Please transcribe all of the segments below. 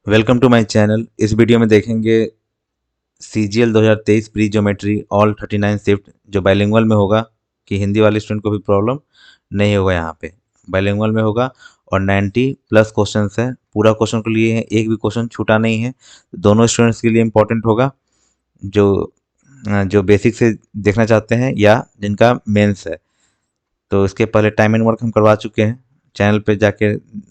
Welcome to my channel. इस video में देखेंगे CGL 2023 pre geometry all 39 shift जो बाइलिंगुअल में होगा कि हिंदी वाले स्टूडेंट को भी प्रॉब्लम नहीं होगा। यहाँ पे बाइलिंगुअल में होगा और 90 प्लस क्वेश्चंस है। पूरा क्वेश्चन को लिए हैं, एक भी क्वेश्चन छूटा नहीं है। दोनों स्टूडेंट्स के लिए इम्पोर्टेंट होगा जो जो बेसिक से देखना चाहते हैं या जिनका मेंस है। तो इसके पहले टाइम एंड वर्क हम करवा चुके हैं। चैनल पे जाके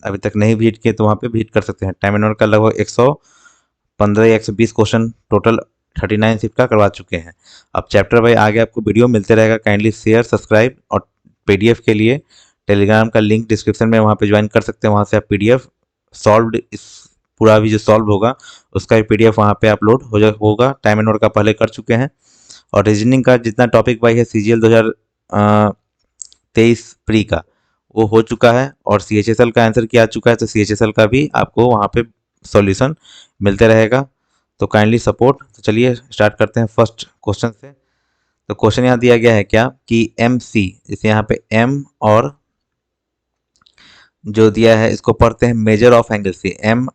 अभी तक नहीं विजिट किए तो वहाँ पे विजिट कर सकते हैं। टाइम एंड वर्क का लगभग 115 या 120 क्वेश्चन टोटल 39 शिफ्ट का करवा चुके हैं। अब चैप्टर वाइज आगे आपको वीडियो मिलते रहेगा। काइंडली शेयर सब्सक्राइब और PDF के लिए टेलीग्राम का लिंक डिस्क्रिप्शन में, वहाँ पे ज्वाइन कर सकते हैं। वहाँ से आप PDF सॉल्व इस पूरा भी जो सॉल्व होगा उसका भी PDF वहाँ पे अपलोड होगा। टाइम एंड वर्क का पहले कर चुके हैं और रीजनिंग का जितना टॉपिक वाइज है CGL 2023 प्री का वो हो चुका है और CHSL का आंसर किया चुका है। तो CHSL का भी आपको वहाँ पे सॉल्यूशन मिलते रहेगा। तो काइंडली सपोर्ट। तो चलिए स्टार्ट करते हैं फर्स्ट क्वेश्चन से। तो क्वेश्चन यहाँ दिया गया है क्या कि MC, जैसे यहाँ पे M और जो दिया है इसको पढ़ते हैं measure of angle C। M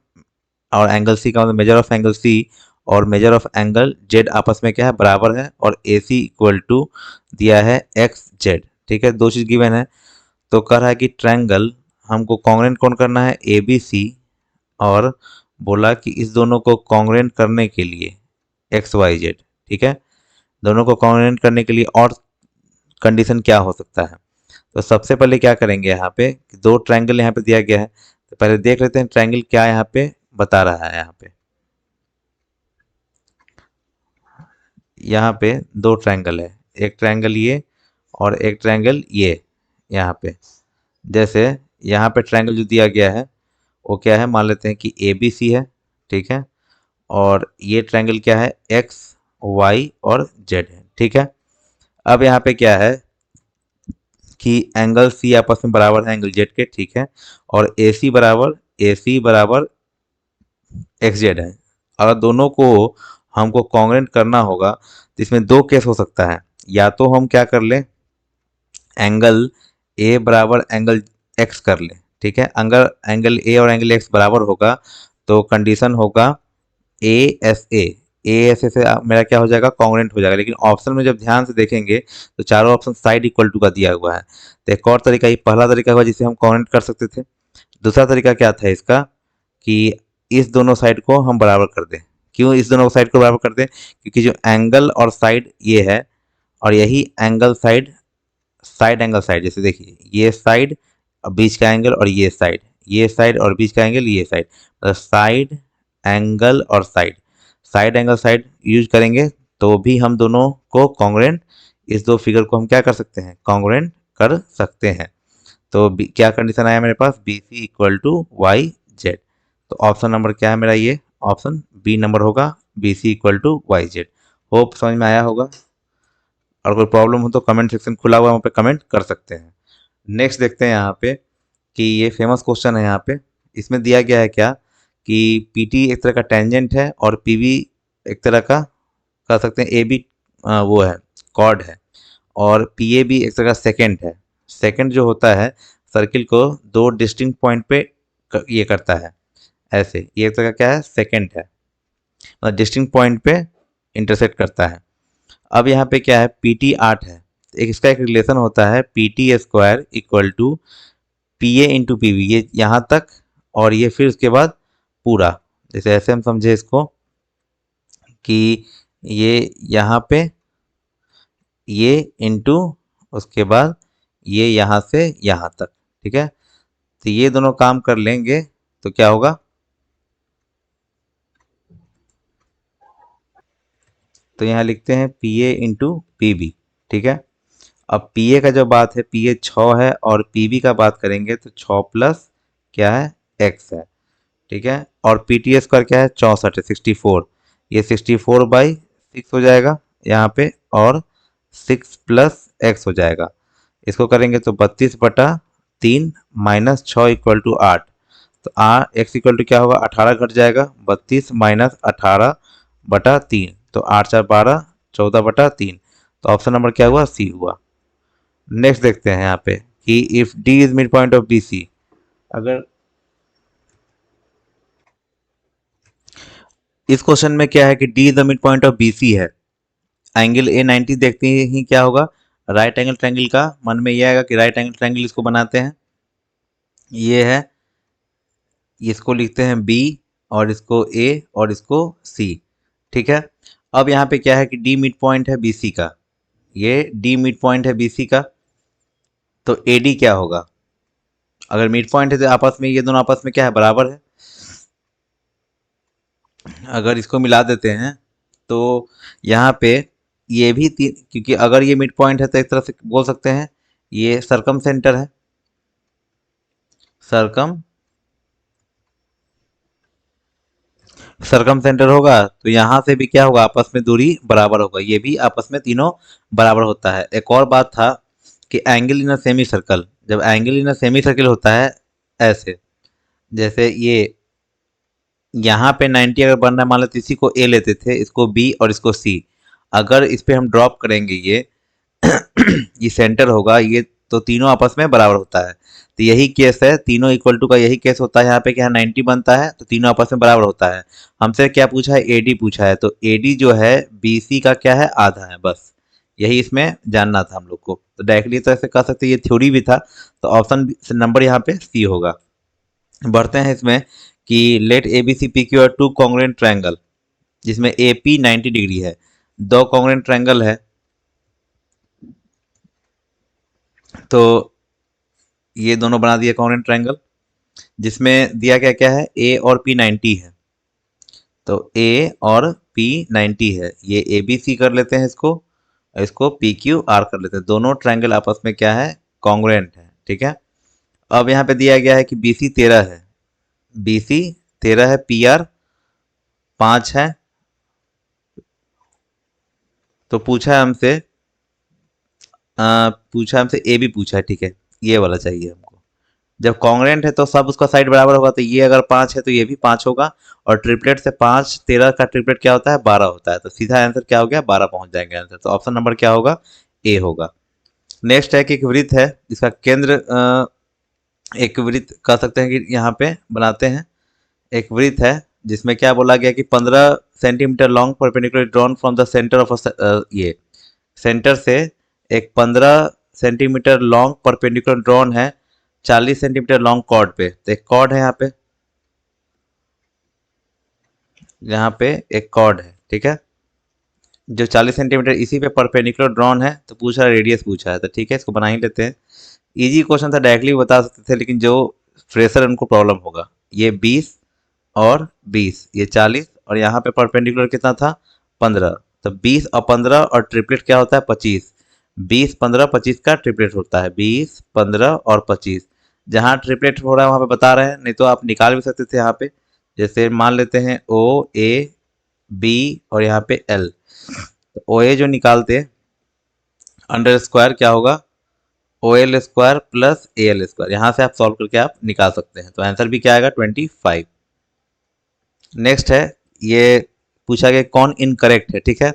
और एंगल C का मतलब मेजर ऑफ एंगल C और मेजर ऑफ एंगल Z आपस में क्या है, बराबर है। और AC इक्वल टू दिया है XZ। ठीक है, दो चीज गिवन है। तो कह रहा है कि ट्रायंगल हमको कॉन्ग्रेंट कौन करना है, ABC। और बोला कि इस दोनों को कॉन्ग्रेंट करने के लिए XYZ। ठीक है, दोनों को कॉन्ग्रेंट करने के लिए और कंडीशन क्या हो सकता है। तो सबसे पहले क्या करेंगे, यहाँ पे दो ट्रायंगल यहाँ पे दिया गया है। तो पहले देख लेते हैं ट्रायंगल क्या यहाँ पे बता रहा है। यहाँ पे दो ट्रायंगल है, एक ट्रायंगल ये और एक ट्रायंगल ये। यहाँ पे जैसे यहाँ पे ट्रायंगल जो दिया गया है वो क्या है, मान लेते हैं कि ABC है। ठीक है, और ये ट्रायंगल क्या है, XY और Z है। ठीक है, अब यहाँ पे क्या है कि एंगल C आपस में बराबर है एंगल Z के। ठीक है, और AC बराबर XZ है। अगर दोनों को हमको कॉन्ग्रेंट करना होगा तो इसमें दो केस हो सकता है। या तो हम क्या कर लें, एंगल A बराबर एंगल X कर लें। ठीक है, अगर एंगल A और एंगल X बराबर होगा तो कंडीशन होगा ASA से मेरा क्या हो जाएगा, कॉन्ग्रेंट हो जाएगा। लेकिन ऑप्शन में जब ध्यान से देखेंगे तो चारों ऑप्शन साइड इक्वल टू का दिया हुआ है। तो एक और तरीका, ये पहला तरीका हुआ जिसे हम कॉन्ग्रेंट कर सकते थे। दूसरा तरीका क्या था इसका कि इस दोनों साइड को हम बराबर कर दें। क्यों इस दोनों साइड को बराबर कर दें, क्योंकि जो एंगल और साइड ये है और यही angle side, side angle side, जैसे देखिए ये साइड और बीच का एंगल और ये साइड, ये साइड और बीच का एंगल ये साइड, मतलब साइड एंगल और side, side angle side use करेंगे तो भी हम दोनों को कॉन्ग्रेंट, इस दो फिगर को हम क्या कर सकते हैं, कॉन्ग्रेंट कर सकते हैं। तो क्या कंडीशन आया मेरे पास, BC इक्वल टू YZ। तो ऑप्शन नंबर क्या है मेरा, ये ऑप्शन B नंबर होगा, BC equal to YZ। Hope समझ में आया होगा। और कोई प्रॉब्लम हो तो कमेंट सेक्शन खुला हुआ है, वहाँ पे कमेंट कर सकते हैं। नेक्स्ट देखते हैं यहाँ पे कि ये फेमस क्वेश्चन है। यहाँ पे इसमें दिया गया है क्या कि PT एक तरह का टेंजेंट है और PB एक तरह का, कह सकते हैं AB वो है कॉर्ड है, और PA भी एक तरह का सेकेंड है। सेकेंड जो होता है सर्किल को दो डिस्टिंक्ट पॉइंट पे ये करता है, ऐसे ये एक तरह का क्या है, सेकेंड है, मतलब डिस्टिंक्ट पॉइंट पे इंटरसेक्ट करता है। अब यहाँ पे क्या है, PT 8 है। एक इसका एक रिलेशन होता है PT square equal to PA into PB, ये यहाँ तक और ये फिर उसके बाद पूरा। जैसे ऐसे हम समझे इसको कि ये यहाँ पे ये इंटू उसके बाद ये यहाँ से यहाँ तक। ठीक है, तो ये दोनों काम कर लेंगे तो क्या होगा, तो यहाँ लिखते हैं PA इंटू PB। ठीक है, अब PA का जो बात है, PA 6 है और PB का बात करेंगे तो 6 प्लस क्या है, X है। ठीक है, और PT स्क्वायर क्या है, 64 है, 64। ये 64/6 हो जाएगा यहाँ पे, और 6 प्लस X हो जाएगा। इसको करेंगे तो 32/3 माइनस 6 इक्वल टू 8। तो X इक्वल टू क्या होगा, 18 घट जाएगा, 32 माइनस 18/3। तो 8×4 = 12, 14/3। तो ऑप्शन नंबर क्या हुआ, C हुआ। नेक्स्ट देखते हैं यहाँ पे कि if D is mid point of BC। अगर इस क्वेश्चन में क्या है कि D is the mid point of BC है। एंगल ए 90 देखते ही क्या होगा, राइट एंगल ट्रायंगल का मन में ये आएगा कि राइट एंगल ट्रायंगल इसको बनाते हैं, ये है, इसको लिखते हैं बी और इसको ए और इसको सी। ठीक है, अब यहाँ पे क्या है कि डी मिड पॉइंट है बीसी का, ये डी मिड पॉइंट है बीसी का, तो एडी क्या होगा, अगर मिड पॉइंट है तो आपस में ये दोनों आपस में क्या है, बराबर है। अगर इसको मिला देते हैं तो यहाँ पे ये भी क्योंकि अगर ये मिड पॉइंट है तो एक तरह से बोल सकते हैं ये सरकम सेंटर है, सरकम सरकम सेंटर होगा, तो यहाँ से भी क्या होगा, आपस में दूरी बराबर होगा, ये भी आपस में तीनों बराबर होता है। एक और बात था कि angle in a semi circle, जब angle in a semi circle होता है ऐसे, जैसे ये यहाँ पे 90 अगर बन रहा है, मान लो इसी को ए लेते थे, इसको बी और इसको सी, अगर इस पे हम ड्रॉप करेंगे ये सेंटर होगा, ये तो तीनों आपस में बराबर होता है। तो यही केस है, तीनों इक्वल टू का यही केस होता है यहाँ पे, क्या 90 बनता है तो तीनों आपस में बराबर होता है। हमसे क्या पूछा है, एडी पूछा है, तो एडी जो है बीसी का क्या है, आधा है, बस यही इसमें जानना था हम लोग को। तो डायरेक्टली तो ऐसे कह सकते, ये थ्योरी भी था, तो ऑप्शन नंबर यहाँ पे सी होगा। बढ़ते हैं इसमें कि let A B C P Q R two congruent triangle, जिसमें ए पी 90 डिग्री है, दो कॉन्ग्रुएंट ट्रायंगल है, तो ये दोनों बना दिए कॉन्ग्रुएंट ट्रायंगल, जिसमें दिया क्या क्या है, ए और पी 90 है, तो ए और पी 90 है, ये ए बी सी कर लेते हैं इसको, इसको पी क्यू आर कर लेते हैं, दोनों ट्रायंगल आपस में क्या है, कॉन्ग्रुएंट है। ठीक है, अब यहाँ पे दिया गया है कि बी सी 13 है, बी सी 13 है, पी आर 5 है, तो पूछा हमसे ए भी पूछा है, ठीक है, ये वाला चाहिए हमको। जब कॉन्ग्रेंट है तो सब उसका साइड बराबर होगा, तो ये अगर 5 है तो ये भी 5 होगा, और ट्रिपलेट से 5 13 का ट्रिपलेट क्या होता है, 12 होता है, तो सीधा आंसर क्या हो गया, 12 पहुंच जाएंगे आंसर, तो ऑप्शन नंबर क्या होगा, ए होगा। नेक्स्ट है कि एक वृत्त है जिसका केंद्र एक वृत्त कह सकते हैं कि यहाँ पे बनाते हैं, एक वृत्त है जिसमें क्या बोला गया कि 15 centimetre long perpendicular drawn from the centre of ये सेंटर से एक 15 सेंटीमीटर लॉन्ग परपेंडिकुलर ड्रॉन है 40 सेंटीमीटर लॉन्ग कॉर्ड पे, तो एक कॉर्ड है यहाँ पे एक कॉर्ड है, ठीक है, जो 40 सेंटीमीटर इसी पे परपेंडिकुलर ड्रॉन है, तो पूछा रेडियस पूछा है, तो ठीक है इसको बना ही लेते हैं। इजी क्वेश्चन था, डायरेक्टली बता सकते थे, लेकिन जो फ्रेशर उनको प्रॉब्लम होगा, ये 20 और 20, ये 40, और यहाँ पे परपेंडिकुलर कितना था, 15, तो 20 और 15 और ट्रिपलेट क्या होता है, 25, 20 15 25 का ट्रिपलेट होता है, 20 15 और 25, जहाँ ट्रिपलेट हो रहा है वहाँ पे बता रहे हैं, नहीं तो आप निकाल भी सकते थे यहाँ पे, जैसे मान लेते हैं ओ ए बी और यहाँ पे एल, तो ओ ए जो निकालते हैं अंडर स्क्वायर क्या होगा, O L square plus A L square, यहाँ से आप सॉल्व करके आप निकाल सकते हैं, तो आंसर भी क्या आएगा, 25। नेक्स्ट है, ये पूछा गया कौन इनकरेक्ट है, ठीक है,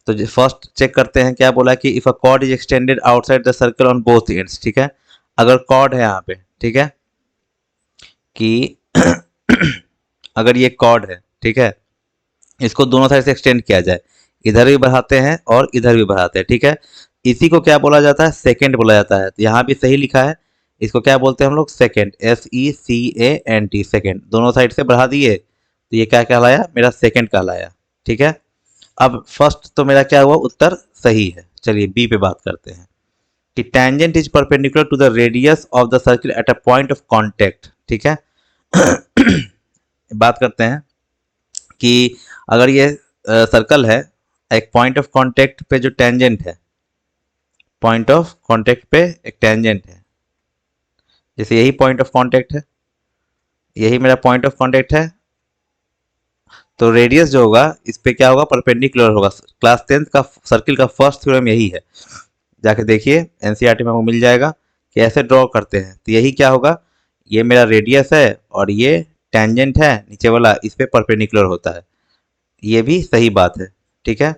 तो फर्स्ट चेक करते हैं, क्या बोला कि if a cord is extended outside the circle on both ends, ठीक है, अगर कॉर्ड है यहाँ पे, ठीक है, कि अगर ये कॉर्ड है, ठीक है, इसको दोनों साइड से एक्सटेंड किया जाए, इधर भी बढ़ाते हैं और इधर भी बढ़ाते हैं, ठीक है, इसी को क्या बोला जाता है, सेकेंड बोला जाता है, तो यहाँ भी सही लिखा है, इसको क्या बोलते हैं हम लोग, सेकेंड, SECANT, सेकेंड, दोनों साइड से बढ़ा दिए, तो ये क्या कहलाया, मेरा सेकेंड कहलाया। ठीक है, अब फर्स्ट तो मेरा क्या हुआ, उत्तर सही है। चलिए बी पे बात करते हैं कि tangent is perpendicular to the radius of the circle at a point of contact, ठीक है, बात करते हैं कि अगर ये सर्कल है, एक पॉइंट ऑफ कांटेक्ट पे जो टेंजेंट है, पॉइंट ऑफ कांटेक्ट पे एक टेंजेंट है, जैसे यही पॉइंट ऑफ कांटेक्ट है, यही मेरा पॉइंट ऑफ कांटेक्ट है, तो रेडियस जो होगा इस पे क्या होगा, परपेंडिकुलर होगा। क्लास 10th का सर्किल का फर्स्ट थ्योरम यही है, जाके देखिए एनसीईआरटी में आपको मिल जाएगा कि ऐसे ड्रॉ करते हैं, तो यही क्या होगा, ये मेरा रेडियस है और ये टेंजेंट है नीचे वाला, इस पे परपेंडिकुलर होता है, ये भी सही बात है। ठीक है,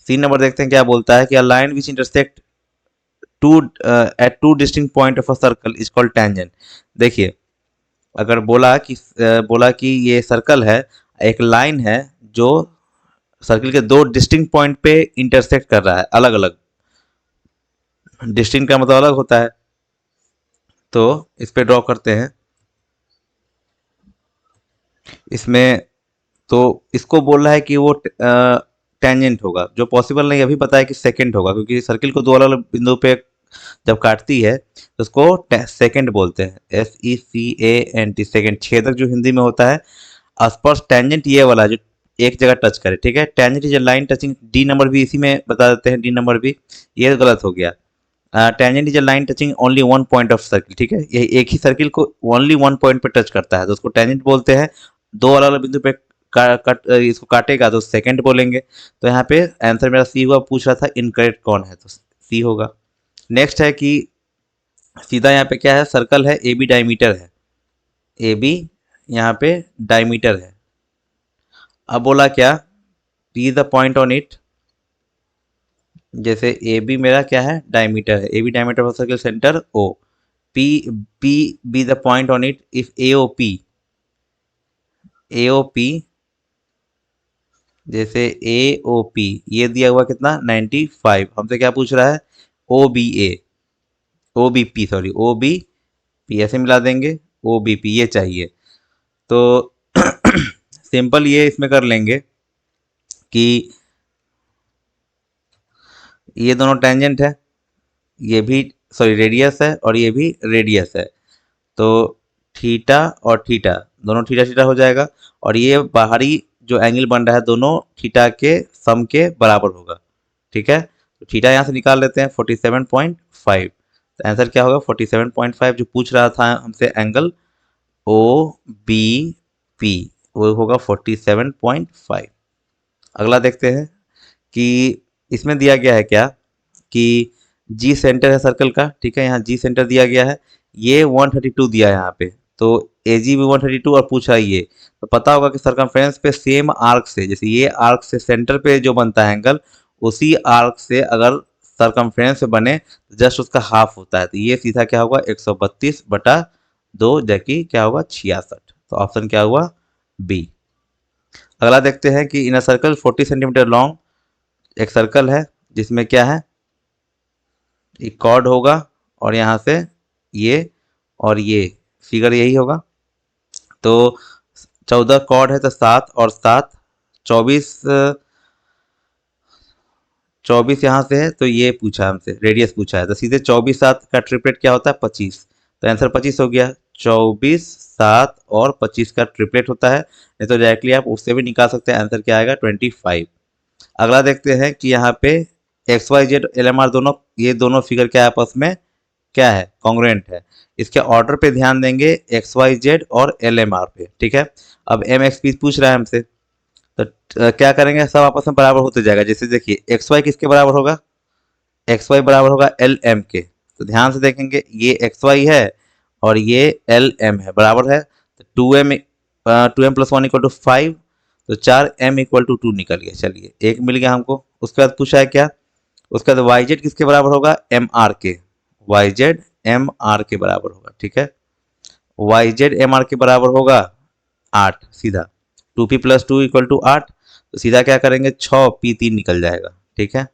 सी नंबर देखते हैं क्या बोलता है कि a line which intersect to at two distinct point of a circle is called tangent. देखिए अगर बोला कि ये सर्कल है, एक लाइन है जो सर्किल के दो डिस्टिंक्ट पॉइंट पे इंटरसेक्ट कर रहा है, अलग अलग। डिस्टिंक्ट का मतलब अलग होता है। तो इस पे ड्रॉ करते हैं। इसमें तो इसको बोल रहा है कि वो टेंजेंट होगा, जो पॉसिबल नहीं, अभी पता है कि सेकंड होगा, क्योंकि सर्किल को दो अलग अलग बिंदु पे जब काटती है तो उसको सेकंड बोलते हैं, SECANT, सेकंड। छेदक जो हिंदी में होता है। स्पर्श टेंजेंट ये वाला जो एक जगह टच करे, ठीक है। Tangent is line touching, D number भी इसी में बता देते हैं, डी नंबर भी। ये गलत हो गया। Tangent is line touching only one point of circle, ठीक है। ये एक ही सर्किल को ओनली वन पॉइंट पे टच करता है तो उसको टेंजेंट बोलते हैं। दो अलग अलग बिंदु पे इसको काटेगा तो सेकंड बोलेंगे। तो यहाँ पे आंसर मेरा सी हुआ। पूछ रहा था इनकरेक्ट कौन है, तो सी होगा। नेक्स्ट है कि सीधा यहाँ पे क्या है, सर्कल है, ए बी डायमीटर है, ए बी यहाँ पे डायमीटर है। अब बोला क्या, P the point on it. जैसे ए बी मेरा क्या है, डायमीटर है, A B diameter of circle centre O. P P be the point on it if A O P, जैसे ए ओ पी ये दिया हुआ कितना 95, हमसे क्या पूछ रहा है, O B A, O B P, sorry O B P, ऐसे मिला देंगे, ओ बी पी ये चाहिए। तो सिंपल ये इसमें कर लेंगे कि ये दोनों टेंजेंट है, ये भी सॉरी रेडियस है और ये भी रेडियस है। तो थीटा और थीटा दोनों थीटा थीटा हो जाएगा, और ये बाहरी जो एंगल बन रहा है दोनों थीटा के सम के बराबर होगा, ठीक है। तो थीटा यहाँ से निकाल लेते हैं 47.5। तो आंसर क्या होगा 47.5, जो पूछ रहा था हमसे एंगल ओ बी पी, वो होगा 47.5। अगला देखते हैं कि इसमें दिया गया है क्या, कि जी सेंटर है सर्कल का, ठीक है। यहाँ जी सेंटर दिया गया है, ये 132 दिया है यहाँ पे। तो ए जी भी 132 और पूछा ये, तो पता होगा कि सर्कमफ्रेंस पे सेम आर्क से, जैसे ये आर्क से सेंटर पे जो बनता है एंगल, उसी आर्क से अगर सर्कमफ्रेंस पे बने तो जस्ट उसका हाफ होता है। तो ये सीधा क्या होगा 132/2, जबकि क्या होगा 66। तो ऑप्शन क्या हुआ बी। अगला देखते हैं कि इन अ सर्कल 40 सेंटीमीटर लॉन्ग, एक सर्कल है जिसमें क्या है, एक कॉर्ड होगा और यहाँ से ये और ये, फिगर यही होगा। तो 14 कॉर्ड है तो 7 और 7 24, 24 यहाँ से है, तो ये पूछा हमसे रेडियस पूछा है, तो सीधे 24/7 का ट्रिपलेट क्या होता है 25। तो आंसर 25 हो गया। 24, 7 और 25 का ट्रिपलेट होता है, नहीं तो डायरेक्टली आप उससे भी निकाल सकते हैं। आंसर क्या आएगा 25। अगला देखते हैं कि यहाँ पे X Y Z L M R दोनों, ये दोनों फिगर क्या है आपस में, क्या है कॉन्ग्रुएंट है। इसके ऑर्डर पे ध्यान देंगे, एक्स वाई जेड और एल एम आर पे, ठीक है। अब एम एक्स पी पूछ रहा है हमसे, तो क्या करेंगे, सब आपस में बराबर होते जाएगा। जैसे देखिए एक्स वाई किसके बराबर होगा, एक्स वाई बराबर होगा एल एम के। तो ध्यान से देखेंगे, ये एक्स वाई है और ये एल एम है, बराबर है। तो 2m प्लस 1 इक्वल टू 5, तो 4m इक्वल टू 2 निकल गया। चलिए एक मिल गया हमको। उसके बाद पूछा है क्या, उसके बाद वाई जेड किसके बराबर होगा, एम आर के। वाई जेड एम आर के बराबर होगा, ठीक है। वाई जेड एम आर के बराबर होगा 8, सीधा 2p प्लस 2 इक्वल टू 8। तो सीधा क्या करेंगे 6p3 निकल जाएगा, ठीक है।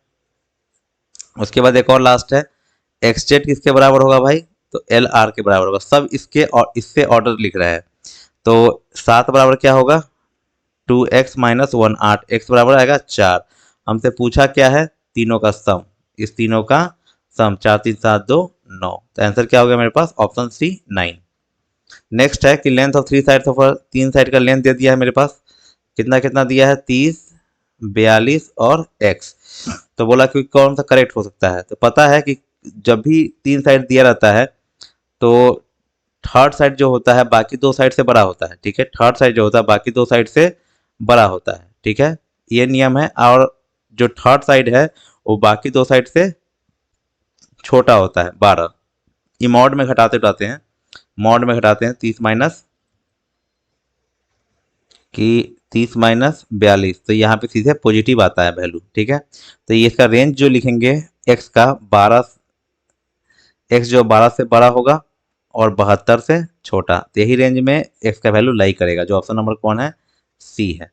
उसके बाद एक और लास्ट है, एक्स जेड किसके बराबर होगा भाई, तो एल आर के बराबर होगा। सब इसके और इससे ऑर्डर लिख रहा है। तो 7 बराबर क्या होगा 2x-1, 8, x बराबर आएगा 4। हमसे पूछा क्या है, तीनों का सम, इस तीनों का सम, 4 3 7 2 9। तो आंसर क्या हो गया मेरे पास ऑप्शन सी 9। नेक्स्ट है कि length of three side of, तीन साइड का लेंथ दे दिया है मेरे पास, कितना कितना दिया है 30, 42 और x। तो बोला कि कौन सा करेक्ट हो सकता है। तो पता है कि जब भी तीन साइड दिया रहता है तो थर्ड साइड जो होता है बाकी दो साइड से बड़ा होता है, ठीक है। थर्ड साइड जो होता है बाकी दो साइड से बड़ा होता है, ठीक है। ये नियम है। और जो थर्ड साइड है वो बाकी दो साइड से छोटा होता है 12। ये मॉड में घटाते घटाते हैं, मॉड में घटाते हैं 30 माइनस कि 30 - 42, तो यहाँ पे सीधे पॉजिटिव आता है वैल्यू, ठीक है। तो ये इसका रेंज जो लिखेंगे एक्स का 12, एक्स जो 12 से बड़ा होगा और 72 से छोटा, तो यही रेंज में एक्स का वैल्यू लाई करेगा, जो ऑप्शन नंबर कौन है सी है।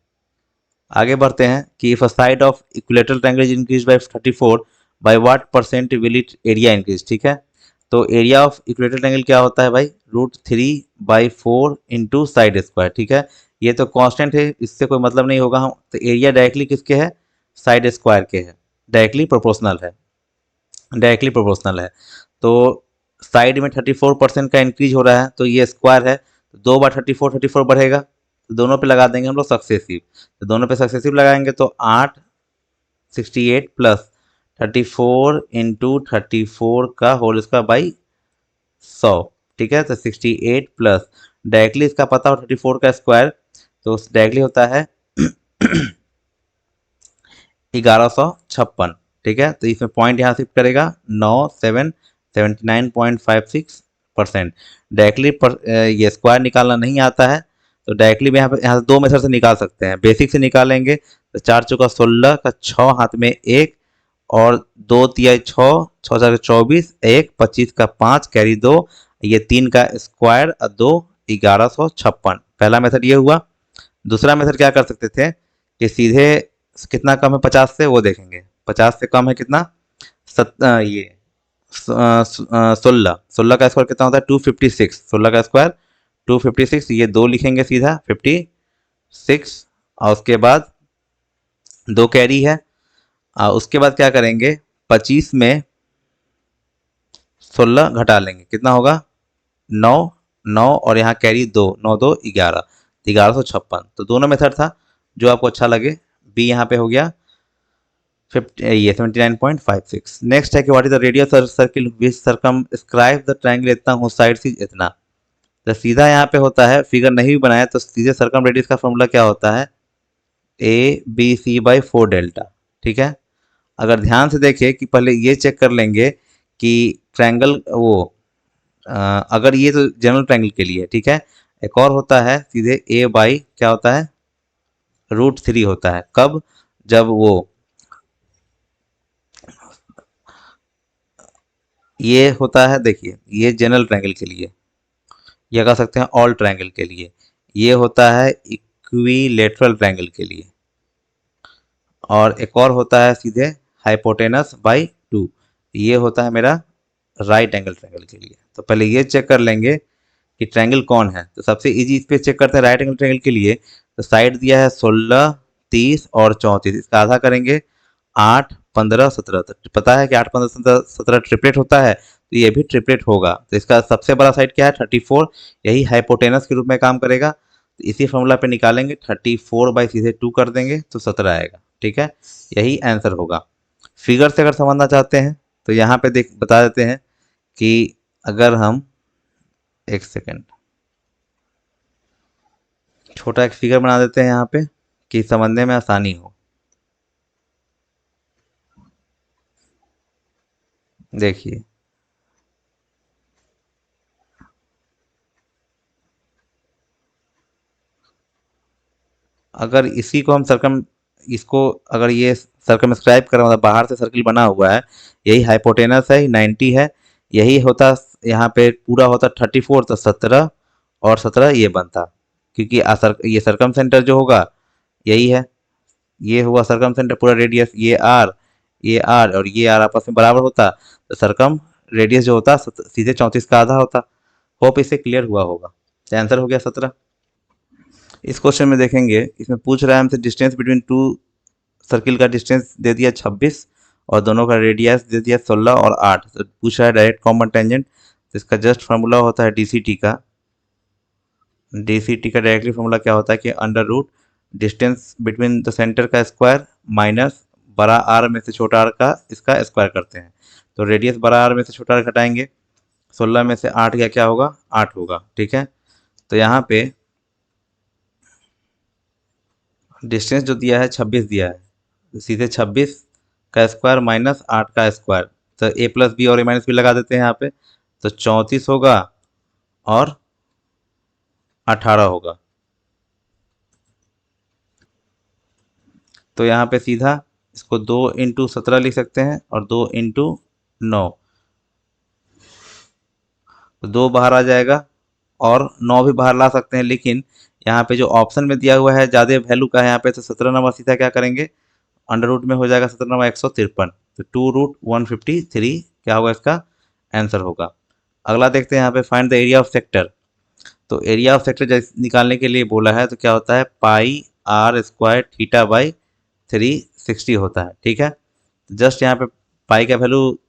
आगे बढ़ते हैं कि if a side of equilateral triangle is increase by 34 by what percent will it area increase. ठीक है, तो एरिया ऑफ इक्विलेटरल ट्रायंगल क्या होता है भाई, √3/4 इंटू साइड स्क्वायर। ठीक है, ये तो कांस्टेंट है, इससे कोई मतलब नहीं होगा हम, तो एरिया डायरेक्टली किसके है, साइड स्क्वायर के है, डायरेक्टली प्रोपोर्शनल है, डायरेक्टली प्रोपोर्शनल है। तो साइड में 34% का इंक्रीज हो रहा है, तो ये स्क्वायर है, तो 2 बार 34 बढ़ेगा, तो दोनों पे लगा देंगे हम लोग सक्सेसिव, तो दोनों पे सक्सेसिव लगाएंगे तो 868 प्लस 34 इंटू 34 का होल स्क्वायर बाई 100। ठीक है, तो 68 प्लस डायरेक्टली इसका पता हो 34 का स्क्वायर, तो डायरेक्टली होता है 1156। ठीक है, तो इसमें पॉइंट यहाँ शिफ्ट करेगा 79.56%। डायरेक्टली ये स्क्वायर निकालना नहीं आता है, तो डायरेक्टली भी यहाँ से दो मेथड से निकाल सकते हैं। बेसिक से निकालेंगे तो 4 × 4 = 16 का 6 हाथ में 1 और 2 × 3 = 6, 6 × 4 = 24, 1 25 का 5 कैरी 2, ये 3 का स्क्वायर और 2 1156। पहला मेथड ये हुआ। दूसरा मेथड क्या कर सकते थे कि सीधे कितना कम है 50 से वो देखेंगे, 50 से कम है कितना, ये 16 का स्क्वायर कितना होता है 256, 16 का स्क्वायर 256, ये 2 लिखेंगे सीधा 56, और उसके बाद 2 कैरी है, और उसके बाद क्या करेंगे 25 में 16 घटा लेंगे, कितना होगा 9, 9 और यहाँ कैरी 2, 9 2 11, 1156। तो दोनों मेथड था, जो आपको अच्छा लगे। बी यहाँ पे हो गया 79.56। नेक्स्ट है कि what is the radius of circle which circumscribe the triangle, इतना हो साइड से इतना। तो सीधा यहाँ पे होता है, फिगर नहीं भी बनाया तो सीधे सर्कम रेडियस का फॉर्मूला क्या होता है, ABC/4 डेल्टा। ठीक है, अगर ध्यान से देखें कि पहले ये चेक कर लेंगे कि ट्रायंगल वो अगर ये तो जनरल ट्रायंगल के लिए, ठीक है, एक और होता है सीधे A/ क्या होता है √3 होता है, कब, जब वो ये होता है, देखिए ये जनरल ट्रायंगल के लिए, ये कह सकते हैं ऑल ट्रायंगल के लिए, ये होता है इक्विलेटरल ट्रायंगल के लिए, और एक और होता है सीधे हाइपोटेनस/2, ये होता है मेरा राइट एंगल ट्रायंगल के लिए। तो पहले ये चेक कर लेंगे कि ट्रायंगल कौन है, तो सबसे इजी इस पे चेक करते हैं राइट एंगल ट्रायंगल के लिए। तो साइड दिया है 16, 30 और 34, इसका आधा करेंगे 8 15 17, तो पता है कि 8 15 17 ट्रिपलेट होता है, तो ये भी ट्रिपलेट होगा। तो इसका सबसे बड़ा साइड क्या है 34, यही हाइपोटेनस के रूप में काम करेगा, तो इसी फॉर्मूला पे निकालेंगे 34 सीधे 2 कर देंगे तो 17 आएगा। ठीक है, यही आंसर होगा। फिगर से अगर समझना चाहते हैं तो यहाँ पे देख बता देते हैं कि अगर हम एक सेकेंड छोटा एक फिगर बना देते हैं यहाँ पे कि समझने में आसानी हो। देखिए अगर इसी को हम सर्कम इसको अगर ये सर्कमस्क्राइब करें, मतलब बाहर से सर्किल बना हुआ है, यही हाइपोटेनस है, 90 है, यही होता यहाँ पे पूरा होता 34, तो 17 और 17 ये बनता, क्योंकि ये सर्कम सेंटर जो होगा यही है, ये हुआ सर्कम सेंटर पूरा रेडियस, ये आर और ये आर आपस में बराबर होता, तो सर्कम रेडियस जो होता सीधे 34 का आधा होता। होप इससे क्लियर हुआ होगा। तो आंसर हो गया 17। इस क्वेश्चन में देखेंगे, इसमें पूछ रहा है हमसे डिस्टेंस बिटवीन टू सर्किल का डिस्टेंस दे दिया 26 और दोनों का रेडियस दे दिया 16 और 8, तो पूछ रहा है डायरेक्ट कॉमन टेंजेंट, तो इसका जस्ट फार्मूला होता है डी सी टी का डायरेक्टली फार्मूला क्या होता है कि under root distance between the centre का स्क्वायर माइनस बड़ा आर में से छोटा आर का इसका स्क्वायर करते हैं। तो रेडियस बड़ा आर में से छोटा आर घटाएंगे, 16 में से 8 गया क्या होगा 8 होगा। ठीक है, तो यहाँ पे डिस्टेंस जो दिया है 26 दिया है, तो सीधे 26 का स्क्वायर माइनस 8 का स्क्वायर, तो ए प्लस बी और ए माइनस बी लगा देते हैं यहाँ पे, तो 34 होगा और 18 होगा। तो यहाँ पे सीधा इसको 2 × 17 लिख सकते हैं और 2 × 9, तो 2 बाहर आ जाएगा और 9 भी बाहर ला सकते हैं, लेकिन यहाँ पे जो ऑप्शन में दिया हुआ है ज़्यादा वैल्यू का है यहाँ पे, तो 17 नंबर सीधा क्या करेंगे, अंडर रूट में हो जाएगा 17 नंबर 153, तो 2√153 क्या होगा इसका आंसर होगा। अगला देखते हैं यहाँ पे find the area of sector. तो एरिया ऑफ सेक्टर निकालने के लिए बोला है, तो क्या होता है पाई आर स्क्वायर थीटा बाई 360 होता है। ठीक है, जस्ट यहाँ पे पाई का वैल्यू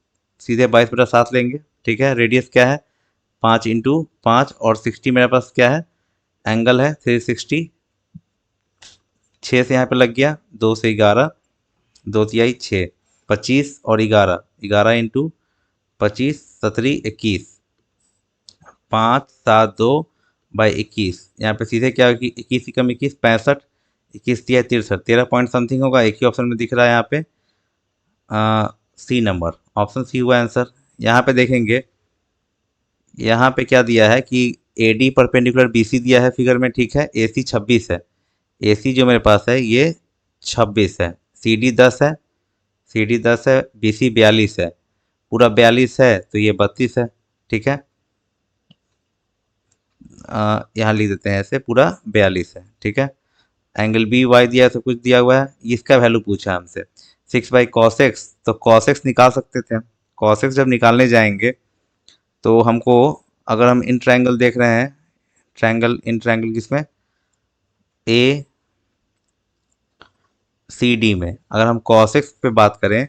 सीधे 22/7 लेंगे। ठीक है, रेडियस क्या है 5 × 5 और 60 मेरे पास क्या है एंगल है 360। 6 से यहाँ पे लग गया, 2 से 11, 2 × 6 25 और 11, 11 × 25 17 21, 5 7 2/21। यहाँ पे सीधे क्या होगी 21 कम 21 65, 21 दिया 63, 13 पॉइंट समथिंग होगा। एक ही ऑप्शन में दिख रहा है यहाँ पे सी नंबर, ऑप्शन सी हुआ आंसर। यहाँ पे देखेंगे, यहाँ पे क्या दिया है कि AD परपेंडिकुलर BC दिया है फिगर में। ठीक है, AC 26 है, AC जो मेरे पास है ये 26 है, CD 10 है, CD 10 है, BC 42 है, पूरा 42 है तो ये 32 है। ठीक है, यहाँ लिख देते हैं ऐसे, पूरा 42 है। ठीक है, एंगल BY दिया है, सब कुछ दिया हुआ है, इसका वैल्यू पूछा है हमसे 6/cos x। तो cos x निकाल सकते थे। cos x जब निकालने जाएंगे तो हमको, अगर हम इन ट्रायंगल देख रहे हैं, इन ट्रायंगल किसमें A CD में, अगर हम cos x पे बात करें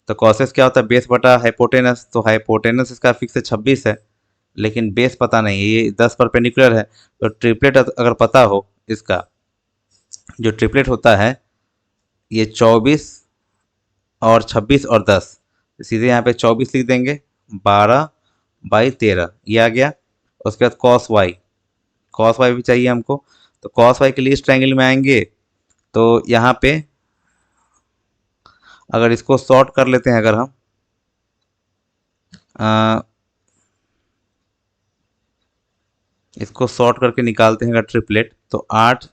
तो cos x क्या होता है बेस बटा हाइपोटेनस। तो हाइपोटेनस इसका फिक्स है 26 है, लेकिन बेस पता नहीं है, ये 10 परपेंडिकुलर है। तो ट्रिपलेट अगर पता हो, इसका जो ट्रिपलेट होता है ये 24 और 26 और 10, सीधे यहाँ पे 24 लिख देंगे, 12/13 ये आ गया। उसके बाद cos y भी चाहिए हमको, तो cos y के लिए इस ट्रायंगल में आएंगे। तो यहाँ पे अगर इसको शॉर्ट कर लेते हैं, अगर हम इसको शॉर्ट करके निकालते हैं अगर ट्रिपलेट, तो 8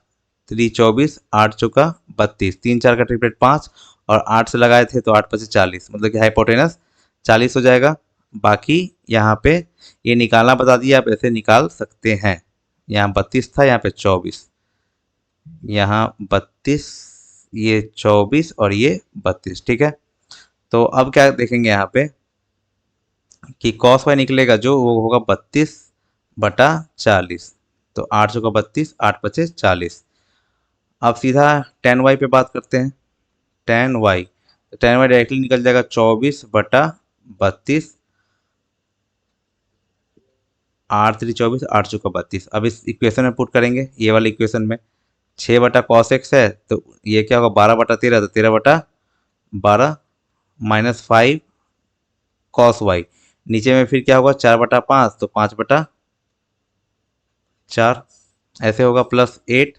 3 24, 8 चौका 32, 3 4 का ट्रिपलेट 5 और 8 से लगाए थे तो 8 5 40, मतलब कि हाइपोटेनस 40 हो जाएगा। बाकी यहाँ पे ये निकालना बता दिया, आप ऐसे निकाल सकते हैं। यहाँ 32 था, यहाँ पे 24, यहाँ 32, ये 24 और ये 32। ठीक है, तो अब क्या देखेंगे यहाँ पे कि cos y निकलेगा जो, वो होगा 32/40। तो 8 चौका 32, 8 पचे 40। अब सीधा tan y पे बात करते हैं। tan y, तो tan y डायरेक्टली निकल जाएगा 24/32, 8 3 24, 8 चौका 32। अब इस इक्वेशन में पुट करेंगे, ये वाले इक्वेशन में 6/cos x है, तो ये क्या होगा 12/13, तो 13/12 -5 cos y। नीचे में फिर क्या होगा 4/5, तो 5/4 ऐसे होगा, +8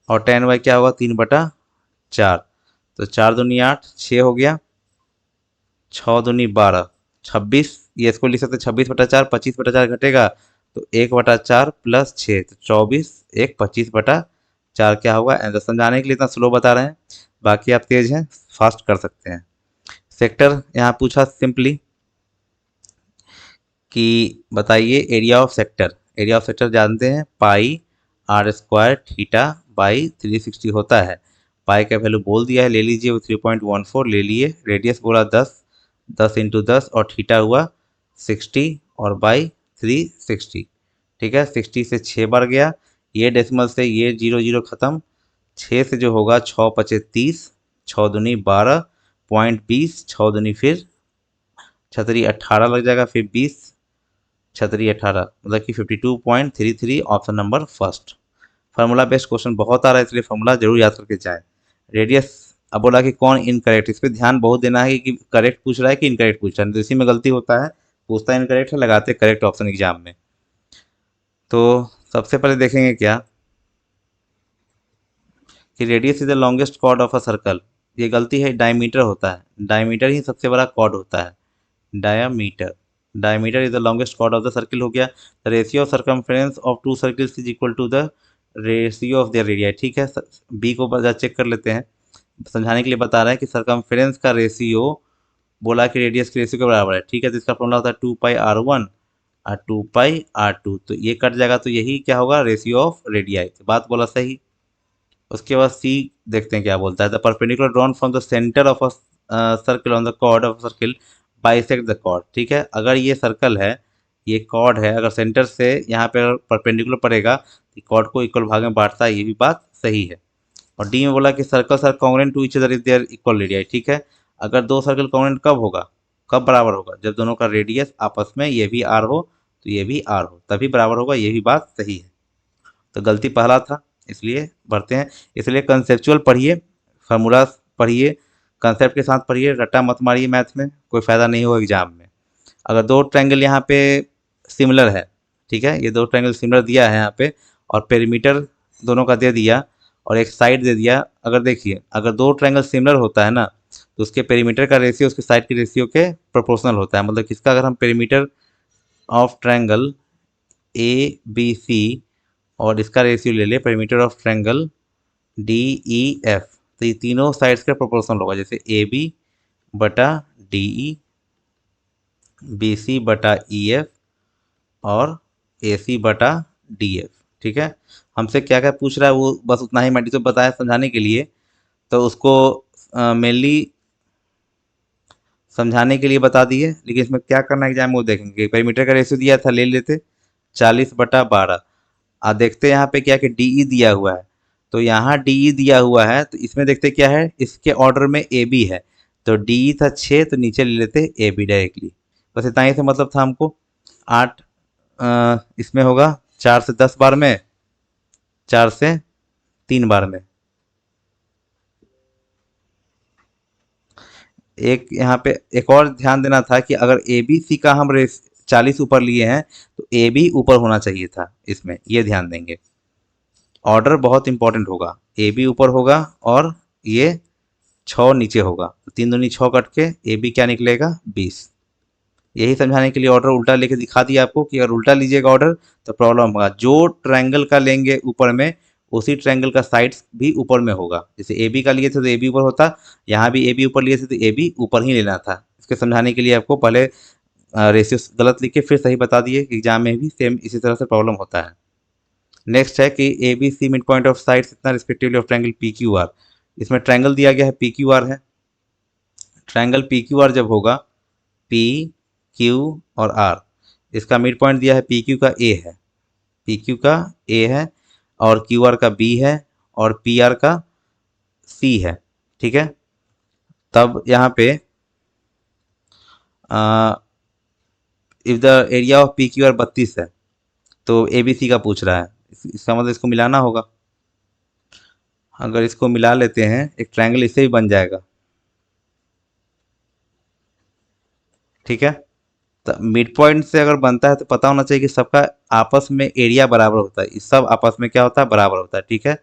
और tan y क्या होगा 3/4, तो 4 दूनी 8, 6 हो गया, 6 दूनी 12, 26। ये इसको लिख सकते 26/4, 25/4 घटेगा तो 1/4 + 6, तो 24, 1 25/4 क्या होगा आंसर। समझाने के लिए इतना स्लो बता रहे हैं, बाकी आप तेज हैं, फास्ट कर सकते हैं। सेक्टर यहाँ पूछा सिंपली कि बताइए area of sector. Area of sector जानते हैं पाई r² थीटा बाई 360 होता है। पाई का वैल्यू बोल दिया है, ले लीजिए, वो 3.14 ले लिए। रेडियस बोला 10, 10 × 10 और थीटा हुआ 60 और बाई 360। ठीक है, 60 से 6 बार गया, ये डेसिमल से ये 0 0 खत्म, 6 से जो होगा 6 पचे 30, 6 दूनी 12, पॉइंट 20, 6 दूनी फिर 18 लग जाएगा, फिर 20 18, मतलब कि 52.33, option number first. Formula based question बहुत आ रहा है, इसलिए फार्मूला जरूर याद करके जाएं। रेडियस, अब बोला कि कौन इनकरेक्ट, इस पर ध्यान बहुत देना है कि करेक्ट पूछ रहा है कि इनकरेक्ट पूछ रहा है, तो इसी में गलती होता है, पूछता है इनकरेक्ट है, लगाते करेक्ट ऑप्शन एग्जाम में। तो सबसे पहले देखेंगे क्या कि radius is the longest chord of a circle. ये गलती है, डायमीटर होता है, डायमीटर ही सबसे बड़ा कॉर्ड होता है, diameter. Diameter is the longest chord of the circle हो गया। The ratio of circumference of 2 circles is equal to the ratio of their radii. ठीक है, बी को बजा चेक कर लेते हैं, समझाने के लिए बता रहा है कि सर्कमफ्रेंस का रेशियो बोला कि रेडियस के रेशियो के बराबर है। ठीक है, तो इसका फॉर्मूला होता है 2πr1 और 2 पाई r2, तो ये कट जाएगा, तो यही क्या होगा, रेशियो ऑफ रेडियाई। तो बात बोला सही। उसके बाद सी देखते हैं क्या बोलता है। The perpendicular drawn from the centre of a circle on the chord of circle bisect the chord. ठीक है, अगर ये सर्कल है, ये कॉर्ड है, अगर सेंटर से यहाँ पे परपेंडिकुलर पड़ेगा तो कॉर्ड को इक्वल भाग में बांटता है, ये भी बात सही है। और डी में बोला कि circles are congruent to each other if their equal radii. ठीक है, अगर दो सर्कल कॉन्ग्रुएंट कब होगा, कब बराबर होगा, जब दोनों का रेडियस आपस में ये भी आर हो तो ये भी आर हो, तभी बराबर होगा, ये भी बात सही है। तो गलती पहला था, इसलिए बढ़ते हैं। इसलिए कंसेप्चुअल पढ़िए, फार्मूला पढ़िए, कंसेप्ट के साथ पढ़िए, रट्टा मत मारिए, मैथ में कोई फ़ायदा नहीं हो एग्जाम में। अगर दो ट्रायंगल यहाँ पे सिमिलर है, ठीक है, ये दो ट्रायंगल सिमिलर दिया है यहाँ पे, और पेरीमीटर दोनों का दे दिया और एक साइड दे दिया। अगर देखिए, अगर दो ट्रायंगल सिमिलर होता है ना, तो उसके पेरीमीटर का रेशियो उसके साइड के रेशियो के प्रोपोर्शनल होता है। मतलब किसका, अगर हम perimeter of triangle A B C और इसका रेशियो ले ले, perimeter of triangle D E F, तो ये तीनों साइड्स का प्रोपोर्शनल होगा। जैसे ए बी बटा डी ई, बी सी बटा ई एफ और ए सी बटा डी एफ। ठीक है, हमसे क्या क्या पूछ रहा है वो बस उतना ही मैंने तो बताया समझाने के लिए। तो उसको मेनली समझाने के लिए बता दिए, लेकिन इसमें क्या करना है एग्जाम में वो देखेंगे। पेरीमीटर का रेशियो दिया था, ले लेते 40/12। देखते हैं यहाँ पे क्या कि डीई दिया हुआ है, तो यहाँ डीई दिया हुआ है, तो इसमें देखते क्या है, इसके ऑर्डर में ए बी है, तो डीई था 6, तो नीचे ले लेते ए बी डायरेक्टली। बस इतना ही से मतलब था हमको। 8 इसमें होगा 4 से 10 बार में, 4 से 3 बार में। एक यहाँ पे एक और ध्यान देना था कि अगर ए बी सी का हम रेस 40 ऊपर लिए हैं, तो ए बी ऊपर होना चाहिए था इसमें, ये ध्यान देंगे। ऑर्डर बहुत इंपॉर्टेंट होगा, ए बी ऊपर होगा और ये 6 नीचे होगा, तो 3 दूनी 6 कट के ए बी क्या निकलेगा, 20। यही समझाने के लिए ऑर्डर उल्टा लेके दिखा दिया आपको कि अगर उल्टा लीजिएगा ऑर्डर तो प्रॉब्लम होगा। जो ट्रायंगल का लेंगे ऊपर में, उसी ट्रायंगल का साइड्स भी ऊपर में होगा। जैसे ए बी का लिए थे तो ए बी ऊपर होता, यहाँ भी ए बी ऊपर लिए थे तो ए बी ऊपर ही लेना था। इसके समझाने के लिए आपको पहले रेशियो गलत लिख के फिर सही बता दिए कि एग्जाम में भी सेम इसी तरह से प्रॉब्लम होता है। नेक्स्ट है कि A B C mid point of sides इतना respectively of triangle P Q R. इसमें ट्रायंगल दिया गया है पी क्यू आर है। ट्रायंगल पी क्यू आर जब होगा, पी क्यू और आर, इसका मिड पॉइंट दिया है पी क्यू का ए है, पी क्यू का ए है, और क्यू आर का बी है, और पी आर का सी है। ठीक है, तब यहाँ पे if the area of P Q are 32 है, तो ए बी सी का पूछ रहा है, इसका मतलब इसको मिलाना होगा। अगर इसको मिला लेते हैं, एक ट्रायंगल इससे भी बन जाएगा। ठीक है, तो मिड पॉइंट से अगर बनता है तो पता होना चाहिए कि सबका आपस में एरिया बराबर होता है, इस सब आपस में क्या होता है, बराबर होता है। ठीक है,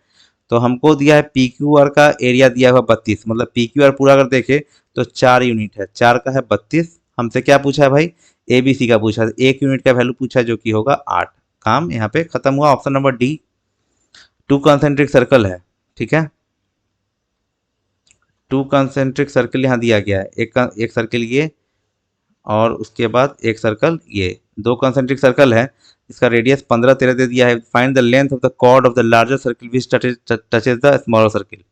तो हमको दिया है पी क्यू आर का एरिया दिया हुआ 32, मतलब पी क्यू आर पूरा अगर देखे तो 4 यूनिट है, 4 का है 32। हमसे क्या पूछा है भाई, ए बी सी का पूछा है, 1 यूनिट का वैल्यू पूछा है जो कि होगा 8। काम यहाँ पे खत्म हुआ, option number D. 2 concentric circle है। ठीक है, 2 कंसेंट्रिक सर्कल यहाँ दिया गया है, एक सर्कल ये और उसके बाद एक सर्कल ये, 2 कंसेंट्रिक सर्कल है। इसका रेडियस 15 13 दे दिया है। Find the length of the chord of the larger circle which touches the smaller circle.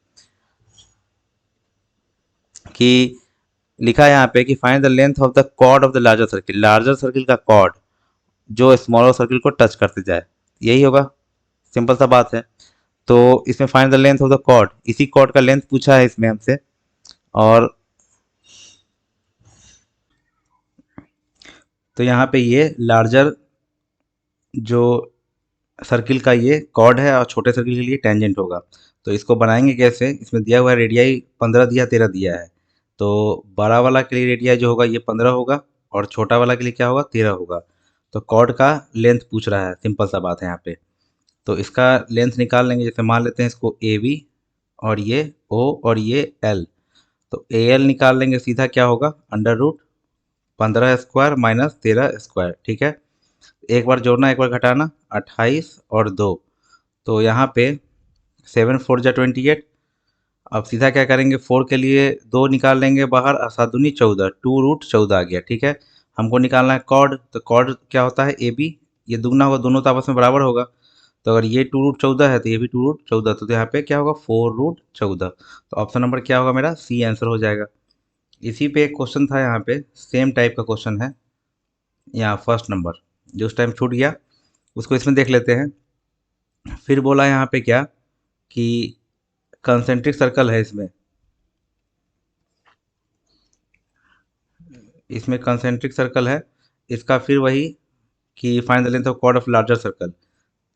कि लिखा है यहाँ पे कि find the length of the chord of the larger circle का कॉर्ड जो स्मॉलर सर्कल को टच करते जाए, यही होगा। सिंपल सा बात है। तो इसमें find the length of the chord, इसी कॉर्ड का लेंथ पूछा है इसमें हमसे। और तो यहाँ पे ये लार्जर जो सर्किल का ये कॉर्ड है और छोटे सर्किल के लिए टेंजेंट होगा। तो इसको बनाएंगे कैसे, इसमें दिया हुआ है रेडियाई 15 दिया 13 दिया है, तो बड़ा वाला के लिए रेडियाई जो होगा ये 15 होगा और छोटा वाला के लिए क्या होगा, 13 होगा। तो कॉर्ड का लेंथ पूछ रहा है, सिंपल सा बात है यहाँ पे। तो इसका लेंथ निकाल लेंगे। जैसे मान लेते हैं इसको ए बी और ये ओ और ये एल, तो ए एल निकाल लेंगे, सीधा क्या होगा, √15² माइनस 13²। ठीक है, एक बार जोड़ना एक बार घटाना, 28 और 2, तो यहाँ पे 7 4 जा 28। अब सीधा क्या करेंगे, 4 के लिए 2 निकाल लेंगे बाहर और 7 दूनी 14, 2√14 आ गया। ठीक है, हमको निकालना है कॉर्ड, तो कॉर्ड क्या होता है ए बी, ये दुगना होगा, दोनों तो आपस में बराबर होगा। तो अगर ये 2√14 है तो ये भी 2√14, तो यहाँ पे क्या होगा 4√14। तो ऑप्शन नंबर क्या होगा मेरा, सी आंसर हो जाएगा। इसी पे एक क्वेश्चन था यहाँ पे, सेम टाइप का क्वेश्चन है यहाँ फर्स्ट नंबर, जो उस टाइम छूट गया उसको इसमें देख लेते हैं। फिर बोला यहाँ पे क्या कि कंसेंट्रिक सर्कल है इसमें, इसमें कंसेंट्रिक सर्कल है, इसका फिर वही कि find the length of chord of larger circle.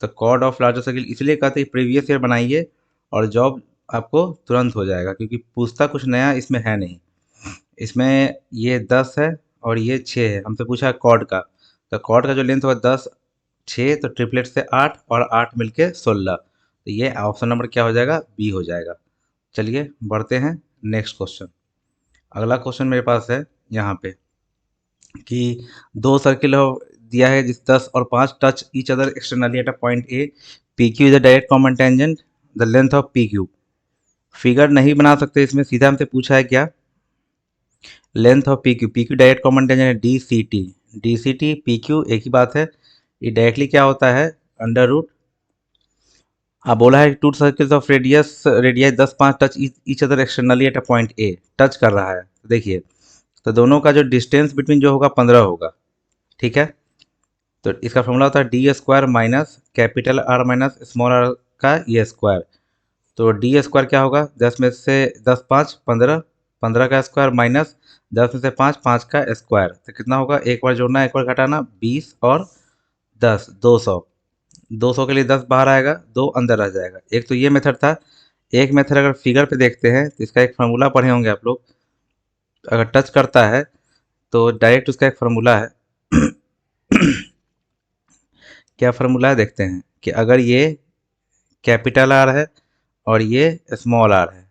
तो कॉर्ड ऑफ लार्जर सर्कल इसलिए कहते हैं प्रीवियस ईयर बनाइए और जॉब आपको तुरंत हो जाएगा, क्योंकि पूछता कुछ नया इसमें है नहीं। इसमें ये 10 है और ये 6 है, हमसे पूछा है कॉर्ड का। तो कॉर्ड का जो लेंथ होगा 10, 6 तो ट्रिपलेट से 8 और 8 मिलके 16। तो ये ऑप्शन नंबर क्या हो जाएगा, बी हो जाएगा। चलिए बढ़ते हैं नेक्स्ट क्वेश्चन। अगला क्वेश्चन मेरे पास है यहाँ पे कि दो सर्किल हो दिया है जिस 10 और 5 touch each other externally at a point A, P Q is a direct common tangent, the length of P Q. Figure नहीं बना सकते इसमें, सीधा हमसे पूछा है क्या, length of P Q direct common tangent है D C T P Q एक ही बात है। ये डायरेक्टली क्या होता है, अंडर रूट। हाँ बोला है two circles of radius 10, 5 touch each other externally at a point A, touch कर रहा है देखिए। तो दोनों का जो डिस्टेंस बिटवीन जो होगा 15 होगा, ठीक है। तो इसका फॉर्मूला होता है D square minus capital R minus small R का ये स्क्वायर। तो डी स्क्वायर क्या होगा, 10 में से 10 5 15, 15 का स्क्वायर माइनस 10 में से 5 5 का स्क्वायर, तो कितना होगा, एक बार जोड़ना एक बार घटाना, 20 और 10 200। 200 के लिए 10 बाहर आएगा, 2 अंदर रह जाएगा। एक तो ये मेथड था। एक मेथड अगर फिगर पे देखते हैं तो इसका एक फार्मूला पढ़े होंगे आप लोग, अगर टच करता है तो डायरेक्ट उसका एक फार्मूला है। क्या फार्मूला है देखते हैं कि अगर ये कैपिटल आर है और ये स्मॉल आर है,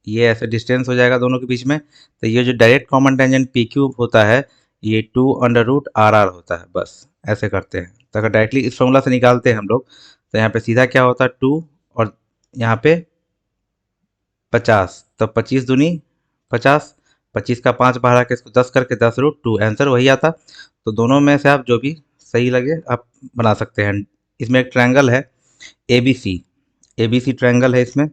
ये ऐसे डिस्टेंस हो जाएगा दोनों के बीच में, तो ये जो direct common tangent P Q होता है ये 2√r होता है। बस ऐसे करते हैं। तो अगर डायरेक्टली इस फॉर्मूला से निकालते हैं हम लोग, तो यहाँ पे सीधा क्या होता है 2 और यहाँ पे 50, तो 25 दूनी 50, 25 का 5 बाहर आके इसको 10 करके 10√2 आंसर वही आता। तो दोनों में से आप जो भी सही लगे आप बना सकते हैं। इसमें एक ट्रायंगल है ए बी सी ट्रायंगल है इसमें।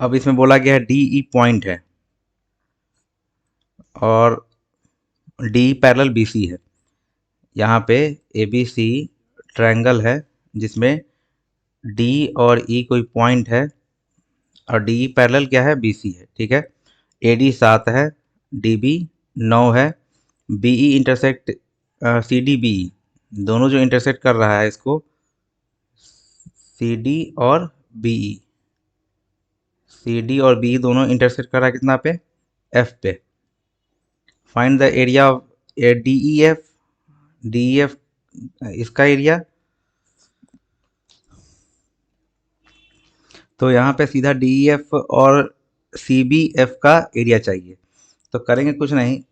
अब इसमें बोला गया है डी ई पॉइंट है और डी पैरेलल बी सी है। यहाँ पे ए बी सी ट्रायंगल है जिसमें डी और ई कोई पॉइंट है और डी पैरेलल क्या है, बी सी है, ठीक है। ए डी 7 है, डी बी 9 है, B E intersect C D B E, दोनों जो इंटरसेक्ट कर रहा है इसको, सी डी और बी ई, सी डी और बी दोनों इंटरसेक्ट कर रहा है कितना पे, एफ पे। Find the area of D E F इसका एरिया। तो यहाँ पे सीधा डी ई एफ और सी बी एफ का एरिया चाहिए। तो करेंगे कुछ नहीं।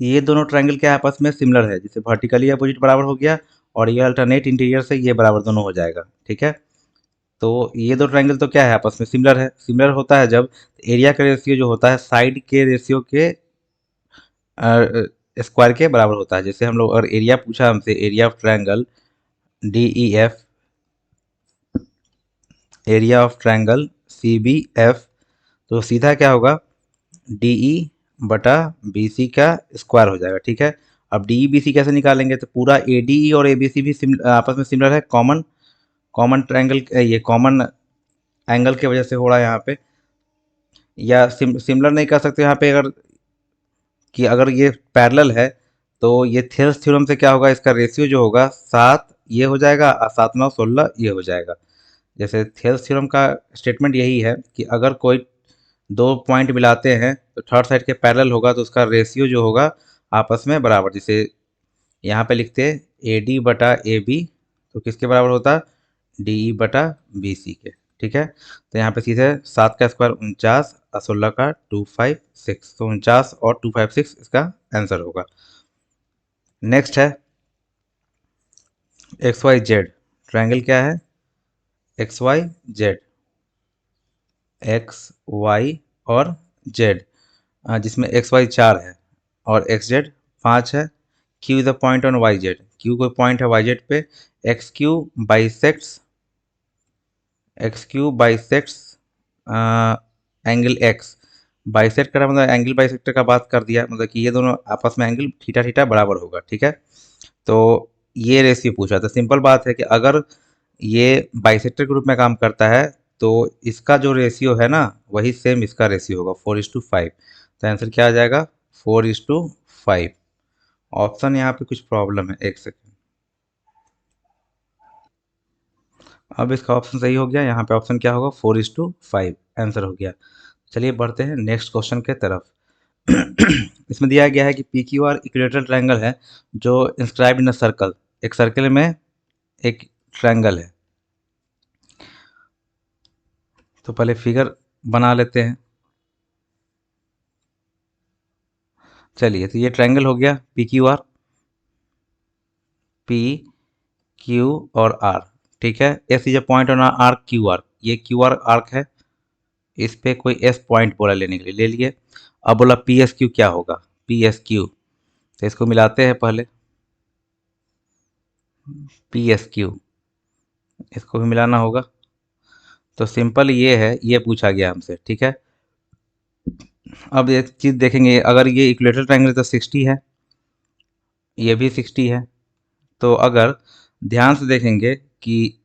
ये दोनों ट्रायंगल क्या आपस में सिमिलर है, जैसे वर्टिकली अपोजिट बराबर हो गया और ये अल्टरनेट इंटीरियर से ये बराबर दोनों हो जाएगा, ठीक है। तो ये दो ट्रायंगल तो क्या है आपस में सिमिलर है। सिमिलर होता है जब एरिया का रेशियो जो होता है साइड के रेशियो के स्क्वायर के बराबर होता है। जैसे हम लोग अगर एरिया पूछा हमसे, area of triangle D E F, area of triangle C B F, तो सीधा क्या होगा डी ई बटा बी सी का स्क्वायर हो जाएगा, ठीक है। अब डी ई बी सी कैसे निकालेंगे, तो पूरा ए डी ई और ए बी सी भी आपस में सिमिलर है, कॉमन कॉमन ट्रायंगल, ये कॉमन एंगल की वजह से हो रहा है यहाँ पे। या सिमिलर नहीं कर सकते यहाँ पे, अगर कि अगर ये पैरेलल है तो ये थेल्स थ्योरम से क्या होगा, इसका रेशियो जो होगा 7 ये हो जाएगा और 7 9 16 ये हो जाएगा। जैसे थेल्स थ्योरम का स्टेटमेंट यही है कि अगर कोई दो पॉइंट मिलाते हैं तो थर्ड साइड के पैरेलल होगा तो उसका रेशियो जो होगा आपस में बराबर। जैसे यहाँ पे लिखते हैं ए डी बटा ए बी, तो किसके बराबर होता, डी ई बटा बी सी के, ठीक है। तो यहाँ पे सीधे 7 का स्क्वायर 49 और 16 का 256, तो 49 और 256 इसका आंसर होगा। नेक्स्ट है एक्स वाई जेड ट्रायंगल, क्या है X Y Z, X Y और जेड। जिसमें एक्स वाई 4 है और एक्स जेड 5 है। Q is a point on Y Z, Q कोई पॉइंट है वाई जेड पे। X Q bisects X Q bisects angle X. Bisect करा मतलब एंगल बाइसेक्टर का बात कर दिया, मतलब कि ये दोनों आपस में एंगल थीटा थीटा बराबर होगा, ठीक है। तो ये रेशियो पूछा था। सिंपल बात है कि अगर ये बाइसेक्टर के रूप में काम करता है तो इसका जो रेशियो है ना वही सेम इसका रेशियो होगा, 4:5। तो आंसर क्या आ जाएगा, 4:5। ऑप्शन यहाँ पे कुछ प्रॉब्लम है, एक सेकेंड। अब इसका ऑप्शन सही हो गया, यहाँ पे ऑप्शन क्या होगा, 4:5 आंसर हो गया। चलिए बढ़ते हैं नेक्स्ट क्वेश्चन के तरफ। इसमें दिया गया है कि P Q are equilateral triangle है जो इंस्क्राइब्ड इन अ सर्कल। एक सर्कल में एक ट्रायंगल है। तो पहले फिगर बना लेते हैं। चलिए, तो ये ट्रायंगल हो गया P Q R, P Q और आर, ठीक है। S is a point on arc Q R, ये क्यू आर आर्क है, इस पे कोई एस पॉइंट बोला लेने के लिए, ले लिए। अब बोला पी एस क्यू क्या होगा, पी एस क्यू। तो इसको मिलाते हैं पहले, पी एस क्यू, इसको भी मिलाना होगा। तो सिंपल ये है, ये पूछा गया हमसे, ठीक है। अब एक चीज़ देखेंगे, अगर ये इक्वेटर ट्रायंगल तो 60 है, ये भी 60 है। तो अगर ध्यान से देखेंगे कि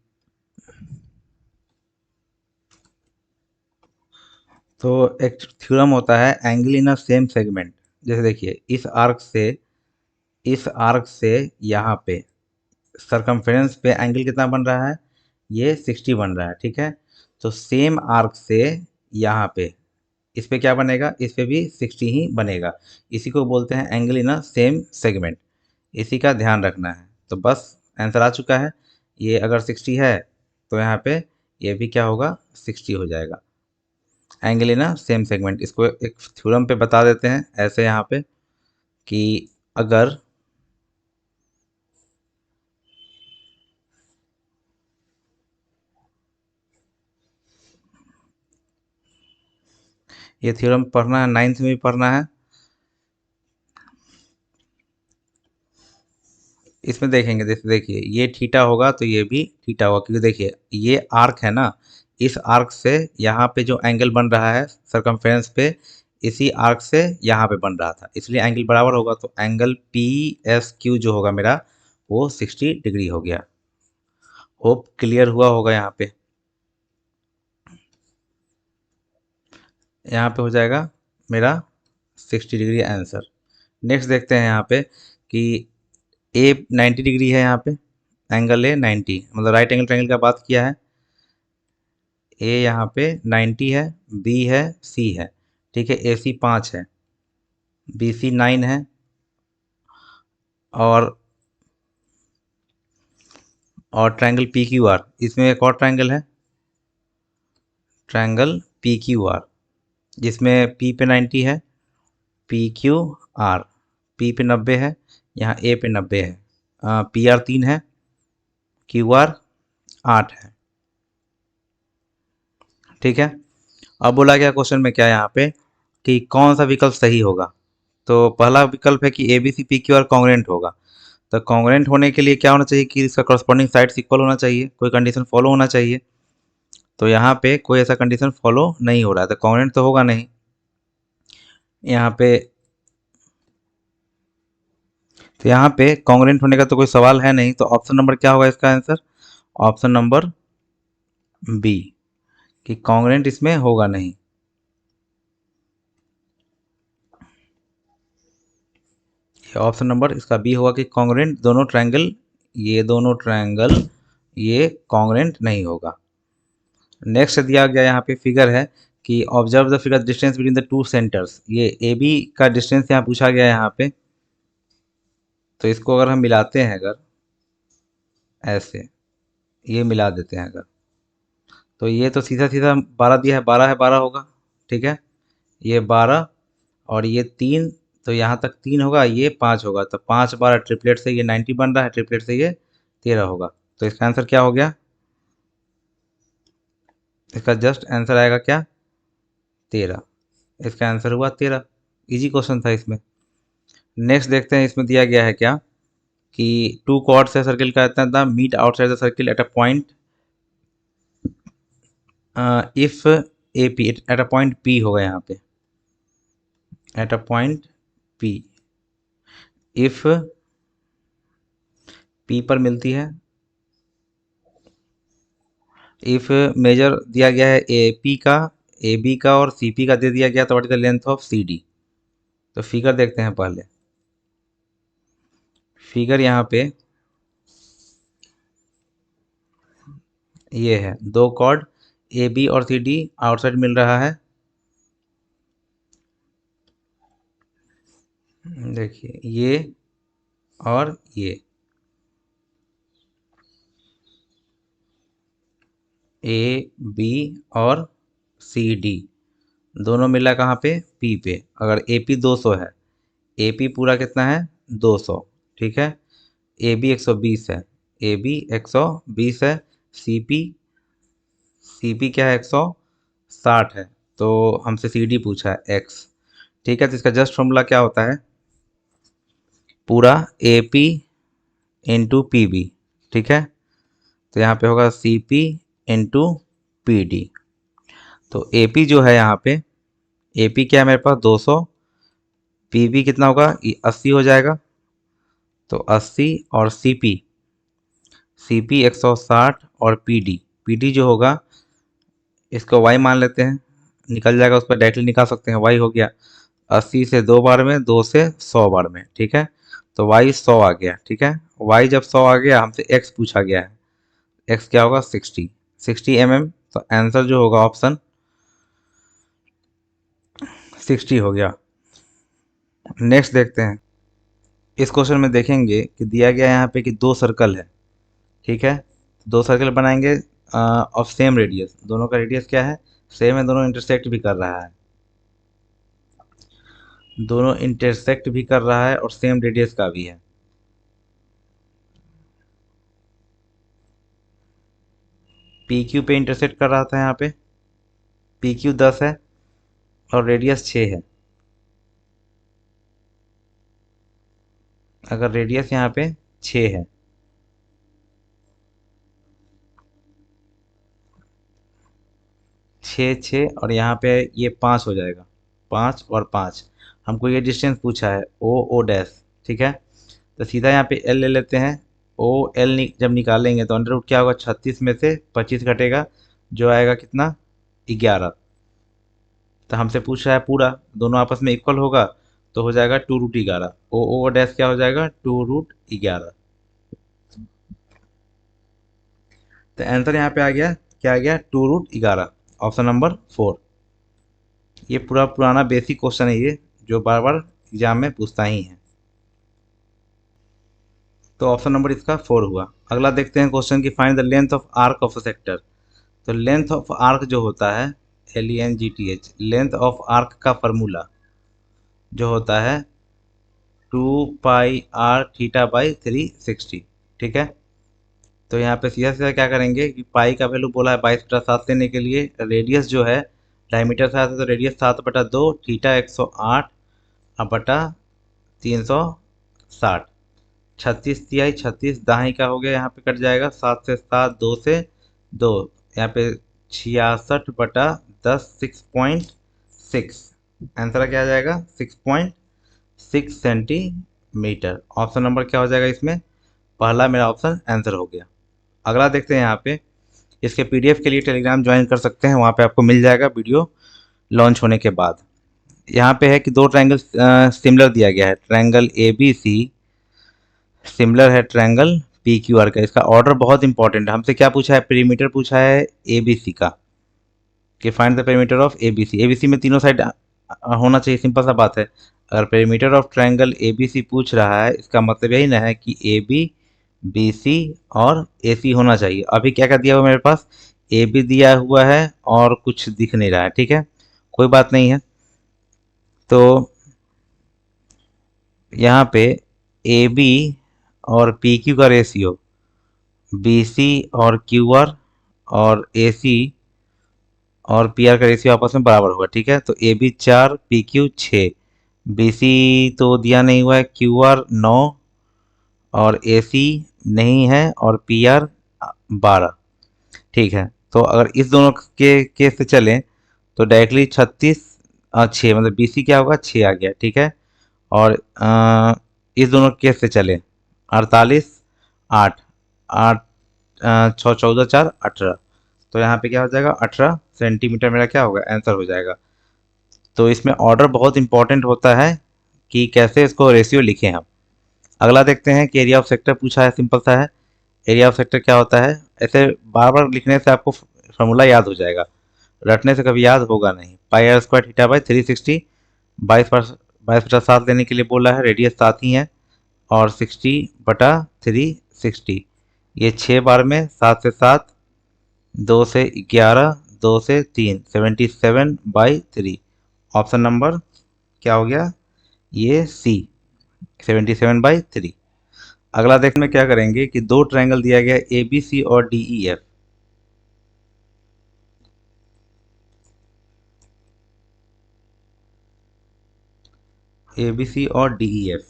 तो एक थ्योरम होता है angle in a same segment. जैसे देखिए, इस आर्क से यहाँ पे सरकमफेरेंस पे एंगल कितना बन रहा है, ये 60 बन रहा है, ठीक है। तो सेम आर्क से यहाँ पे इस पे क्या बनेगा, इस पे भी 60 ही बनेगा। इसी को बोलते हैं angle in a same segment, इसी का ध्यान रखना है। तो बस आंसर आ चुका है। ये अगर 60 है तो यहाँ पे ये भी क्या होगा, 60 हो जाएगा। Angle in a same segment, इसको एक थ्योरम पे बता देते हैं ऐसे यहाँ पे कि अगर ये थ्योरम पढ़ना है, 9th में भी पढ़ना है। इसमें देखेंगे, जैसे देखिए ये थीटा होगा तो ये भी थीटा होगा, क्योंकि देखिए ये आर्क है ना, इस आर्क से यहाँ पे जो एंगल बन रहा है सरकमफेरेंस पे, इसी आर्क से यहाँ पे बन रहा था, इसलिए एंगल बराबर होगा। तो एंगल पी एस क्यू जो होगा मेरा, वो 60 डिग्री हो गया। होप क्लियर हुआ होगा यहाँ पे। यहाँ पे हो जाएगा मेरा 60 डिग्री आंसर। नेक्स्ट देखते हैं यहाँ पे कि ए 90 डिग्री है, यहाँ पे एंगल ए 90, मतलब राइट एंगल ट्रायंगल का बात किया है। ए यहाँ पे 90 है, बी है, सी है, ठीक है। ए सी 5 है, बी सी 9 है, और ट्रायंगल पी क्यू आर, इसमें एक और ट्रायंगल है, ट्रायंगल पी क्यू आर, जिसमें पी पे 90 है, पी क्यू आर, पी पे 90 है, यहाँ ए पे 90 है, पी आर 3 है, क्यू आर 8 है, ठीक है। अब बोला गया क्वेश्चन में क्या यहाँ पे कि कौन सा विकल्प सही होगा। तो पहला विकल्प है कि A B C P Q R congruent होगा। तो कॉन्ग्रेंट होने के लिए क्या होना चाहिए कि इसका करस्पॉन्डिंग साइड्स इक्वल होना चाहिए, कोई कंडीशन फॉलो होना चाहिए। तो यहाँ पे कोई ऐसा कंडीशन फॉलो नहीं हो रहा है, तो कॉन्ग्रेंट तो होगा नहीं यहाँ पे। तो यहाँ पे कॉन्ग्रेंट होने का तो कोई सवाल है नहीं, तो ऑप्शन नंबर क्या होगा इसका आंसर, ऑप्शन नंबर बी, कि कॉन्ग्रेंट इसमें होगा नहीं। ये ऑप्शन नंबर इसका बी होगा कि कॉन्ग्रेंट दोनों ट्रायंगल, ये दोनों ट्रायंगल ये कॉन्ग्रेंट नहीं होगा। नेक्स्ट दिया गया यहाँ पे फिगर है कि observe the figure distance between the two centres, ये ए बी का डिस्टेंस यहाँ पूछा गया है यहाँ पे। तो इसको अगर हम मिलाते हैं, अगर ऐसे ये मिला देते हैं अगर, तो ये तो सीधा सीधा 12 दिया है, 12 है, 12 होगा, ठीक है। ये 12 और ये 3, तो यहाँ तक 3 होगा, ये 5 होगा, तो 5 12 ट्रिपलेट से ये 90 बन रहा है, ट्रिपलेट से ये 13 होगा। तो इसका आंसर क्या हो गया, इसका जस्ट आंसर आएगा क्या, 13। इसका आंसर हुआ 13। इजी क्वेश्चन था इसमें। नेक्स्ट देखते हैं इसमें दिया गया है क्या कि टू कॉर्ड्स है सर्किल का, इतना था meet outside the circle at a point if A P, at a point P होगा यहाँ पे, at a point P, if P पर मिलती है, इफ मेजर दिया गया है ए पी का, ए बी का और सी पी का दे दिया गया, तो what is the length of C D. तो फिगर देखते हैं पहले। फिगर यहाँ पे ये है, दो कॉर्ड ए बी और सी डी आउटसाइड मिल रहा है। देखिए ये और ये, ए बी और सी डी दोनों मिला कहाँ पे, पी पे। अगर ए पी 200 है, ए पी पूरा कितना है 200, ठीक है। ए बी 120 है, ए बी 120 है, सी पी, सी पी क्या है 160 है, तो हमसे सी डी पूछा है एक्स, ठीक है। तो इसका जस्ट फॉर्मूला क्या होता है, पूरा A P into P B, ठीक है। तो यहाँ पे होगा C P into P D. तो ए पी जो है यहाँ पे, ए पी क्या है मेरे पास 200, पी बी कितना होगा, ये 80 हो जाएगा, तो 80 और सी पी 160 और पी डी जो होगा इसको वाई मान लेते हैं, निकल जाएगा, उस पर डायरेक्टली निकाल सकते हैं, वाई हो गया 80 से 2 बार में, 2 से 100 बार में, ठीक है। तो वाई 100 आ गया, ठीक है। वाई जब 100 आ गया, हमसे एक्स पूछा गया है, एक्स क्या होगा 60 mm। तो आंसर जो होगा ऑप्शन 60 हो गया। नेक्स्ट देखते हैं। इस क्वेश्चन में देखेंगे कि दिया गया है यहाँ पे कि दो सर्कल है, ठीक है। दो सर्कल बनाएंगे ऑफ सेम रेडियस, दोनों का रेडियस क्या है सेम है, दोनों इंटरसेक्ट भी कर रहा है, दोनों इंटरसेक्ट भी कर रहा है और सेम रेडियस का भी है। पी क्यू पे इंटरसेक्ट कर रहा था यहाँ पे, पी क्यू 10 है और रेडियस 6 है। अगर रेडियस यहाँ पे 6 है, 6 और यहाँ पे ये 5 हो जाएगा, 5 और 5, हमको ये डिस्टेंस पूछा है ओ डैश, ठीक है। तो सीधा यहाँ पे एल ले लेते हैं, ओ एल जब निकालेंगे तो अंडर रूट क्या होगा, 36 में से 25 घटेगा, जो आएगा कितना 11। तो हमसे पूछ रहा है पूरा, दोनों आपस में इक्वल होगा तो हो जाएगा 2√11, ओ डैश क्या हो जाएगा 2√11। तो आंसर यहाँ पे आ गया, क्या आ गया 2√11, ऑप्शन नंबर 4। ये पूरा पुराना बेसिक क्वेश्चन है ये, जो बार बार एग्जाम में पूछता ही है। तो ऑप्शन नंबर इसका 4 हुआ। अगला देखते हैं क्वेश्चन की, find the length of arc of a sector. तो लेंथ ऑफ आर्क जो होता है LENGTH, लेंथ ऑफ आर्क का फॉर्मूला जो होता है 2πr θ/360, ठीक है। तो यहाँ पे सीधा सीधा क्या करेंगे कि पाई का वैल्यू बोला है 22/7 लेने के लिए, रेडियस जो है डायमीटर 7 है, तो रेडियस 7/2, थीटा 108 बटा 360, 36 तिहाई 36 दाही का हो गया, यहाँ पे कट जाएगा 7 से 7, 2 से 2, यहाँ पे 66/10, 6.6, आंसर क्या आ जाएगा 6.6 सेंटीमीटर। ऑप्शन नंबर क्या हो जाएगा इसमें, पहला मेरा ऑप्शन आंसर हो गया। अगला देखते हैं यहाँ पे, इसके पीडीएफ के लिए टेलीग्राम ज्वाइन कर सकते हैं, वहाँ पे आपको मिल जाएगा वीडियो लॉन्च होने के बाद। यहाँ पे है कि दो ट्रायंगल सिमिलर दिया गया है, triangle A B C similar है ट्रायंगल पी क्यू आर का। इसका ऑर्डर बहुत इंपॉर्टेंट है, हमसे क्या पूछा है, पेरीमीटर पूछा है ए बी सी का, कि find the perimeter of A B C में तीनों साइड होना चाहिए, सिंपल सा बात है। अगर perimeter of triangle A B C पूछ रहा है, इसका मतलब यही ना है कि ए बी बी सी और ए सी होना चाहिए। अभी क्या क्या दिया हुआ मेरे पास, ए बी दिया हुआ है और कुछ दिख नहीं रहा है, ठीक है, कोई बात नहीं है। तो यहाँ पे ए बी और पी क्यू का रेशियो, बी सी और क्यू आर और ए सी और पी आर का रेशियो आपस में बराबर होगा, ठीक है। तो A B 4 P Q 6, BC तो दिया नहीं हुआ है, QR 9 और AC नहीं है और PR 12। ठीक है, तो अगर इस दोनों के केस से चलें तो डायरेक्टली 36 और 6, मतलब BC क्या होगा, 6 आ गया। ठीक है, और इस दोनों केस से चले 48 8 8 6 14 4 18, तो यहाँ पे क्या हो जाएगा, 18 सेंटीमीटर मेरा क्या होगा, आंसर हो जाएगा। तो इसमें ऑर्डर बहुत इंपॉर्टेंट होता है कि कैसे इसको रेशियो लिखें हम। अगला देखते हैं कि एरिया ऑफ सेक्टर पूछा है, सिंपल सा है। एरिया ऑफ सेक्टर क्या होता है, ऐसे बार बार लिखने से आपको फॉर्मूला याद हो जाएगा, रटने से कभी याद होगा नहीं। पाई आर स्क्वायर थीटा बाई 360, 22/7 लेने के लिए बोला है, रेडियस 7 ही है, और 60/360, ये 6 बार में 7 से 7, 2 से 11, 2 से 3, 77/3। ऑप्शन नंबर क्या हो गया, ये सी, 77/3। अगला देखने में क्या करेंगे कि दो ट्रायंगल दिया गया ए बी सी और D E F. A B C और डी ई एफ,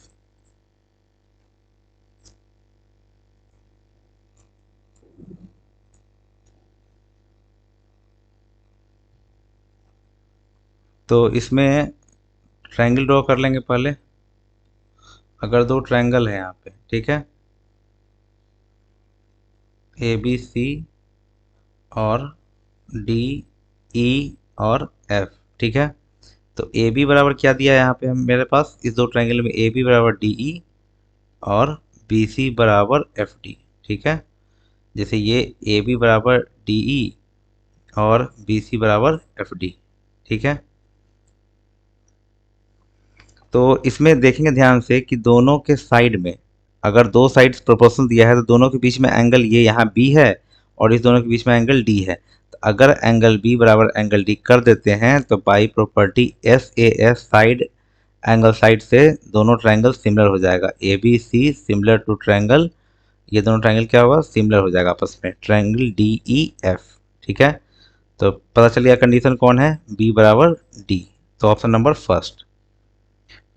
तो इसमें ट्रायंगल ड्रॉ कर लेंगे पहले। अगर दो ट्रायंगल है यहाँ पे, ठीक है, ए बी सी और डी ई और एफ, ठीक है, तो ए बी बराबर क्या दिया है यहाँ पे हम, मेरे पास इस दो ट्रायंगल में ए बी बराबर डी ई और बी सी बराबर एफ डी। ठीक है, जैसे ये ए बी बराबर डी ई और बी सी बराबर एफ डी। ठीक है, तो इसमें देखेंगे ध्यान से कि दोनों के साइड में, अगर दो साइड्स प्रोपोर्शनल दिया है तो दोनों के बीच में एंगल ये यहाँ बी है और इस दोनों के बीच में एंगल डी है। तो अगर एंगल बी बराबर एंगल डी कर देते हैं तो by property S A S side angle side से दोनों ट्रायंगल सिमिलर हो जाएगा। A B C similar to triangle, ये दोनों ट्रायंगल क्या होगा, सिमिलर हो जाएगा आपस में, ट्रायंगल डी ई एफ। ठीक है, तो पता चल गया कंडीशन कौन है, बी बराबर डी। तो option number first.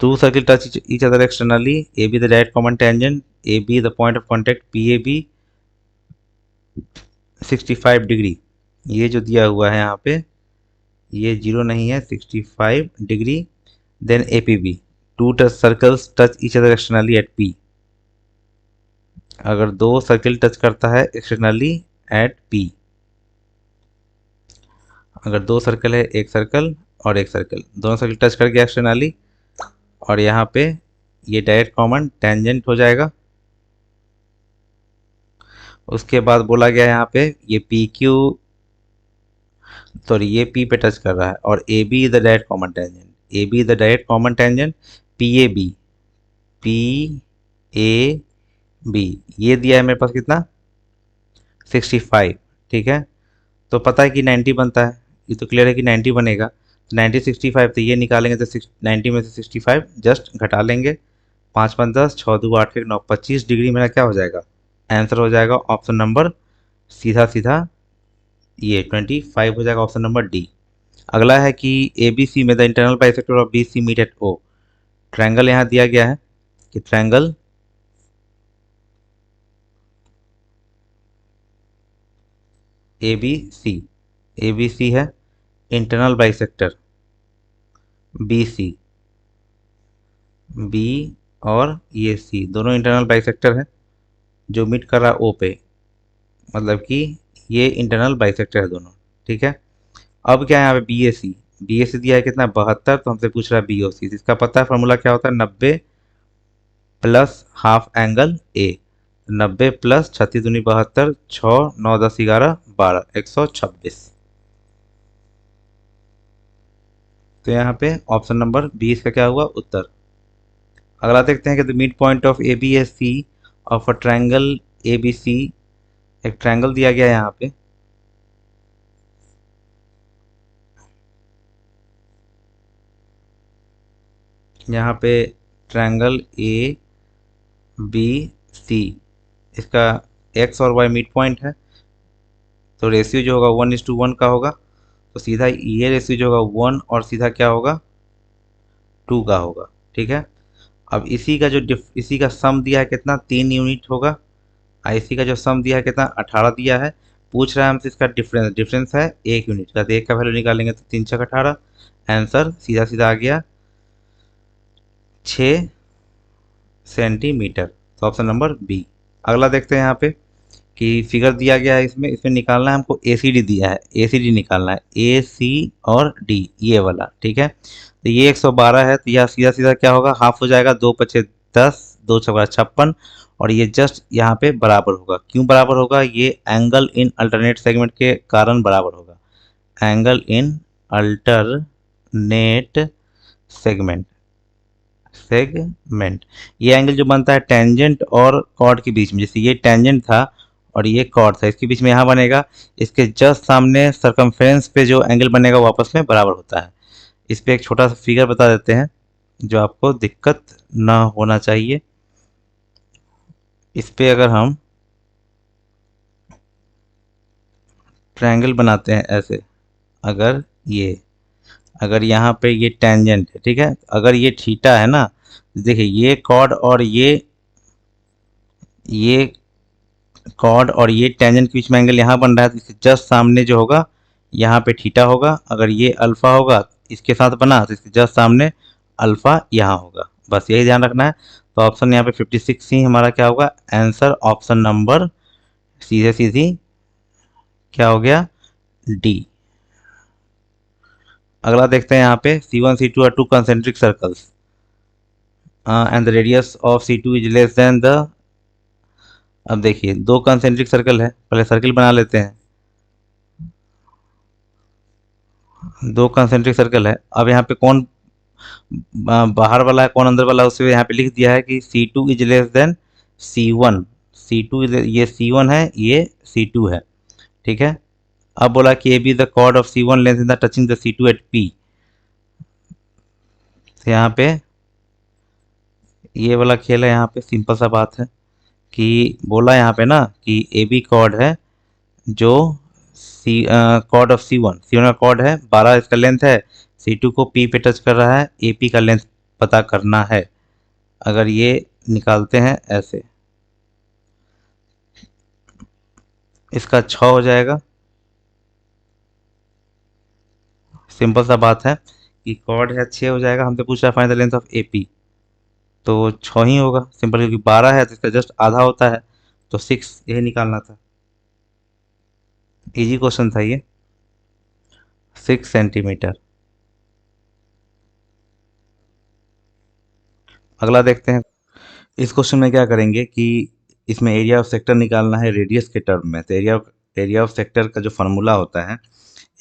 Two circles touch each other externally. AB the direct common tangent. AB the point of contact. PAB 65 degree. ये जो दिया हुआ है यहाँ पे, ये जीरो नहीं है, 65 degree. Then APB, two circles touch each other externally at P। अगर दो सर्कल टच करता है एक्सटर्नली एट P, अगर दो सर्कल है, एक सर्कल और एक सर्कल, दोनों सर्कल टच कर गया एक्सटर्नली, और यहाँ पे ये डायरेक्ट कॉमन टेंजेंट हो जाएगा। उसके बाद बोला गया यहाँ पे ये पी क्यू, सॉरी ये पी पे टच कर रहा है, और A B is the direct common tangent, A B is the direct common tangent, P A B, P A B, ये दिया है मेरे पास कितना, 65। ठीक है, तो पता है कि 90 बनता है, ये तो क्लियर है कि 90 बनेगा। 90 65, तो ये निकालेंगे तो 90 में से 65 जस्ट घटा लेंगे, 5 5 10, 6 2 8 1 9, 25 डिग्री मेरा क्या हो जाएगा, आंसर हो जाएगा ऑप्शन नंबर, सीधा सीधा ये 25 हो जाएगा, ऑप्शन नंबर डी। अगला है कि ए बी सी में the internal bisector of B C meet at O. Triangle यहाँ दिया गया है कि ट्रायंगल ए बी सी है, internal bisector B C, B और ये सी दोनों इंटरनल बाइसेक्टर है जो मीट कर रहा है ओ पे, मतलब कि ये इंटरनल बाइसेक्टर है दोनों। ठीक है, अब क्या है यहाँ पे बी ए सी दिया है कितना, 72, तो हमसे पूछ रहा है बी ओ सी, इसका पता है फॉर्मूला क्या होता है, 90 plus half angle A, 90 plus 36 दूनी 72, 6 9 10 11 12, 126। तो यहाँ पे ऑप्शन नंबर 20 का क्या हुआ, उत्तर। अगला देखते हैं कि the mid point of A B S C of a triangle A B C, एक ट्रायंगल दिया गया है यहाँ पे, यहाँ पे ट्रायंगल ए बी सी, इसका एक्स और वाई मिड पॉइंट है, तो रेशियो जो होगा 1:1 का होगा, तो सीधा ये रेशियो जो होगा 1 और सीधा क्या होगा 2 का होगा। ठीक है, अब इसी का जो इसी का सम दिया है कितना, 3 यूनिट होगा। आईसी का जो सम दिया है कितना, 18 दिया है। पूछ रहा है हमसे इसका डिफरेंस, डिफरेंस है 1 यूनिट का, तो 1 का वैल्यू निकालेंगे तो 3 छक 18, आंसर सीधा सीधा आ गया 6 सेंटीमीटर। तो ऑप्शन नंबर बी। अगला देखते हैं यहाँ पे कि फिगर दिया गया है, इसमें इसमें निकालना है हमको, एसीडी दिया है, एसीडी निकालना है, ए सी और डी ये वाला। ठीक है, तो ये 112 है, तो यह सीधा सीधा क्या होगा, हाफ हो जाएगा, 2 पचे 10, 2 छक्का 56, और ये जस्ट यहाँ पे बराबर होगा। क्यों बराबर होगा, ये एंगल इन अल्टरनेट सेगमेंट के कारण बराबर होगा, angle in alternate segment, segment ये एंगल जो बनता है टेंजेंट और कॉर्ड के बीच में, जैसे ये टेंजेंट था और ये कॉर्ड था, इसके बीच में यहाँ बनेगा, इसके जस्ट सामने सरकमफ्रेंस पे जो एंगल बनेगा वो आपस में बराबर होता है। इस पे एक छोटा सा फिगर बता देते हैं जो आपको दिक्कत ना होना चाहिए। इस पे अगर हम ट्रायंगल बनाते हैं ऐसे, अगर ये, अगर यहाँ पे ये टेंजेंट है, ठीक है, अगर ये थीटा है ना, देखिए ये कॉर्ड और ये कॉर्ड और ये टेंजेंट के बीच में एंगल यहाँ बन रहा है, तो इसके जस्ट सामने जो होगा यहाँ पे थीटा होगा। अगर ये अल्फा होगा इसके साथ बना, तो इसके जस्ट सामने अल्फा यहाँ होगा। बस यही ध्यान रखना है। तो ऑप्शन यहाँ पे 56 ही हमारा क्या होगा आंसर, ऑप्शन नंबर सीधे सीधी क्या हो गया, डी। अगला देखते हैं यहाँ पे C1 C2 are two concentric circles and the radius of C2 is less than the. अब देखिए दो कंसेंट्रिक सर्कल है, पहले सर्कल बना लेते हैं। दो कंसेंट्रिक सर्कल है, अब यहाँ पे कौन बाहर वाला है कौन अंदर वाला है, उसे यहाँ पे लिख दिया है कि C2 is less then C1। C2 ये C1 है, ये C2 है। ठीक है, अब बोला कि A B the chord of C1 length in the touching the C2 at P। तो यहाँ पे ये वाला खेल है, यहाँ पे सिंपल सा बात है कि बोला यहाँ पे ना कि ए बी कॉर्ड है जो सी कॉर्ड ऑफ C1 का कॉर्ड है, 12 इसका लेंथ है, C2 को P पे टच कर रहा है, AP का लेंथ पता करना है। अगर ये निकालते हैं ऐसे, इसका 6 हो जाएगा। सिंपल सा बात है कि कॉर्ड है 6 हो जाएगा, हमसे पूछ रहा है find the length of AP, तो 6 ही होगा सिंपल, क्योंकि 12 है तो इसका जस्ट आधा होता है, तो 6 यही निकालना था। इजी क्वेश्चन था ये, 6 सेंटीमीटर। अगला देखते हैं। इस क्वेश्चन में क्या करेंगे कि इसमें एरिया ऑफ सेक्टर निकालना है रेडियस के टर्म में। तो एरिया ऑफ सेक्टर का जो फार्मूला होता है,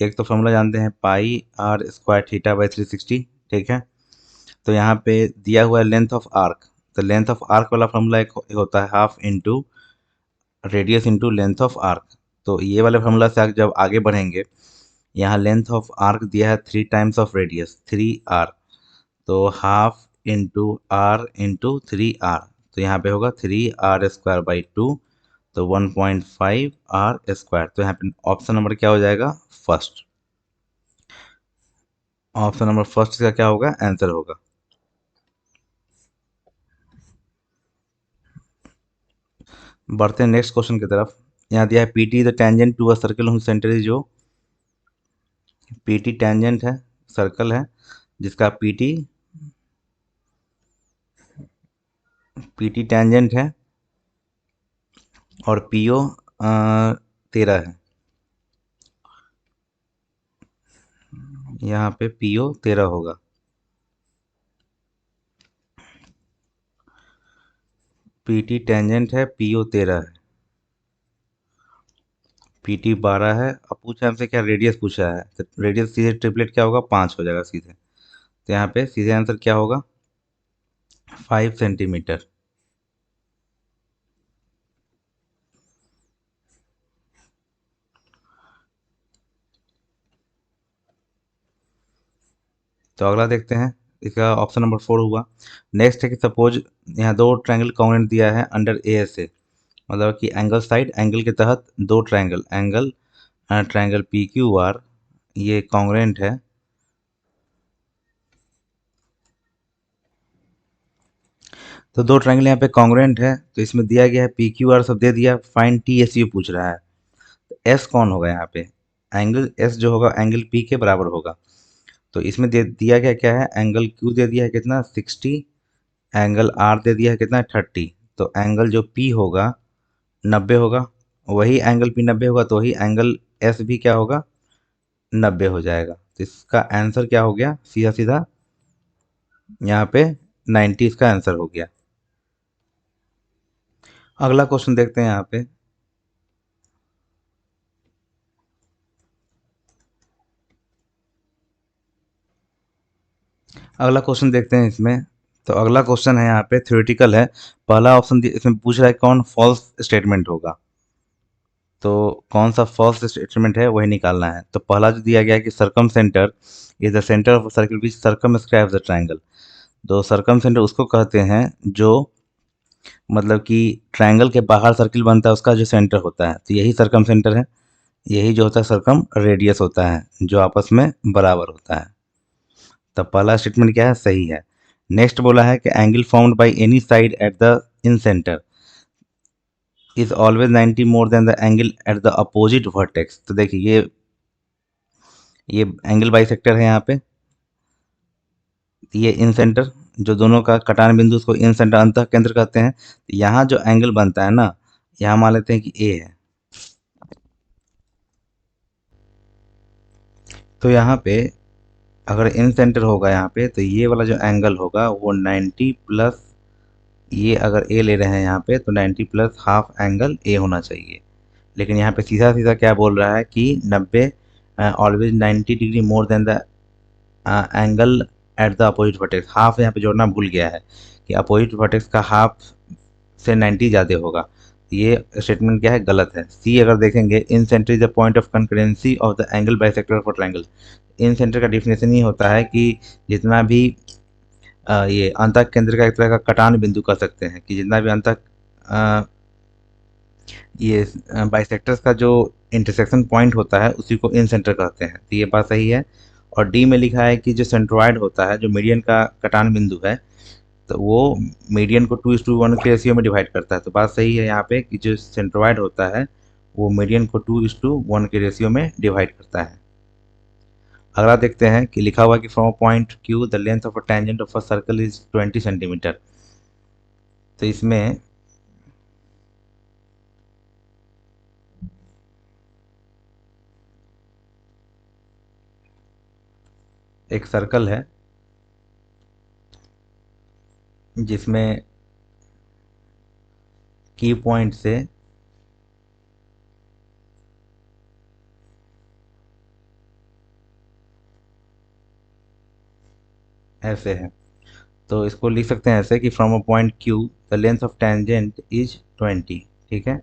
एक तो फार्मूला जानते हैं पाई आर स्क्वायर थीटा बाई 360। ठीक है, तो यहाँ पे दिया हुआ है लेंथ ऑफ आर्क, तो लेंथ ऑफ आर्क वाला फार्मूला एक होता है half into radius into length of arc. तो ये वाले फार्मूला से जब आगे बढ़ेंगे, यहाँ लेंथ ऑफ आर्क दिया है 3 टाइम्स ऑफ रेडियस 3r, तो half into are into 3r, तो यहाँ पे होगा 3r² बाई 2, तो 1.5r²। तो यहाँ पे ऑप्शन नंबर क्या हो जाएगा, फर्स्ट। ऑप्शन नंबर फर्स्ट का क्या होगा आंसर होगा। बढ़ते हैं नेक्स्ट क्वेश्चन की तरफ। यहाँ दिया है PT the tangent to a circle whose centre is, जो PT टेंजेंट है, सर्कल है जिसका PT टेंजेंट है और PO 13 है। यहाँ पे PO 13 होगा। PT टेंजेंट है, PO 13 है, PT 12 है। अब पूछा हमसे क्या रेडियस पूछा है, तो रेडियस सीधे ट्रिपलेट क्या होगा 5 हो जाएगा सीधे, तो यहाँ पे सीधे आंसर क्या होगा 5 सेंटीमीटर। तो अगला देखते हैं, इसका ऑप्शन नंबर 4 हुआ। नेक्स्ट है कि सपोज यहाँ दो ट्रायंगल कॉन्ग्रुएंट दिया है अंडर ASA, मतलब कि एंगल साइड एंगल के तहत दो ट्रायंगल, ट्रायंगल PQR ये कॉन्ग्रुएंट है तो दो ट्रायंगल यहाँ पे कॉन्ग्रुएंट है, तो इसमें दिया गया है पी क्यू आर सब दे दिया, फाइंड टी एस यू पूछ रहा है। तो एस कौन होगा यहाँ पे? एंगल एस जो होगा एंगल पी के बराबर होगा। तो इसमें दे दिया गया क्या है, एंगल क्यू दे दिया है कितना 60, एंगल आर दे दिया है कितना 30। तो एंगल जो पी होगा 90 होगा, वही एंगल पी 90 होगा, तो वही एंगल एस भी क्या होगा 90 हो जाएगा। तो इसका आंसर क्या हो गया, सीधा सीधा यहाँ पे 90 इसका आंसर हो गया। अगला क्वेश्चन देखते हैं यहाँ पे। अगला क्वेश्चन देखते हैं इसमें। तो अगला क्वेश्चन है यहाँ पे थ्योरेटिकल है। पहला ऑप्शन इसमें पूछ रहा है कौन फॉल्स स्टेटमेंट होगा, तो कौन सा फॉल्स स्टेटमेंट है वही निकालना है। तो पहला जो दिया गया है कि circum centre is the centre of circle which circum scribes the triangle. तो सर्कम सेंटर उसको कहते हैं जो मतलब कि ट्रायंगल के बाहर सर्किल बनता है उसका जो सेंटर होता है, तो यही सर्कम सेंटर है। यही जो होता है सर्कम रेडियस होता है जो आपस में बराबर होता है। तो पहला स्टेटमेंट क्या है, सही है। नेक्स्ट बोला है कि angle formed by any side at the in centre is always 90 more than the angle at the opposite vertex. तो देखिए ये एंगल बाइसेक्टर है यहाँ पे, ये इन सेंटर जो दोनों का कटान बिंदु उसको इन सेंटर अंतः केंद्र कहते हैं। तो यहाँ जो एंगल बनता है ना, यहाँ मान लेते हैं कि ए है। तो यहाँ पे अगर इन सेंटर होगा यहाँ पे, तो ये वाला जो एंगल होगा वो 90 प्लस, ये अगर ए ले रहे हैं यहाँ पे तो 90 प्लस हाफ एंगल ए होना चाहिए। लेकिन यहाँ पे सीधा सीधा क्या बोल रहा है कि 90 always 90 degree more than the angle at the opposite vertex. Half यहाँ पे जोड़ना भूल गया है कि अपोजिट वर्टेक्स का हाफ से 90 ज़्यादा होगा। ये स्टेटमेंट क्या है, गलत है। सी अगर देखेंगे, incentre is the point of concurrency of the angle bisector of triangle. Incentre का डिफिनेशन ही होता है कि जितना भी ये अंतः केंद्र का एक तरह का कटान बिंदु कह सकते हैं कि जितना भी अंतः ये बाइसेक्टर्स का जो इंटरसेक्शन पॉइंट होता है उसी को इन सेंटर कहते हैं। तो ये बात सही है। और डी में लिखा है कि जो सेंट्रोइड होता है, जो मीडियन का कटान बिंदु है, तो वो मीडियन को 2:1 के रेशियो में डिवाइड करता है। तो बात सही है यहाँ पे कि जो सेंट्रोइड होता है वो मीडियन को 2:1 के रेशियो में डिवाइड करता है। अगला देखते हैं कि लिखा हुआ कि from point Q the length of a tangent of a circle is 20 centimetre. तो इसमें एक सर्कल है जिसमें की पॉइंट से ऐसे है। तो इसको लिख सकते हैं ऐसे कि from a point Q the length of tangent is 20। ठीक है,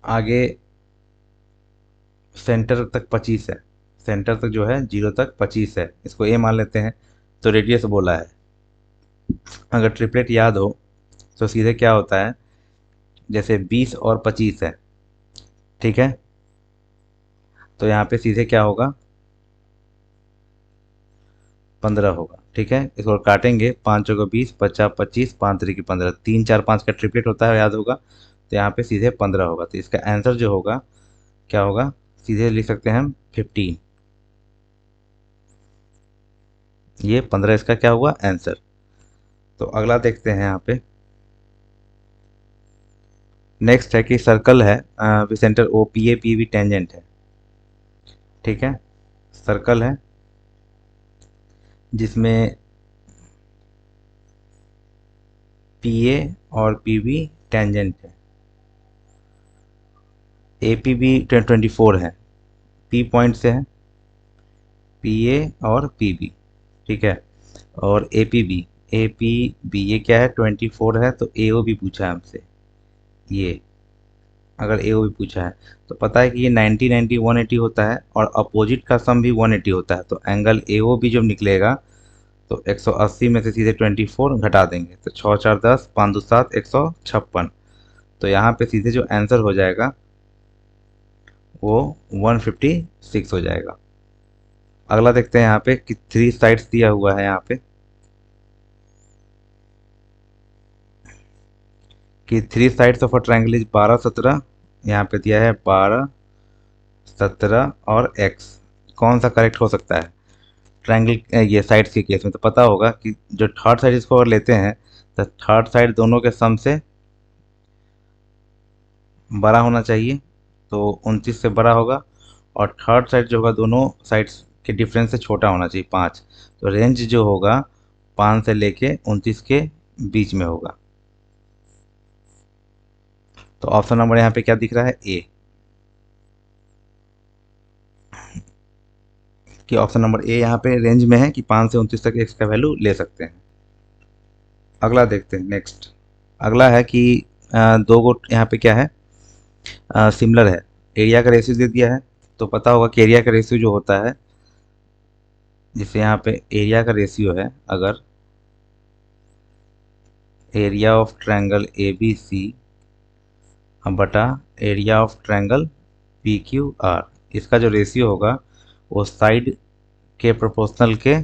आगे सेंटर तक 25 है। सेंटर तक जो है 0 तक 25 है, इसको ए मान लेते हैं। तो रेडियस बोला है। अगर ट्रिपलेट याद हो तो सीधे क्या होता है, जैसे 20 और 25 है, ठीक है, तो यहाँ पे सीधे क्या होगा 15 होगा। ठीक है, इसको काटेंगे, 5 चौको 20, 50 25, 5 3 की 15, 3 4 5 का ट्रिपलेट होता है, याद होगा। तो यहाँ पे सीधे 15 होगा। तो इसका आंसर जो होगा क्या होगा, सीधे लिख सकते हैं हम 15। ये 15 इसका क्या हुआ आंसर। तो अगला देखते हैं यहाँ पे। नेक्स्ट है कि सर्कल है centre O P A P B tangent है। ठीक है, सर्कल है जिसमें पी ए और पी बी टेंजेंट है। ए पी बी 24 है, पी पॉइंट से है, पी ए और पी बी। ठीक है, और ए पी बी ये क्या है 24 है, तो ए ओ भी पूछा है हमसे। ये अगर ए ओ भी पूछा है तो पता है कि ये 90 90 180 होता है और अपोजिट का सम भी 180 होता है। तो एंगल ए ओ भी जब निकलेगा तो 180 में से सीधे 24 घटा देंगे, तो 6 4 10, 5 2 7, 156। तो यहाँ पे सीधे जो आंसर हो जाएगा वो 156 हो जाएगा। अगला देखते हैं यहाँ पे कि 3 साइड्स दिया हुआ है यहाँ पे कि 3 sides of a triangle is 12 17। यहाँ पे दिया है 12 17 और x। कौन सा करेक्ट हो सकता है ट्रायंगल ये साइड्स के केस में? तो पता होगा कि जो थर्ड साइड इसको अगर लेते हैं तो थर्ड साइड दोनों के सम से बड़ा होना चाहिए, तो 29 से बड़ा होगा। और थर्ड साइड जो होगा दोनों साइड्स के डिफरेंस से छोटा होना चाहिए 5। तो रेंज जो होगा 5 से लेके 29 के बीच में होगा। तो ऑप्शन नंबर यहाँ पे क्या दिख रहा है, ए, कि ऑप्शन नंबर ए यहाँ पे रेंज में है कि 5 से 29 तक एक्स का वैल्यू ले सकते हैं। अगला देखते हैं नेक्स्ट। अगला है कि दो गो यहाँ पे क्या है, सिमिलर है, एरिया का रेशियो दे दिया है। तो पता होगा कि एरिया का रेशियो जो होता है, जिससे यहाँ पे एरिया का रेशियो है, अगर area of triangle A B C बटा area of triangle P Q R, इसका जो रेशियो होगा वो साइड के प्रोपोर्शनल के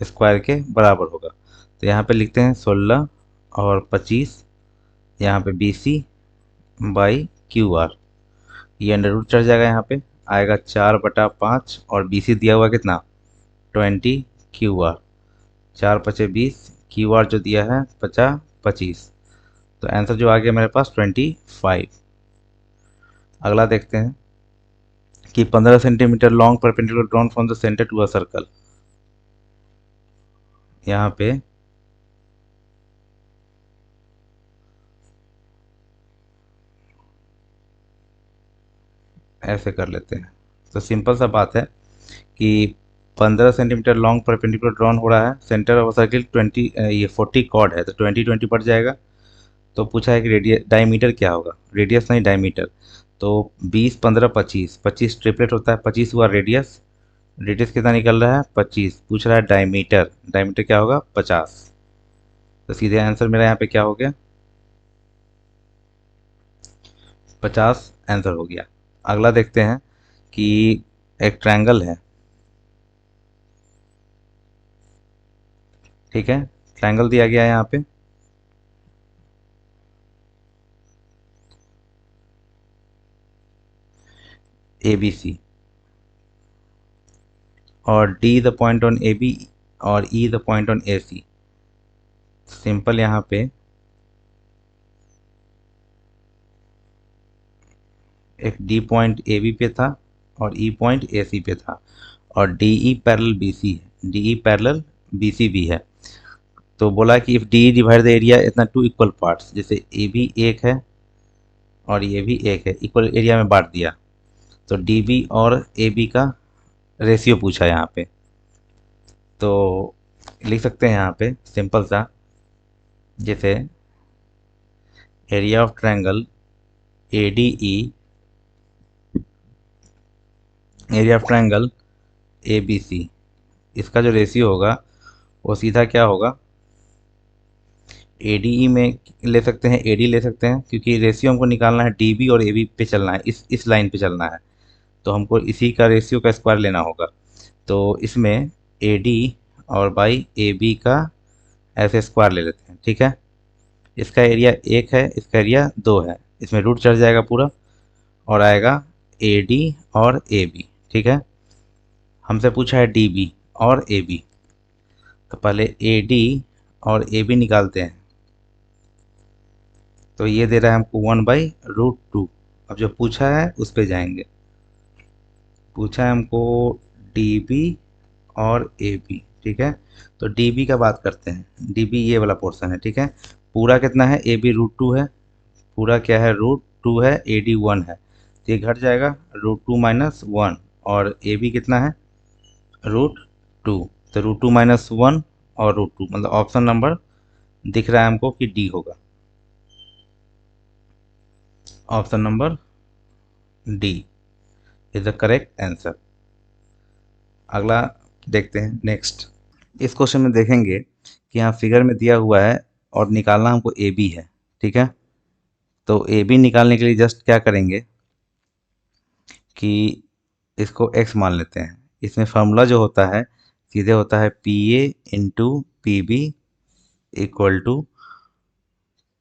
स्क्वायर के बराबर होगा। तो यहाँ पे लिखते हैं 16 और 25, यहाँ पे B C by Q R. ये अंडर रूट चढ़ जाएगा, यहाँ पे आएगा 4/5 और बी सी दिया हुआ कितना 20 क्यू आर। 4 पचे 20, क्यू आर जो दिया है 50 25। तो आंसर जो आ गया मेरे पास 25। अगला देखते हैं कि 15 centimetre long perpendicular drawn from the centre to a circle. यहाँ पे ऐसे कर लेते हैं। तो सिंपल सा बात है कि 15 सेंटीमीटर लॉन्ग परपेंडिकुलर ड्रॉन हो रहा है, सेंटर ऑफ सर्किल 20 ये 40 कॉर्ड है, तो 20 बढ़ जाएगा। तो पूछा है कि रेडियस डायमीटर क्या होगा, रेडियस नहीं डायमीटर। तो 20 15 25, 25 ट्रिपलेट होता है, 25 हुआ रेडियस। रेडियस कितना निकल रहा है 25। पूछ रहा है डायमीटर, डायमीटर क्या होगा 50। तो सीधे आंसर मेरा यहाँ पे क्या हो गया 50 आंसर हो गया। अगला देखते हैं कि एक ट्रायंगल है, ठीक है, ट्रायंगल दिया गया है यहाँ पे ए बी सी, और D the point on A B और E the point on A C. Simple यहाँ पे एक डी पॉइंट ए बी पे था और ई पॉइंट ए सी पे था, और D E parallel B C है, D E parallel B C भी है। तो बोला कि if D divide the area इतना टू इक्वल पार्ट्स, जैसे ए भी एक है और ये भी एक है, इक्वल एरिया में बांट दिया। तो डी बी और ए बी का रेशियो पूछा यहाँ पे। तो लिख सकते हैं यहाँ पे सिंपल सा, जैसे area of triangle A D E, area of triangle A B C, इसका जो रेशियो होगा वो सीधा क्या होगा, ए डी ई में ले सकते हैं, ए डी ले सकते हैं, क्योंकि रेशियो हमको निकालना है डी बी और ए बी पे चलना है, इस लाइन पे चलना है। तो हमको इसी का रेशियो का स्क्वायर लेना होगा। तो इसमें ए डी और बाई ए बी का ऐसे स्क्वायर ले लेते हैं, ठीक है। इसका एरिया 1 है, इसका एरिया 2 है, इसमें रूट चढ़ जाएगा पूरा और आएगा ए डी और ए बी, ठीक है। हमसे पूछा है डी बी और ए बी, तो पहले ए डी और ए बी निकालते हैं। तो ये दे रहा है हमको 1/√2। अब जो पूछा है उस पे जाएंगे। पूछा है हमको डी बी और ए बी, ठीक है। तो डी बी का बात करते हैं, डी बी ये वाला पोर्शन है, ठीक है। पूरा कितना है, ए बी √2 है, पूरा क्या है √2 है, ए डी 1 है, तो ये घट जाएगा √2 माइनस 1, और ए बी कितना है √2। तो √2 माइनस 1 और √2, मतलब ऑप्शन नंबर दिख रहा है हमको कि डी होगा, option number D is the correct answer. अगला देखते हैं नेक्स्ट। इस क्वेश्चन में देखेंगे कि यहाँ फिगर में दिया हुआ है और निकालना हमको ए बी है, ठीक है। तो ए बी निकालने के लिए जस्ट क्या करेंगे कि इसको x मान लेते हैं, इसमें फार्मूला जो होता है सीधे होता है P A into P B equal to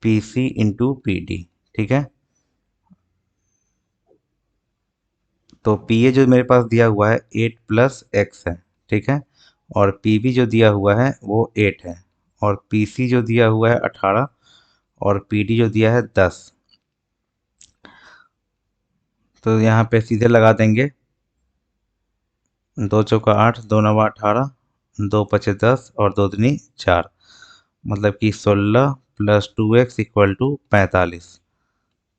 P C into P D. ठीक है, तो पी ए जो मेरे पास दिया हुआ है 8 + x है। ठीक है, और पी बी जो दिया हुआ है वो 8 है, और पी सी जो दिया हुआ है 18, और पी डी जो दिया है 10। तो यहाँ पे सीधे लगा देंगे, 2 × 4 = 8, 2 × 9 = 18, 2 × 5 = 10 और 2 × 2 = 4, मतलब कि 16 + 2x = 45।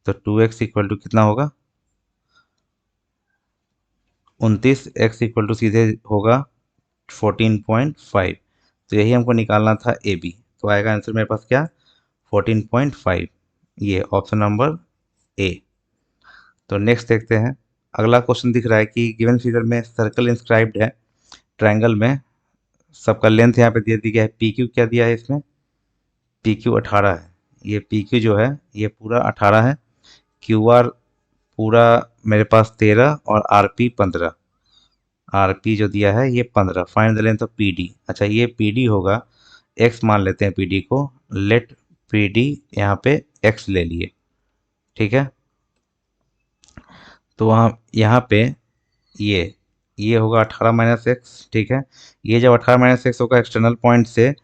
तो 2x = कितना होगा, 29। x = सीधे होगा 14.5। तो यही हमको निकालना था ए बी। तो आएगा आंसर मेरे पास क्या, 14.5। ये ऑप्शन नंबर ए। तो नेक्स्ट देखते हैं। अगला क्वेश्चन दिख रहा है कि गिवन फिगर में सर्कल इंस्क्राइब्ड है ट्रायंगल में, सबका लेंथ यहाँ पे दे दी गया है। पी क्यू क्या दिया है इसमें, पी क्यू 18 है। ये पी क्यू जो है ये पूरा 18 है, क्यू आर पूरा मेरे पास 13 और आर पी 15। आर पी जो दिया है ये 15। Find the length of P D. अच्छा, ये पी डी होगा, एक्स मान लेते हैं पी डी को। लेट पी डी यहाँ पे एक्स ले लिए। ठीक है, तो वहाँ यहाँ पे ये होगा 18 - x। ठीक है, ये जब 18 - x होगा एक्सटर्नल पॉइंट से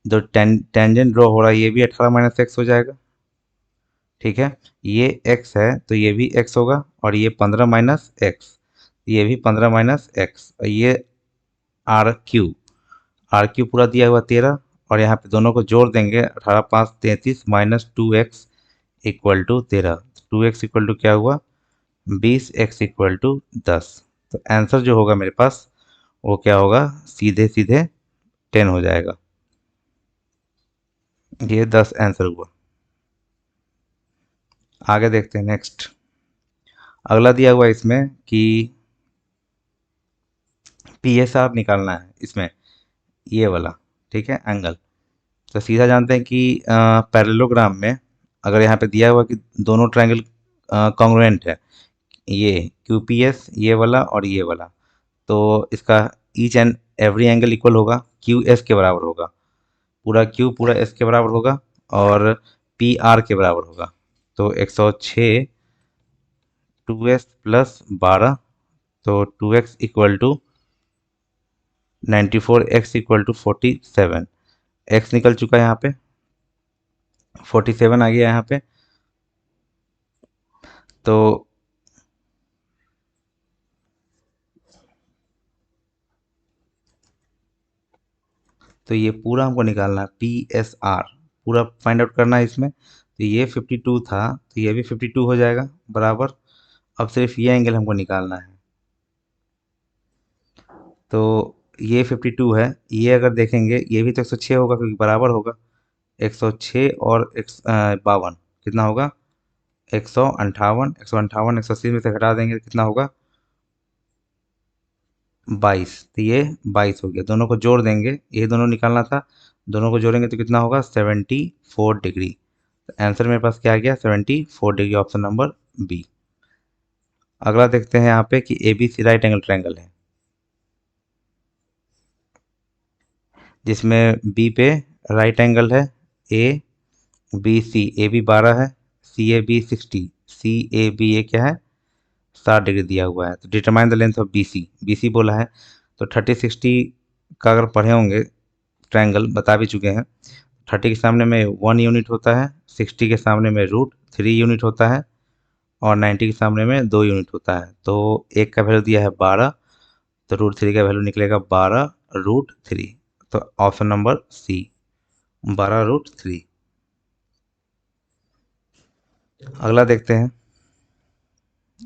जो टेंजेंट ड्रॉ हो रहा है ये भी 18 - x हो जाएगा। ठीक है, ये x है तो ये भी x होगा, और ये 15 - x, ये भी 15 - x। ये आर क्यू, आर क्यू पूरा दिया हुआ 13, और यहाँ पे दोनों को जोड़ देंगे, 18 × 5 = 33 - 2x = 13। 2x = क्या हुआ, 20, x = 10। तो आंसर जो होगा मेरे पास वो क्या होगा, सीधे सीधे 10 हो जाएगा। ये 10 आंसर हुआ। आगे देखते हैं नेक्स्ट। अगला दिया हुआ इसमें कि पी एस आर निकालना है इसमें, ये वाला। ठीक है, एंगल। तो सीधा जानते हैं कि पैरेललोग्राम में अगर यहाँ पे दिया हुआ कि दोनों ट्रायंगल कॉन्ग्रुएंट है, ये क्यू पी एस ये वाला और ये वाला, तो इसका each and every angle equal होगा, क्यू एस के बराबर होगा, पूरा क्यू पूरा एस के बराबर होगा, और पी आर के बराबर होगा। तो 106 2s + 12, तो 2x = 94, x = 47। x निकल चुका है यहाँ पे, 47 आ गया यहाँ पे। तो ये पूरा हमको निकालना है, पी एस आर पूरा फाइंड आउट करना है इसमें। तो ये 52 था, तो ये भी 52 हो जाएगा बराबर। अब सिर्फ ये एंगल हमको निकालना है। तो ये 52 है, ये अगर देखेंगे ये भी तो 106 होगा क्योंकि बराबर होगा। 106 और 52 कितना होगा, 158। 158 180 में से घटा देंगे तो कितना होगा, 22। तो ये 22 हो गया। दोनों को जोड़ देंगे, ये दोनों निकालना था, दोनों को जोड़ेंगे तो कितना होगा, 74 डिग्री। तो आंसर मेरे पास क्या आ गया, 74 डिग्री, ऑप्शन नंबर बी। अगला देखते हैं यहाँ पे कि A B C right angle triangle है, जिसमें बी पे राइट एंगल है A B C. A B 12 है, सी A B 60, C A B ए क्या है, 60 डिग्री दिया हुआ है। तो determine the length of B C, B C बोला है। तो 30 60 का अगर पढ़े होंगे, ट्रायंगल बता भी चुके हैं। 30 के सामने में 1 यूनिट होता है, 60 के सामने में √3 यूनिट होता है, और 90 के सामने में 2 यूनिट होता है। तो एक का वैल्यू दिया है 12, तो √3 का वैल्यू निकलेगा 12√3। तो ऑप्शन नंबर सी, 12√3। अगला देखते हैं।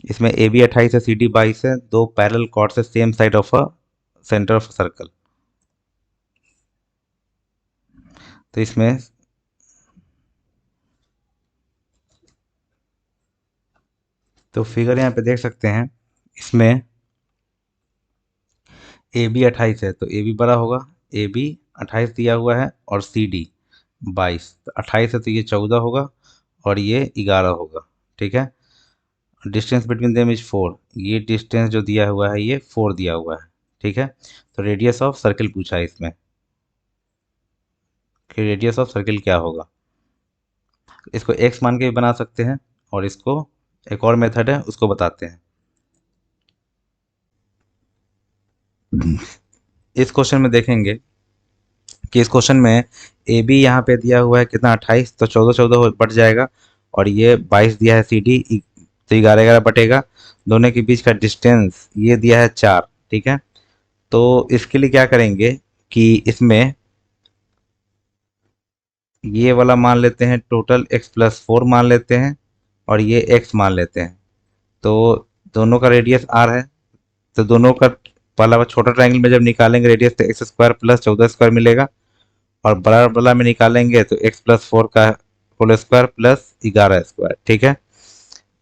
इसमें ए बी 28 है, सी डी 22 है, दो पैरेलल कॉर्ड्स है same side of a centre of circle. तो इसमें तो फिगर यहाँ पे देख सकते हैं, इसमें ए बी 28 है तो ए बी बड़ा होगा, ए बी 28 दिया हुआ है, और सी डी 22। तो 28 है तो ये 14 होगा, और ये 11 होगा। ठीक है, डिस्टेंस बिटवीन देम इज 4, ये डिस्टेंस जो दिया हुआ है ये 4 दिया हुआ है। ठीक है। तो रेडियस ऑफ सर्किल पूछा है इसमें कि रेडियस ऑफ सर्किल क्या होगा। इसको एक्स मान के भी बना सकते हैं, और इसको एक और मेथड है उसको बताते हैं। इस क्वेश्चन में देखेंगे कि इस क्वेश्चन में ए बी यहाँ पे दिया हुआ है कितना 28, तो 14 14 बढ़ जाएगा, और ये 22 दिया है सी डी, तो 11 11 बटेगा। दोनों के बीच का डिस्टेंस ये दिया है 4, ठीक है। तो इसके लिए क्या करेंगे कि इसमें ये वाला मान लेते हैं टोटल x+4 मान लेते हैं, और ये x मान लेते हैं। तो दोनों का रेडियस r है, तो दोनों का पहला छोटा ट्रायंगल में जब निकालेंगे रेडियस, तो x² प्लस 14² मिलेगा, और बड़ा वाला में निकालेंगे तो x+4 का होल स्क्वायर प्लस 11², ठीक है।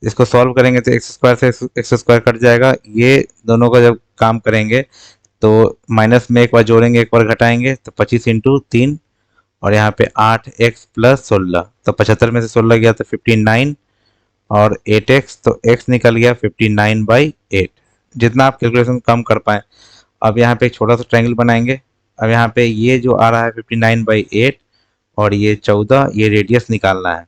इसको सॉल्व करेंगे तो x² से x² कट जाएगा। ये दोनों का जब काम करेंगे तो माइनस में एक बार जोड़ेंगे एक बार घटाएंगे, तो 25 इंटू 3, और यहाँ पे 8x+16, तो 75 में से 16 गया तो 59, और 8x, तो x निकल गया 59/8, जितना आप कैलकुलेशन कम कर पाए। अब यहाँ पे एक छोटा सा ट्रायंगल बनाएंगे। अब यहाँ पे ये जो आ रहा है 59/8, और ये 14, ये रेडियस निकालना है।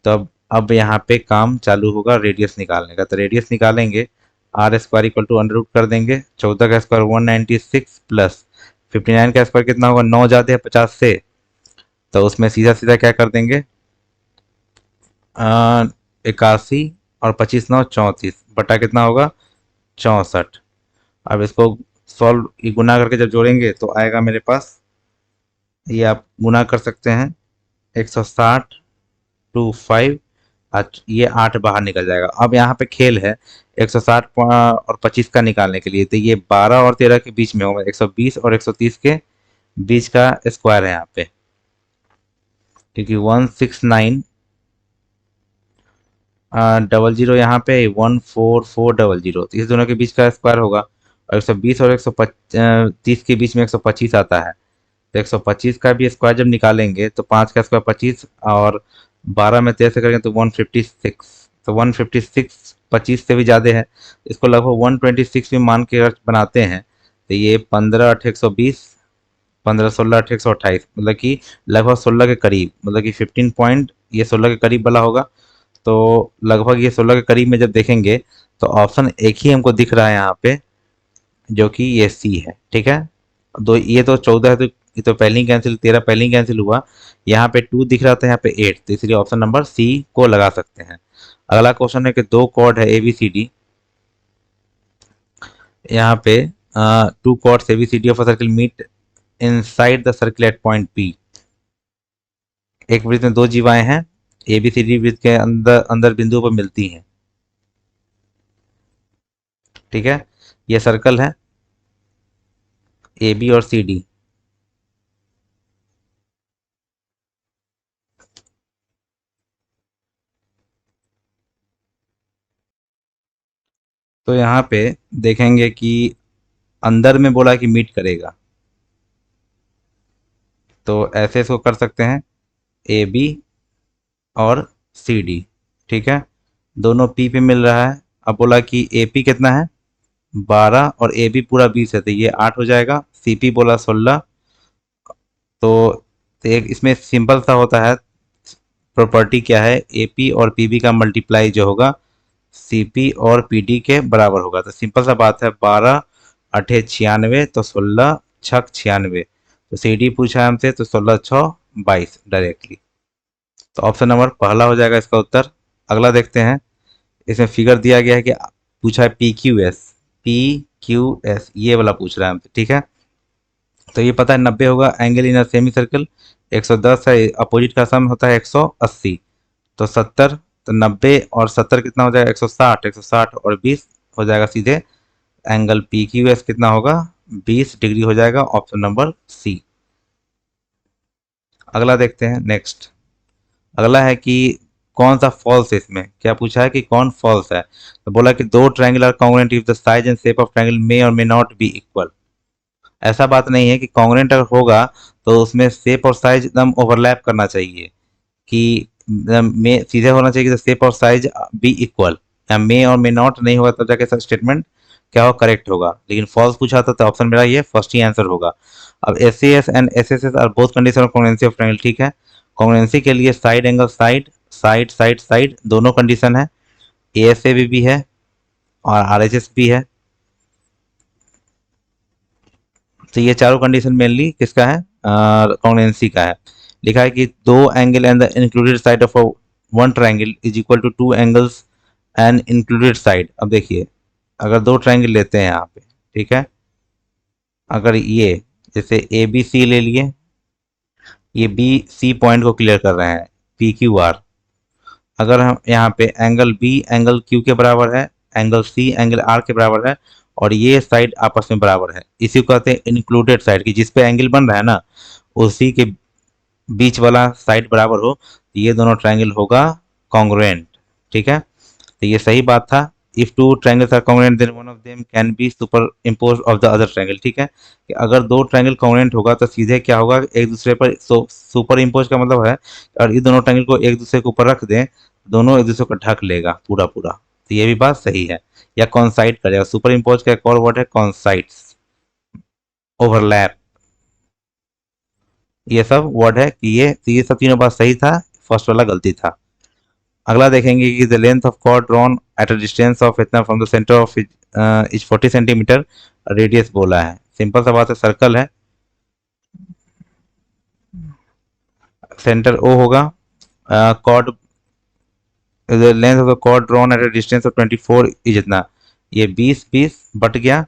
तो अब यहाँ पे काम चालू होगा रेडियस निकालने का। तो रेडियस निकालेंगे, r² equal to under root कर देंगे, 14 का स्क्वायर 196 प्लस 59 का स्क्वायर कितना होगा, 9 जाते हैं 50 से, तो उसमें सीधा सीधा क्या कर देंगे, 81, और 25 9 34 बटा कितना होगा 64। अब इसको सॉल्व गुना करके जब जोड़ेंगे तो आएगा मेरे पास, ये आप गुना कर सकते हैं, 160 टू 5, ये 8 बाहर निकल जाएगा। अब यहाँ पे खेल है 160 और 25 का निकालने के लिए, तो ये 12 और 13 के बीच में होगा, 120 और 130 के बीच का स्क्वायर है यहाँ पे, क्योंकि 169 00 यहाँ पे 14400, तो इस दोनों के बीच का स्क्वायर होगा, और 120 और 130 के बीच में 125 आता है, तो 125 का भी स्क्वायर जब निकालेंगे तो 5 का स्क्वायर 25, और 12 में 13 से करेंगे तो 156, तो 156 25 से भी ज़्यादा है, इसको लगभग 126 भी मान के अगर बनाते हैं, तो ये 15 8 120, 15 16 8 128, मतलब कि लगभग 16 के करीब, मतलब कि 15 पॉइंट ये 16 के करीब वाला होगा। तो लगभग ये 16 के करीब में जब देखेंगे तो ऑप्शन एक ही हमको दिख रहा है यहाँ पे, जो कि ये सी है, ठीक है। दो ये तो 14 है, तो ये तो पहले ही कैंसिल, 13 पहले ही कैंसिल हुआ। यहाँ पे 2 दिख रहा था, यहाँ पे 8, तो इसलिए ऑप्शन नंबर सी को लगा सकते हैं। अगला क्वेश्चन है कि दो कॉर्ड है ABCD, यहाँ पे 2 chords ABCD of a circle meet inside the circle at point P। एक वृत्त में दो जीवाएं हैं, ABCD वृत्त के अंदर अंदर बिंदु पर मिलती हैं, ठीक है। ये सर्कल है AB और CD। तो यहाँ पे देखेंगे कि अंदर में बोला कि मीट करेगा, तो ऐसे इसको कर सकते हैं AB और CD, ठीक है। दोनों P पे मिल रहा है। अब बोला कि AP कितना है 12, और AB पूरा 20 है, तो ये 8 हो जाएगा। CP बोला 16, तो एक इसमें सिंपल सा होता है, प्रॉपर्टी क्या है, AP और PB का मल्टीप्लाई जो होगा CP और PD के बराबर होगा। तो सिंपल सा बात है, 12 8 96, तो 16 6 96, तो CD पूछा है हमसे, तो 16 6 22 डायरेक्टली। तो ऑप्शन नंबर पहला हो जाएगा इसका उत्तर। अगला देखते हैं, इसमें फिगर दिया गया है कि पूछा है PQS ये वाला पूछ रहा है हमसे, ठीक है। तो ये पता है 90 होगा एंगल इन सेमी सर्कल, 110 है, अपोजिट का सम होता है 180, तो 70, तो 90 और 70 कितना हो जाएगा 160, 160 और 20 हो जाएगा सीधे एंगल PQS कितना होगा 20 डिग्री हो जाएगा, ऑप्शन नंबर सी। अगला देखते हैं नेक्स्ट। अगला है कि कौन सा फॉल्स है, इसमें क्या पूछा है कि कौन फॉल्स है। तो बोला कि दो triangle are congruent if the size and shape of triangle may और मे नॉट बी इक्वल। ऐसा बात नहीं है कि कॉन्ग्रुएंट अगर होगा तो उसमें शेप और साइज एकदम ओवरलैप करना चाहिए, कि मे सीधे होना चाहिए कि शेप और साइज बी इक्वल, या मे और मे नॉट नहीं होगा तब जाके ऐसा स्टेटमेंट क्या होगा, करेक्ट होगा। लेकिन फॉल्स पूछा था तो ऑप्शन मेरा ये फर्स्ट ही आंसर होगा। अब S C S and S S S are both condition of congruency of triangle, ठीक है। कॉन्ग्रुएंसी के लिए side angle side side side side दोनों कंडीशन है, ए एस ए भी है और आर एच एस भी है। तो ये चारों कंडीशन मेनली किसका है, कॉन्ग्रुएंसी का है। लिखा है कि दो angle and the included side of one triangle is equal to two angles and included side. अब देखिए, अगर दो ट्रायंगल लेते हैं यहाँ पे, ठीक है, अगर ये जैसे ए बी सी ले लिए, ये बी सी पॉइंट को क्लियर कर रहे हैं, पी क्यू आर। अगर हम यहाँ पे एंगल बी एंगल क्यू के बराबर है, एंगल सी एंगल आर के बराबर है, और ये साइड आपस में बराबर है, इसी को कहते हैं इंक्लूडेड साइड, की जिस पे एंगल बन रहा है ना उसी के बीच वाला साइड बराबर हो, तो ये दोनों ट्रायंगल होगा कॉन्ग्रुएंट, ठीक है। तो ये सही बात था। If two triangles are congruent then one of them can be superimpose of the other triangle, ठीक है। कि अगर दो ट्रायंगल कॉन्ग्रुएंट होगा तो सीधे क्या होगा, एक दूसरे पर सुपर इम्पोज का मतलब है और ये दोनों ट्रायंगल को एक दूसरे के ऊपर रख दें, दोनों एक दूसरे को ढक लेगा पूरा पूरा। तो ये भी बात सही है, या कॉन्साइड करेगा। सुपर इम्पोज का एक और वर्ड है कॉन्साइड्स, ओवरलैप, ये सब वर्ड है कि ये सब तीनों बात सही था, फर्स्ट वाला गलती था। अगला देखेंगे कि the length of chord drawn at a distance of इतना from the centre of is 40 centimetre, radius बोला है। सिंपल सा बात है, सर्कल है, सेंटर ओ होगा, chord the length of the chord drawn at a distance of 24 is इतना, ये 20 बट गया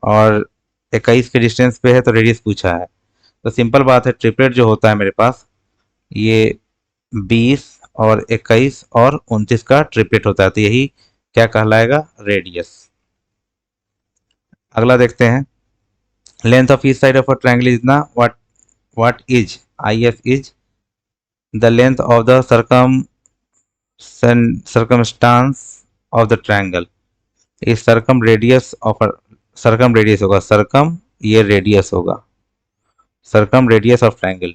और 21 के डिस्टेंस पे है तो रेडियस पूछा है। तो सिंपल बात है, ट्रिपलेट जो होता है मेरे पास, ये 20 और 21 और 29 का ट्रिपलेट होता है, तो यही क्या कहलाएगा, रेडियस। अगला देखते हैं, length of each side of a triangle is ना what is, I F is the length of the circumstance of the triangle, इस circum radius of circum radius होगा, सर्कम ये रेडियस होगा, circum radius of triangle.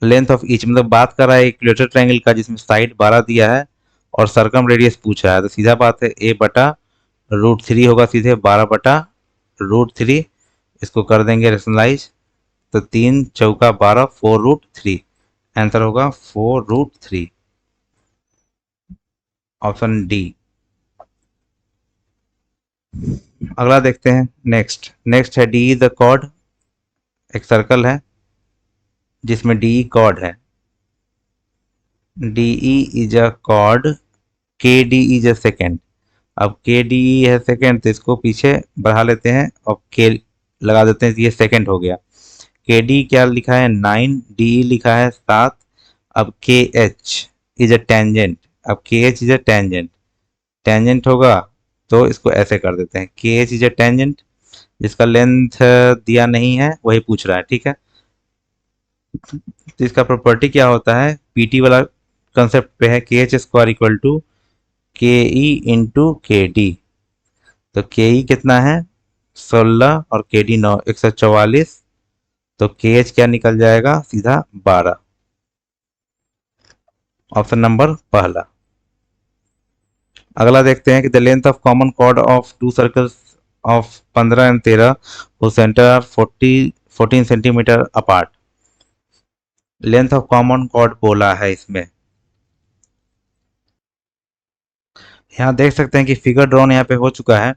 Length of each मतलब बात कर रहा है इक्वेटर ट्रायंगल का जिसमें साइड 12 दिया है और सर्कम रेडियस पूछा है, तो सीधा बात है ए बटा √3 होगा, सीधे 12/√3, इसको कर देंगे रेशनलाइज, तो 3 चौका 12, 4√3, आंसर होगा 4√3, ऑप्शन डी। अगला देखते हैं, नेक्स्ट है डी द कॉर्ड, एक सर्कल है जिसमें डी कॉर्ड है, डी इज अ कॉर्ड, के डी इज अ सेकेंड। अब के डी है सेकेंड, तो इसको पीछे बढ़ा लेते हैं और के लगा देते हैं, ये सेकेंड हो गया। के डी क्या लिखा है, 9, डी लिखा है 7। अब के एच इज अ टेंजेंट, अब के H is a tangent, tangent होगा तो इसको ऐसे कर देते हैं, के एच इज अ टेंजेंट, जिसका लेंथ दिया नहीं है वही पूछ रहा है, ठीक है। तो इसका प्रॉपर्टी क्या होता है, पीटी वाला कंसेप्ट पे है, के एच स्क्वायर इक्वल टू के ई इंटू के डी। तो के ई कितना है, 16 और के डी 9, 144, तो के एच क्या निकल जाएगा, सीधा 12, ऑप्शन नंबर पहला। अगला देखते हैं कि the length of common chord of two circles of 15 and 13 वो centre are 14 centimetre apart. Length of common chord बोला है इसमें, यहाँ देख सकते हैं कि फिगर ड्रॉन यहाँ पे हो चुका है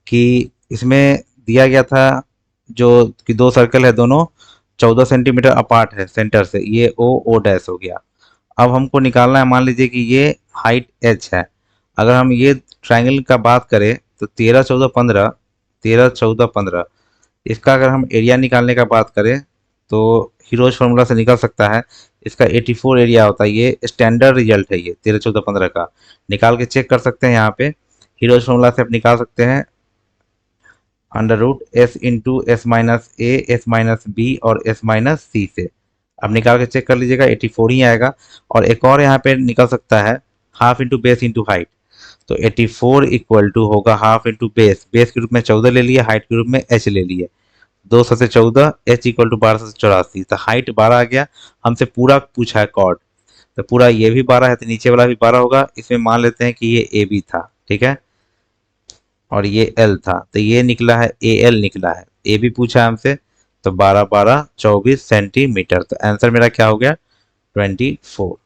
कि इसमें दिया गया था जो कि दो सर्कल है, दोनों 14 सेंटीमीटर अपार्ट है सेंटर से, ये ओ डैश हो गया। अब हमको निकालना है, मान लीजिए कि ये हाइट एच है, अगर हम ये ट्रायंगल का बात करें तो 13 14 15, 13 14 15, इसका अगर हम एरिया निकालने का बात करें तो हीरोज फार्मूला से निकल सकता है, इसका 84 एरिया होता है, ये स्टैंडर्ड रिजल्ट है, ये 13 14 15 का निकाल के चेक कर सकते हैं। यहाँ पे हीरोज फार्मूला से आप निकाल सकते हैं √s इंटू एस माइनस ए, एस माइनस बी और एस माइनस सी से। अब निकाल के चेक कर लीजिएगा, 84 ही आएगा। और एक और यहाँ पे निकल सकता है, half into base into height, तो 84 इक्वल टू होगा हाफ इंटू बेस, बेस के रूप में 14 ले लिए, हाइट के रूप में h ले लिए, 200 से 14, h इक्वल टू 1200 से 84, तो हाइट 12 आ गया। हमसे पूरा पूछा है कॉर्ड, तो पूरा ये भी 12 है तो नीचे वाला भी 12 होगा, इसमें मान लेते हैं कि ये ए बी था, ठीक है। और ये एल था, तो ये निकला है ए एल निकला है। ए भी पूछा है हमसे, तो 12 12 24 सेंटीमीटर, तो आंसर मेरा क्या हो गया, 24।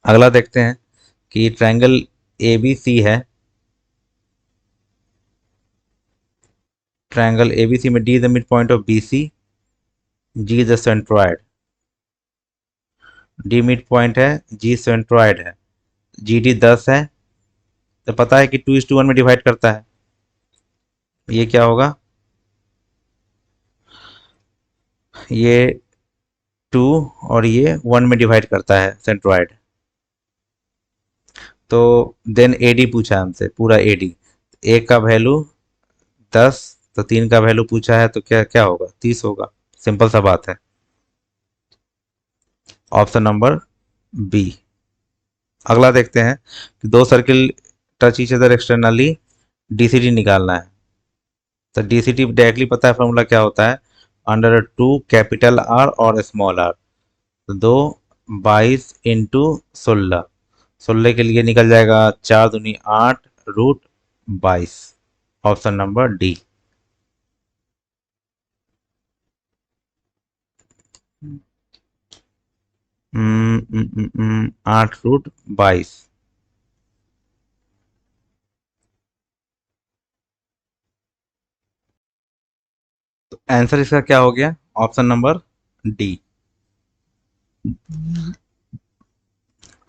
अगला देखते हैं कि ट्रायंगल ए बी सी है। ट्रायंगल ए बी सी में D the mid point of B C, G the centroid. D mid point है, जी सेंट्रॉयड है, जी डी 10 है, तो पता है कि 2:1 में डिवाइड करता है। ये क्या होगा, ये 2 और ये 1 में डिवाइड करता है सेंट्रॉयड। तो देन ए डी पूछा हमसे, पूरा ए डी। एक का वैल्यू 10, तो 3 का वैल्यू पूछा है, तो क्या क्या होगा, 30 होगा। सिंपल सा बात है। Option number B. अगला देखते हैं कि दो circle touch each other externally, DCT निकालना है। तो डीसीटी डायरेक्टली पता है फॉर्मूला क्या होता है, अंडर 2 कैपिटल आर और स्मॉल आर। तो 2 22 × 16, 16 के लिए निकल जाएगा 4 दूनी 8 √22। Option number D. 8 √22। तो आंसर इसका क्या हो गया, ऑप्शन नंबर डी।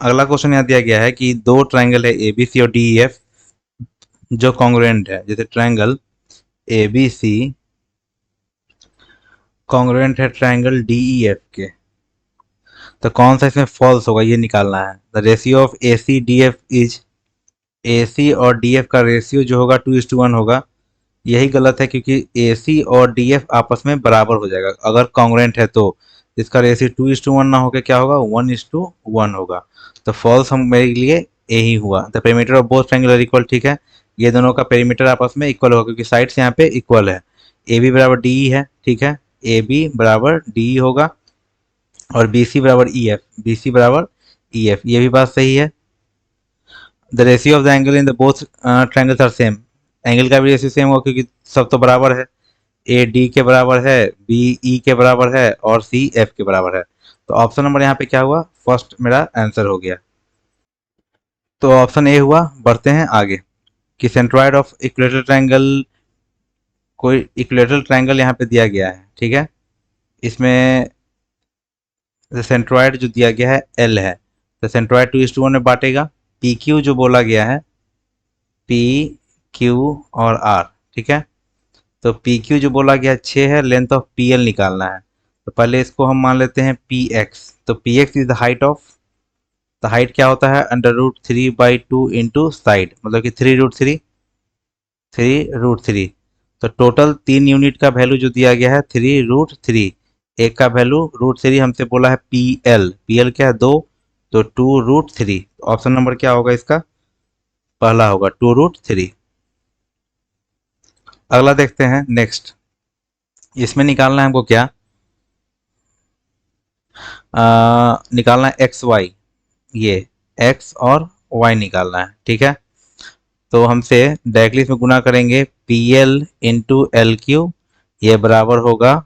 अगला क्वेश्चन यहाँ दिया गया है कि दो ट्रायंगल है ए बी सी और डी ई एफ जो कॉन्ग्रुएंट है। जैसे triangle A B C congruent है ट्रायंगल डी ई एफ के, तो कौन सा इसमें फॉल्स होगा ये निकालना है। The ratio of A C D F is, A C और डी एफ का रेशियो जो होगा 2:1 होगा। यही गलत है, क्योंकि ए सी और डी एफ आपस में बराबर हो जाएगा अगर कॉन्ग्रुएंट है तो। इसका रेशियो 2:1 ना होकर क्या होगा, 1:1 होगा। तो फॉल्स हम मेरे लिए यही हुआ। The perimeter of both triangle are equal, ठीक है, ये दोनों का पेरीमीटर आपस में इक्वल होगा क्योंकि साइड्स यहाँ पे इक्वल है। ए बी बराबर डी ई है, ठीक है, ए बी बराबर डी ई होगा, और बी सी बराबर ई एफ, बी सी बराबर ई एफ, ये भी बात सही है। The ratio of the angle in the both triangles are same, angle का भी रेशियो सेम होगा क्योंकि सब तो बराबर है। ए डी के बराबर है, बी ई के बराबर है, और सी एफ के बराबर है। तो ऑप्शन नंबर यहाँ पे क्या हुआ, फर्स्ट मेरा आंसर हो गया। तो ऑप्शन ए हुआ। बढ़ते हैं आगे कि सेंट्रॉइड ऑफ इक्विलेटरल ट्रायंगल, कोई इक्विलेटरल ट्रायंगल यहाँ पे दिया गया है, ठीक है। इसमें सेंट्रॉइड जो दिया गया है एल है, तो सेंट्रॉइड 2:1 में बांटेगा। पी क्यू जो बोला गया है, पी क्यू और आर, ठीक है। तो पी क्यू जो बोला गया 6 है, लेंथ ऑफ पी एल निकालना है। तो पहले इसको हम मान लेते हैं पी एक्स। तो P x is the height of, the height क्या होता है, √3/2 इंटू साइड, मतलब कि 3√3, 3√3। तो टोटल 3 यूनिट का वैल्यू जो दिया गया है 3√3। एक का वैल्यू √3 हमसे बोला है पी एल, पी एल क्या है 2, तो 2√3। ऑप्शन नंबर क्या होगा इसका, पहला होगा 2√3। अगला देखते हैं नेक्स्ट। इसमें निकालना है हमको क्या, निकालना है एक्स वाई, ये एक्स और वाई निकालना है, ठीक है। तो हमसे डायरेक्टली इसमें गुना करेंगे, P L into L Q, ये बराबर होगा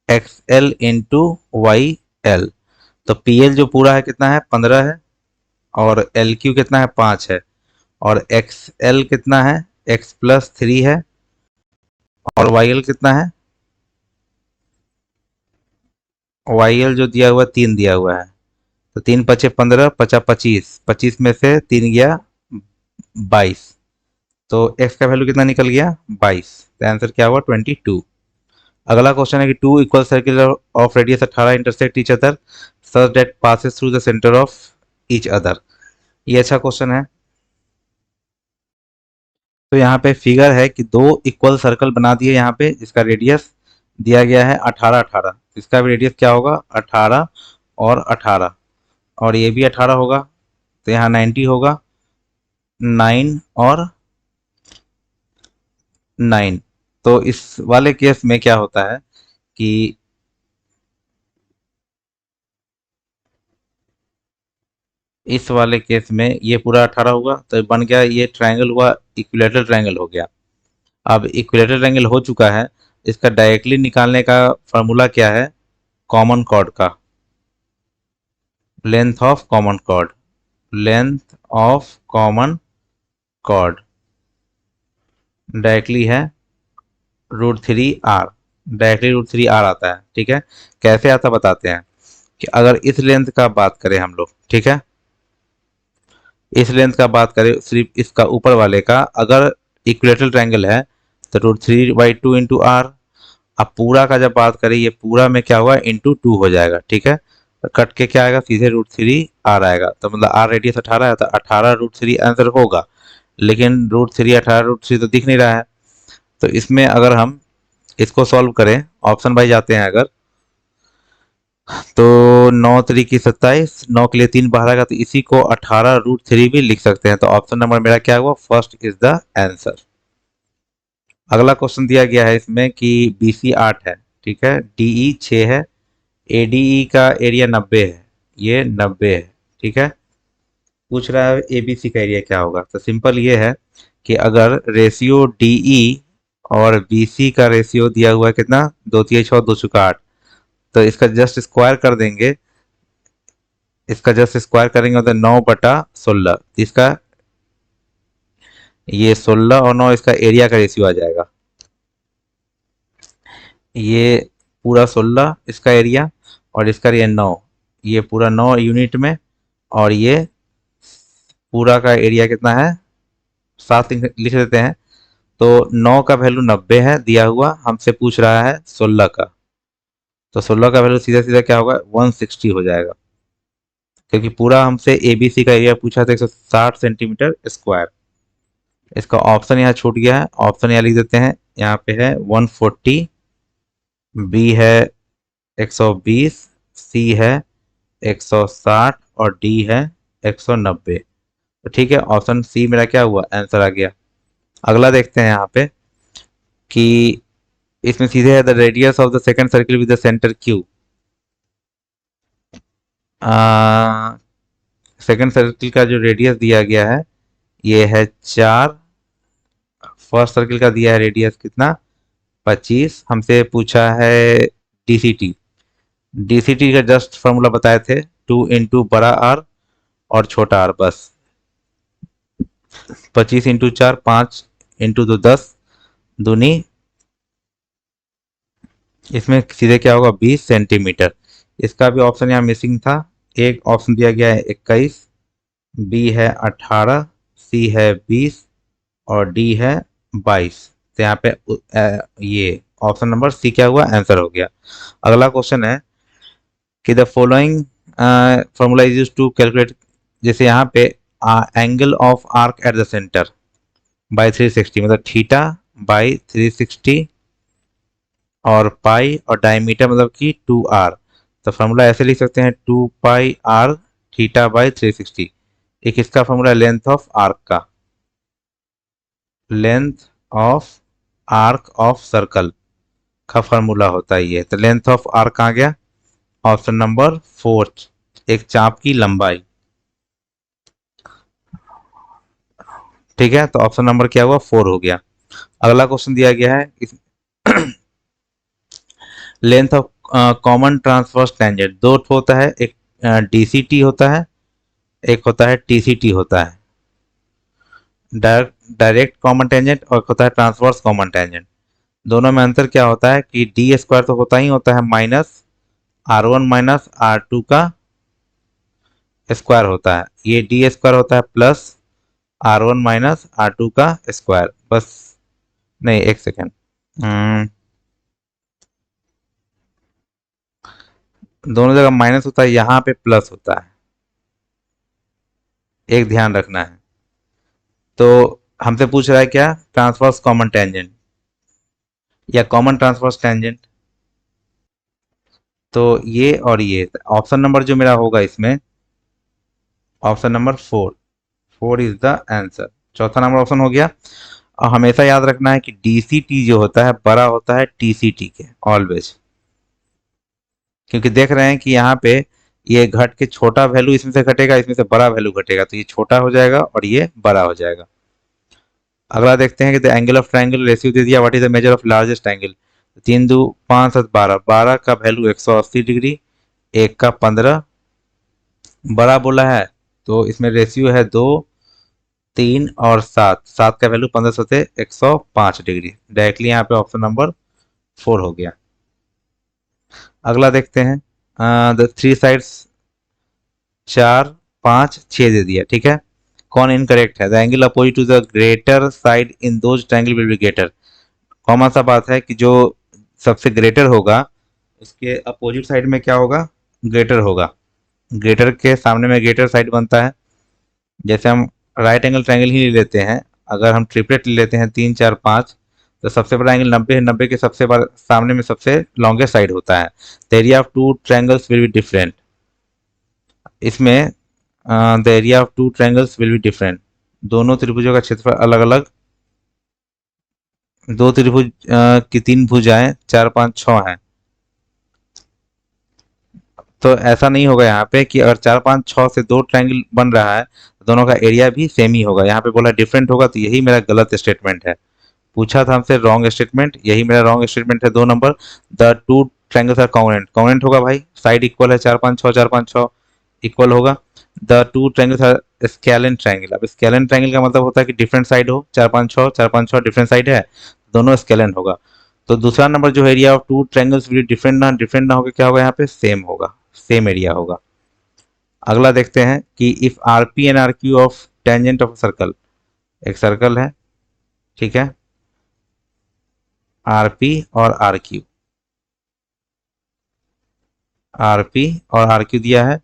X L into Y L. तो पी एल जो पूरा है कितना है, 15 है, और एल क्यू कितना है, 5 है, और एक्स एल कितना है, x+3 है, और वाई एल कितना है, वाई एल जो दिया हुआ है 3 दिया हुआ है। तो 3×5 = 15, 50 25, 25 में से 3 गया 22। तो x का वैल्यू कितना निकल गया, 22। तो आंसर क्या हुआ, 22। अगला क्वेश्चन है कि two equal circle of radius 18 intersect each other such that passes through the centre of each other. ये अच्छा क्वेश्चन है। तो यहाँ पे फिगर है कि दो इक्वल सर्कल बना दिए, यहाँ पे इसका रेडियस दिया गया है 18 18, इसका भी रेडियस क्या होगा, 18 और 18, और ये भी 18 होगा, तो यहाँ 90 होगा, 9 और 9। तो इस वाले केस में क्या होता है कि इस वाले केस में ये पूरा 18 हुआ तो बन गया, ये ट्रायंगल हुआ, इक्विलेटरल ट्रायंगल हो गया। अब इक्विलेटरल ट्रायंगल हो चुका है, इसका डायरेक्टली निकालने का फार्मूला क्या है? कॉमन कॉर्ड का, length of common cord, length of common cord directly है √3r, डायरेक्टली √3r आता है। ठीक है, कैसे आता बताते हैं कि अगर इस लेंथ का बात करें हम लोग, ठीक है, इस लेंथ का बात करें, सिर्फ इसका ऊपर वाले का, अगर इक्विलेटरल ट्रायंगल है तो √3/2 इंटू आर। अब पूरा का जब बात करें, ये पूरा में क्या हुआ, इंटू 2 हो जाएगा। ठीक है, तो कट के क्या आएगा, सीधे √3r आएगा, तो मतलब r रेडियस 18 है, तो 18 √3 आंसर होगा। लेकिन √3 18 √3 तो दिख नहीं रहा है। तो इसमें अगर हम इसको सॉल्व करें, ऑप्शन वाइज जाते हैं अगर, तो 9 3 की 27, 9 के लिए 3 बाहर आएगा, तो इसी को 18 √3 भी लिख सकते हैं। तो ऑप्शन नंबर मेरा क्या हुआ, फर्स्ट इज द आंसर। अगला क्वेश्चन दिया गया है इसमें कि BC 8 है, ठीक है, DE 6 है, ADE का एरिया 90 है, ये 90 है। ठीक है, पूछ रहा है ABC का एरिया क्या होगा। तो सिंपल ये है कि अगर रेशियो DE और BC का रेशियो दिया हुआ है कितना, 2 3 6 2 चुका 8, तो इसका जस्ट स्क्वायर कर देंगे, इसका जस्ट स्क्वायर करेंगे तो 9/16, इसका ये 16 और 9 इसका एरिया का रेशियो आ जाएगा। ये पूरा 16 इसका एरिया, और इसका एरिया 9, ये पूरा 9 यूनिट में, और ये पूरा का एरिया कितना है, 7 लिख देते हैं। तो 9 का वैल्यू 90 है दिया हुआ, हमसे पूछ रहा है 16 का, तो 16 का वैल्यू सीधा सीधा क्या होगा, 160 हो जाएगा, क्योंकि पूरा हमसे ABC का एरिया पूछा था 160 सेंटीमीटर स्क्वायर। इसका ऑप्शन यहाँ छूट गया है, ऑप्शन यहाँ लिख देते हैं, यहाँ पे है 140, बी है 120, सी है 160 और डी है 190। तो ठीक है, ऑप्शन सी मेरा क्या हुआ, आंसर आ गया। अगला देखते हैं यहाँ पे कि इसमें सीधे है the radius of the second circle with the centre Q. Second circle का जो रेडियस दिया गया है ये है 4, फर्स्ट सर्किल का दिया है रेडियस कितना, 25। हमसे पूछा है DCT, DCT का जस्ट फॉर्मूला बताए थे, 2 इंटू बड़ा आर और छोटा आर, बस 25 इंटू 4 5 इंटू 2 10 दूनी, इसमें सीधे क्या होगा, 20 सेंटीमीटर। इसका भी ऑप्शन यहाँ मिसिंग था, एक ऑप्शन दिया गया है 21, बी है 18, सी है 20 और डी है 22। तो यहाँ पे ये ऑप्शन नंबर सी क्या हुआ, आंसर हो गया। अगला क्वेश्चन है कि the following formula is use to calculate, जैसे यहाँ पे angle of arc at the centre by 360, मतलब थीटा बाई 360, और पाई और डायमीटर मतलब कि 2r। तो फॉर्मूला ऐसे लिख सकते हैं, 2πr थीटा बाई 360। एक इसका फॉर्मूला लेंथ ऑफ आर्क का, length of arc of circle का फॉर्मूला होता है ये। तो लेंथ ऑफ आर्क आ गया, ऑप्शन नंबर 4, एक चाप की लंबाई। ठीक है, तो ऑप्शन नंबर क्या हुआ, 4 हो गया। अगला क्वेश्चन दिया गया है length of common transverse tangent, दो होता है, एक DCT होता है, एक होता है TCT होता है, डायरेक्ट कॉमन टेंजेंट, और होता है ट्रांसवर्स कॉमन टेंजेंट। दोनों में अंतर क्या होता है कि डी स्क्वायर तो होता ही होता है, -R1 -R2 का स्क्वायर होता है, ये डी स्क्वायर होता है +R1 -R2 का स्क्वायर, बस। नहीं, एक सेकेंड, दोनों जगह माइनस होता है, यहाँ पे प्लस होता है, एक ध्यान रखना है। तो हमसे पूछ रहा है क्या, ट्रांसवर्स कॉमन टेंजेंट या कॉमन ट्रांसवर्स टेंजेंट। तो ये और ये ऑप्शन नंबर जो मेरा होगा इसमें, option number 4, 4 is the answer. चौथा नंबर ऑप्शन हो गया। और हमेशा याद रखना है कि DCT जो होता है बड़ा होता है TCT के, ऑलवेज, क्योंकि देख रहे हैं कि यहाँ पे ये घट के छोटा वैल्यू इसमें से घटेगा, इसमें से बड़ा वैल्यू घटेगा, तो ये छोटा हो जाएगा और ये बड़ा हो जाएगा। अगला देखते हैं कि the angle of triangle ratio दे दिया, what is the measure of largest angle. 3 2 5 7 12, 12 का वैल्यू 180 डिग्री, एक का 15, बड़ा बोला है तो इसमें रेशियो है 2 3 और 7, 7 का वैल्यू 15 सते 105 डिग्री। डायरेक्टली यहाँ पे ऑप्शन नंबर 4 हो गया। अगला देखते हैं, द थ्री साइड्स 4 5 6 दे दिया, ठीक है। कौन इनकरेक्ट है? The angle opposite to the greater side in those triangle will be greater. Common सा बात है कि जो सबसे ग्रेटर होगा उसके अपोजिट साइड में क्या होगा? ग्रेटर होगा। ग्रेटर के सामने में ग्रेटर साइड बनता है। जैसे हम राइट एंगल ट्रायंगल ही ले लेते हैं, अगर हम ट्रिपलेट ले लेते हैं 3 4 5, तो सबसे बड़ा एंगल 90 है, 90 के सबसे बड़ा सामने में सबसे लॉन्गेस्ट साइड होता है। The area of two triangles will be different. इसमें the area of two triangles will be different, दोनों त्रिभुजों का क्षेत्रफल अलग अलग। दो त्रिभुज की 3 भुजाएं 4 5 6 हैं, तो ऐसा नहीं होगा यहाँ पे कि अगर 4 5 6 से दो ट्रायंगल बन रहा है तो दोनों का एरिया भी सेम ही होगा। यहाँ पे बोला डिफरेंट होगा, तो यही मेरा गलत स्टेटमेंट है। पूछा था हमसे रॉन्ग स्टेटमेंट, यही मेरा रॉन्ग स्टेटमेंट है 2 number. The two triangles are congruent, congruent होगा भाई, साइड इक्वल है, 4 5 6 4 5 6 इक्वल होगा। The two triangles are scalene triangle, अब स्केलेन ट्रायंगल का मतलब होता है कि डिफरेंट साइड हो, 4 5 6 डिफरेंट साइड है, दोनों स्केलेन होगा। तो दूसरा नंबर जो area of two triangles will different ना होकर क्या होगा, यहाँ पे सेम होगा, सेम एरिया होगा। अगला देखते हैं कि if R P and R Q of tangent of circle, एक सर्कल है, ठीक है, आर पी और आर क्यू, आर पी और आर क्यू दिया है,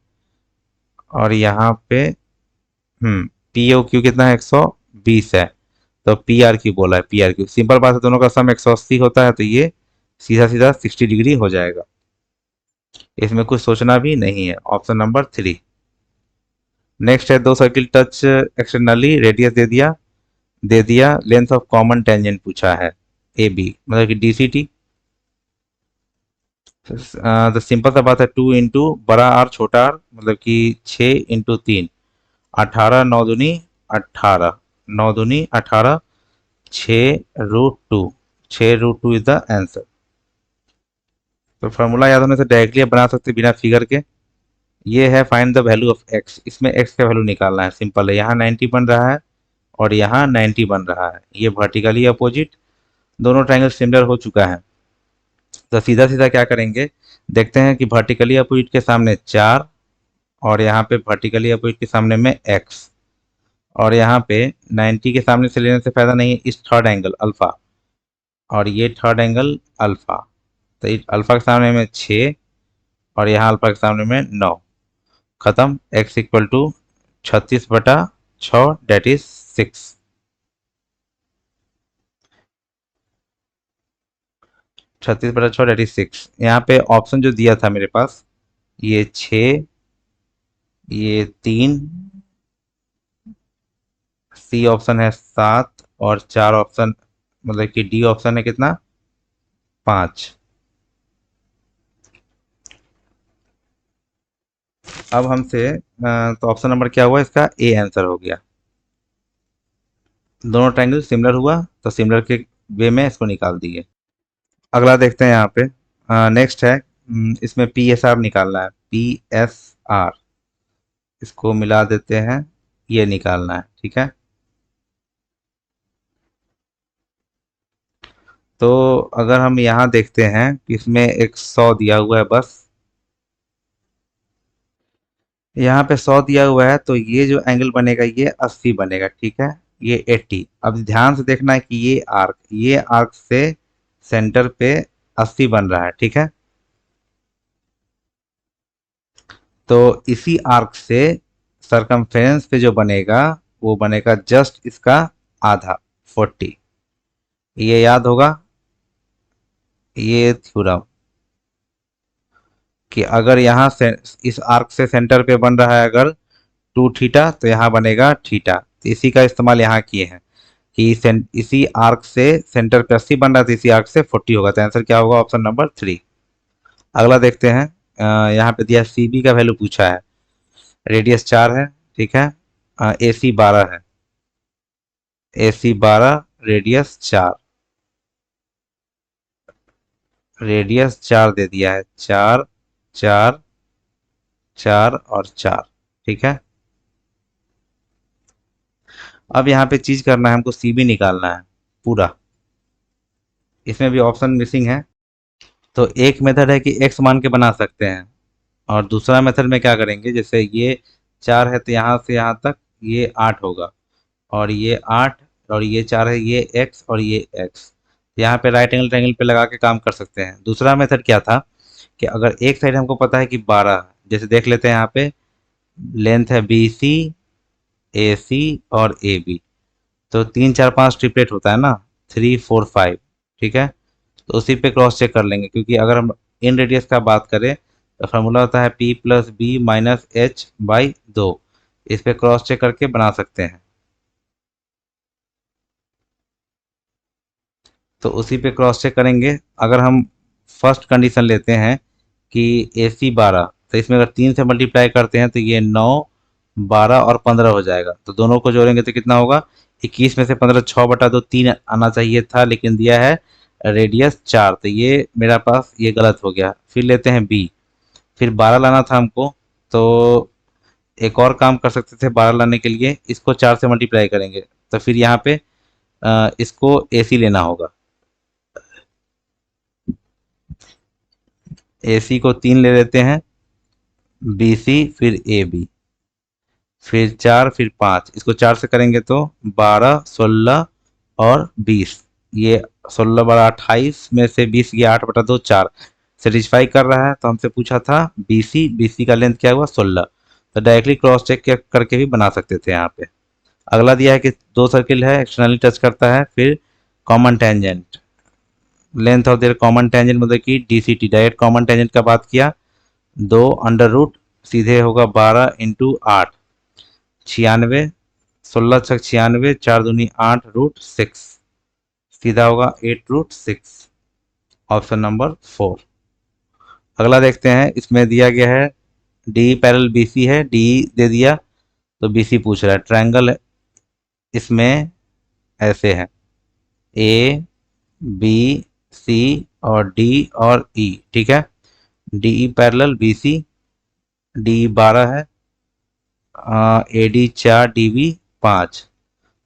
और यहाँ पे पी ओ क्यू कितना है, 120 है, तो पी आर क्यू बोला है, पी आर क्यू। सिंपल बात है, दोनों का सम 180 होता है, तो ये सीधा सीधा 60 डिग्री हो जाएगा। इसमें कुछ सोचना भी नहीं है, ऑप्शन नंबर 3। नेक्स्ट है, दो सर्किल टच एक्सटर्नली, रेडियस दे दिया, लेंथ ऑफ कॉमन टेंजेंट पूछा है ए बी, मतलब कि डी सी टी। तो सिंपल सा बात है, 2 इंटू बड़ा आर छोटा आर, मतलब कि 6 इंटू 3, 18 9 दूनी 18, 9 दूनी 18, 6√2, 6√2 इज द आंसर। तो फार्मूला याद होने से डायरेक्टली आप बना सकते हैं बिना फिगर के। ये है find the value of x, इसमें एक्स का वैल्यू निकालना है, सिंपल है। यहाँ 90 बन रहा है और यहाँ 90 बन रहा है, ये वर्टिकली अपोजिट, दोनों ट्रायंगल सिमिलर हो चुका है। तो सीधा सीधा क्या करेंगे, देखते हैं कि वर्टिकली अपोजिट के सामने 4, और यहाँ पे वर्टिकली अपोजिट के सामने में x, और यहाँ पे 90 के सामने से लेने से फायदा नहीं है, इस थर्ड एंगल अल्फा, और ये थर्ड एंगल अल्फा, तो इस अल्फा के सामने में 6 और यहाँ अल्फा के सामने में 9, खत्म। x equal to 36/6 that is 6। 36/6 that is 6। यहाँ पे ऑप्शन जो दिया था मेरे पास, ये 6, ये 3, सी ऑप्शन है 7, और 4 ऑप्शन, मतलब कि डी ऑप्शन है कितना, 5। अब हमसे तो ऑप्शन नंबर क्या हुआ, इसका ए आंसर हो गया। दोनों ट्रायंगल सिमिलर हुआ, तो सिमिलर के वे में इसको निकाल दिए। अगला देखते हैं यहाँ पे, नेक्स्ट है, इसमें पी एस आर निकालना है, पी एस आर, इसको मिला देते हैं, ये निकालना है, ठीक है। तो अगर हम यहाँ देखते हैं कि इसमें एक 100 दिया हुआ है, बस यहाँ पे 100 दिया हुआ है, तो ये जो एंगल बनेगा ये 80 बनेगा, ठीक है, ये 80। अब ध्यान से देखना है कि ये आर्क से सेंटर पे 80 बन रहा है, ठीक है। तो इसी आर्क से सरकमफेरेंस पे जो बनेगा वो बनेगा जस्ट इसका आधा, 40। ये याद होगा, ये थ्योरम, कि अगर यहाँ से इस आर्क से सेंटर पे बन रहा है अगर 2 थीटा, तो यहाँ बनेगा थीटा। तो इसी का इस्तेमाल यहाँ किए हैं कि इसी आर्क से सेंटर पे 80 बन रहा है, तो इसी आर्क से 40 होगा, तो आंसर क्या होगा, ऑप्शन नंबर 3। अगला देखते हैं, यहाँ पे दिया सी बी का वैल्यू पूछा है, रेडियस 4 है, ठीक है, ए सी 12 है, ए सी 12, रेडियस 4, रेडियस 4 दे दिया है, 4 4 4 और 4, ठीक है। अब यहाँ पे चीज करना है, हमको सी बी निकालना है पूरा, इसमें भी ऑप्शन मिसिंग है। तो एक मेथड है कि एक्स मान के बना सकते हैं, और दूसरा मेथड में क्या करेंगे, जैसे ये 4 है तो यहाँ से यहाँ तक ये 8 होगा, और ये 8 और ये 4 है, ये एक्स और ये एक्स, यहाँ पे राइट एंगल ट्रायंगल पे लगा के काम कर सकते हैं। दूसरा मेथड क्या था कि अगर एक साइड हमको पता है कि 12 है, जैसे देख लेते हैं यहाँ पे लेंथ है बी सी, ए सी और ए बी, तो 3 4 5 ट्रिपलेट होता है ना, 3 4 5, ठीक है। तो उसी पे क्रॉस चेक कर लेंगे, क्योंकि अगर हम इन रेडियस का बात करें तो फार्मूला होता है P plus B minus H by 2, इस पे क्रॉस चेक करके बना सकते हैं। तो उसी पे क्रॉस चेक करेंगे। अगर हम फर्स्ट कंडीशन लेते हैं कि ए सी 12, तो इसमें अगर 3 से मल्टीप्लाई करते हैं तो ये 9 12 और 15 हो जाएगा, तो दोनों को जोड़ेंगे तो कितना होगा, 21 में से 15 6/2 3 आना चाहिए था, लेकिन दिया है रेडियस 4, तो ये मेरा पास ये गलत हो गया। फिर लेते हैं बी, फिर 12 लाना था हमको, तो एक और काम कर सकते थे 12 लाने के लिए, इसको 4 से मल्टीप्लाई करेंगे, तो फिर यहाँ पे इसको ए सी लेना होगा, ए सी को 3 ले लेते हैं, बी सी फिर ए बी, फिर 4 फिर 5, इसको 4 से करेंगे तो 12 16 और 20, ये 16 12 28 में से 20 ये 8/2 4 सेटिस्फाई कर रहा है। तो हमसे पूछा था बी सी का लेंथ क्या हुआ 16, तो डायरेक्टली क्रॉस चेक करके भी बना सकते थे यहाँ पे। अगला दिया है कि दो सर्किल है, एक्सटर्नली टच करता है, फिर common tangent, length of their common tangent मतलब कि D C T, direct common tangent का बात किया, 2 अंडर रूट सीधे होगा 12 × 8, 96, 16 × 6 = 96, 4 दूनी 8 √6, सीधा होगा 8 √6, ऑप्शन नंबर 4। अगला देखते हैं, इसमें दिया गया है डी पैरेलल बी सी है, डी दे दिया, तो बी सी पूछ रहा है, ट्रायंगल इसमें ऐसे है, ए बी सी और डी और ई, ठीक है, D E parallel B C, D 12 है, ए डी 4, डी बी 5,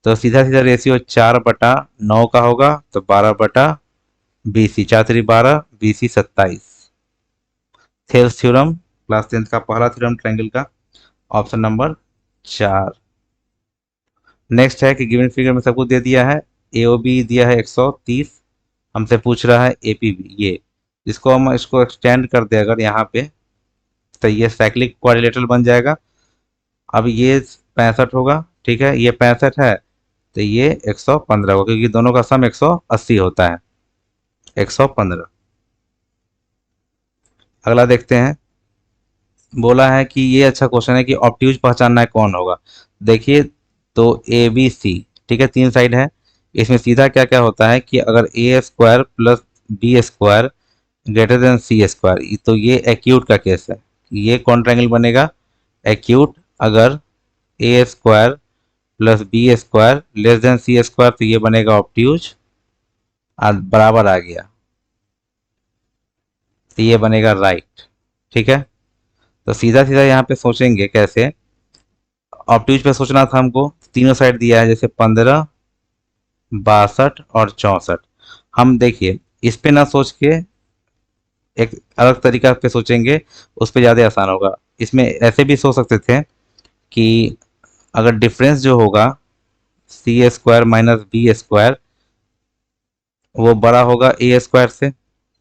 तो सीधा सीधा रेशियो 4/9 का होगा, तो 12/BC, 4 3 12, BC 27, Thales theorem, class 10th का पहला थ्योरम ट्रायंगल का, ऑप्शन नंबर 4। नेक्स्ट है कि गिवन फिगर में सब कुछ दे दिया है, AOB दिया है 130, हमसे पूछ रहा है APB, ये जिसको हम इसको एक्सटेंड कर दे अगर यहाँ पे, तो ये साइक्लिक क्वाड्रिलेटरल बन जाएगा। अब ये 65 होगा, ठीक है, ये 65 है, तो ये 115 होगा, क्योंकि दोनों का सम 180 होता है, 115। अगला देखते हैं, बोला है कि ये अच्छा क्वेश्चन है कि ऑब्ट्यूज पहचानना है कौन होगा। देखिए, तो ए बी सी, ठीक है, 3 साइड है, इसमें सीधा क्या क्या होता है कि अगर A square plus B square greater than C square, तो ये एक्यूट का केस है, ये कौन ट्रायंगल बनेगा, एक्यूट। अगर A square plus B square less than C square, तो ये बनेगा ऑब्ट्यूज, बराबर आ गया, तो ये बनेगा राइट, ठीक है। तो सीधा सीधा यहाँ पे सोचेंगे कैसे, ऑब्ट्यूज पे सोचना था हमको, तीनों साइड दिया है, जैसे 15 62 और 64, हम देखिए इस पे ना सोच के एक अलग तरीका पे सोचेंगे, उस पे ज़्यादा आसान होगा। इसमें ऐसे भी सोच सकते थे कि अगर डिफरेंस जो होगा सी स्क्वायर माइनस बी स्क्वायर, वो बड़ा होगा ए स्क्वायर से,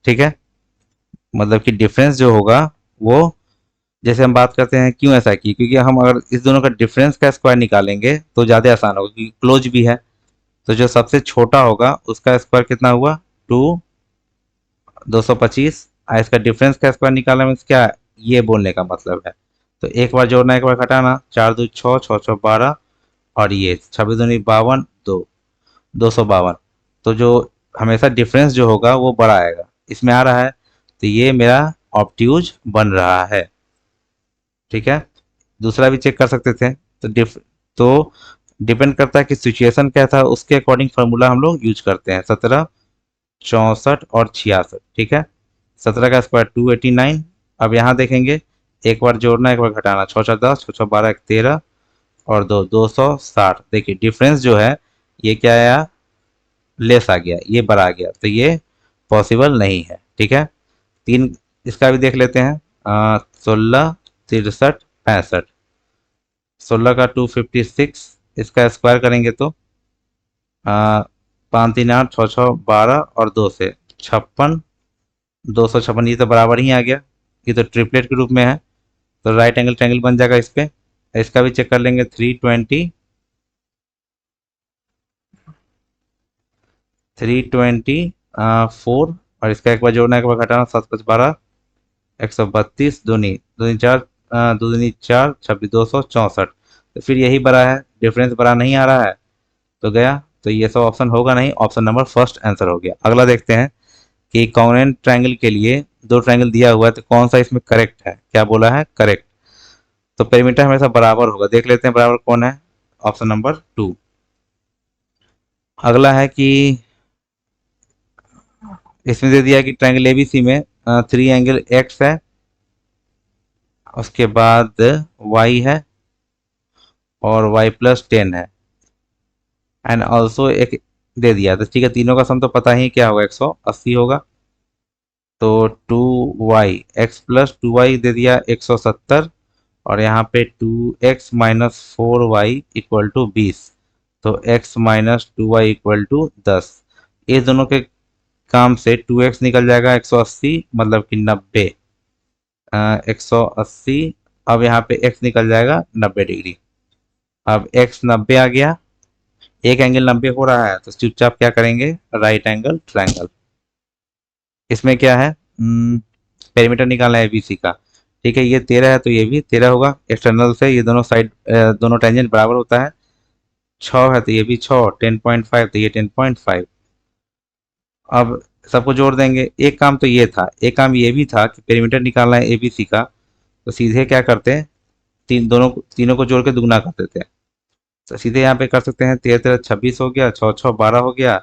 ठीक है, मतलब कि डिफरेंस जो होगा वो, जैसे हम बात करते हैं क्यों ऐसा की, क्योंकि हम अगर इस दोनों का डिफरेंस का स्क्वायर निकालेंगे तो ज़्यादा आसान होगा, क्योंकि क्लोज भी है। तो जो सबसे छोटा होगा उसका स्क्वायर कितना हुआ, 225, इसका डिफरेंस का स्क्वायर निकालना मीन्स क्या, ये बोलने का मतलब है। तो एक बार जोड़ना एक बार घटाना, 4 2 6, 6 6 12, और ये 26 2 52, 252, तो जो हमेशा डिफरेंस जो होगा वो बड़ा आएगा, इसमें आ रहा है, तो ये मेरा ऑब्ट्यूज बन रहा है। ठीक है, दूसरा भी चेक कर सकते थे। तो डिपेंड करता है कि सिचुएशन क्या था, उसके अकॉर्डिंग फार्मूला हम लोग यूज करते हैं। 17, 64 और 66। ठीक है, 17 का स्क्वायर 289। अब यहाँ देखेंगे, एक बार जोड़ना एक बार घटाना, 6 4 10, 6 6 12 1 13 और 2 260। देखिए डिफरेंस जो है ये क्या आया, लेस आ गया, ये बड़ा आ गया, तो ये पॉसिबल नहीं है। ठीक है, तीन, इसका भी देख लेते हैं। 16, 63, 65। 16 का 256, इसका स्क्वायर करेंगे तो 5 3 8 6 6 12 और 2 से 56, 256। ये तो बराबर ही आ गया, ये तो ट्रिपलेट के रूप में है, तो राइट एंगल ट्रायंगल बन जाएगा इस पे। इसका भी चेक कर लेंगे, 320 और इसका एक बार जोड़ना एक बार घटाना, 7 5 12 132, दूनी दूनी 4, दो दूनी 4 26, 264। तो फिर यही बड़ा है, डिफरेंस बड़ा नहीं आ रहा है, तो गया। तो ये सब ऑप्शन होगा नहीं, ऑप्शन नंबर फर्स्ट आंसर हो गया। अगला देखते हैं कि कॉन्ग्रुएंट ट्रायंगल के लिए दो ट्रायंगल दिया हुआ है, तो कौन सा इसमें करेक्ट है। क्या बोला है, करेक्ट। तो पेरीमीटर हमेशा बराबर होगा, देख लेते हैं बराबर कौन है, ऑप्शन नंबर 2। अगला है कि इसमें दे दिया है कि ट्रायंगल एबीसी में 3 एंगल एक्स है, उसके बाद वाई है और वाई प्लस 10 है, एंड ऑल्सो एक दे दिया। तो ठीक है, तीनों का सम तो पता ही क्या होगा, 180 होगा। तो 2y x प्लस 2y दे दिया 170, और यहाँ पे 2x - 4y इक्वल टू 20। तो x - 2y इक्वल टू 10। ये दोनों के काम से 2x निकल जाएगा 180, मतलब कि 90। 180, अब यहाँ पे x निकल जाएगा 90 डिग्री। अब x 90 आ गया, एक एंगल 90 हो रहा है, तो चुपचाप क्या करेंगे, राइट एंगल ट्रायंगल। इसमें क्या है, पेरीमीटर निकालना है बीसी का। ठीक है, ये 13 है तो ये भी 13 होगा। एक्सटर्नल से ये दोनों साइड, दोनों टेंजेंट बराबर होता है। 6 है तो ये भी 6, 10.5 तो ये 10.5। अब सबको जोड़ देंगे। एक काम तो ये था, एक काम ये भी था कि पेरीमीटर निकालना है एबीसी का, तो सीधे क्या करते हैं, तीनों को जोड़ के दुगना कर देते हैं। तो सीधे यहाँ पे कर सकते हैं, 13 13 26 हो गया, 6 6 12 हो गया,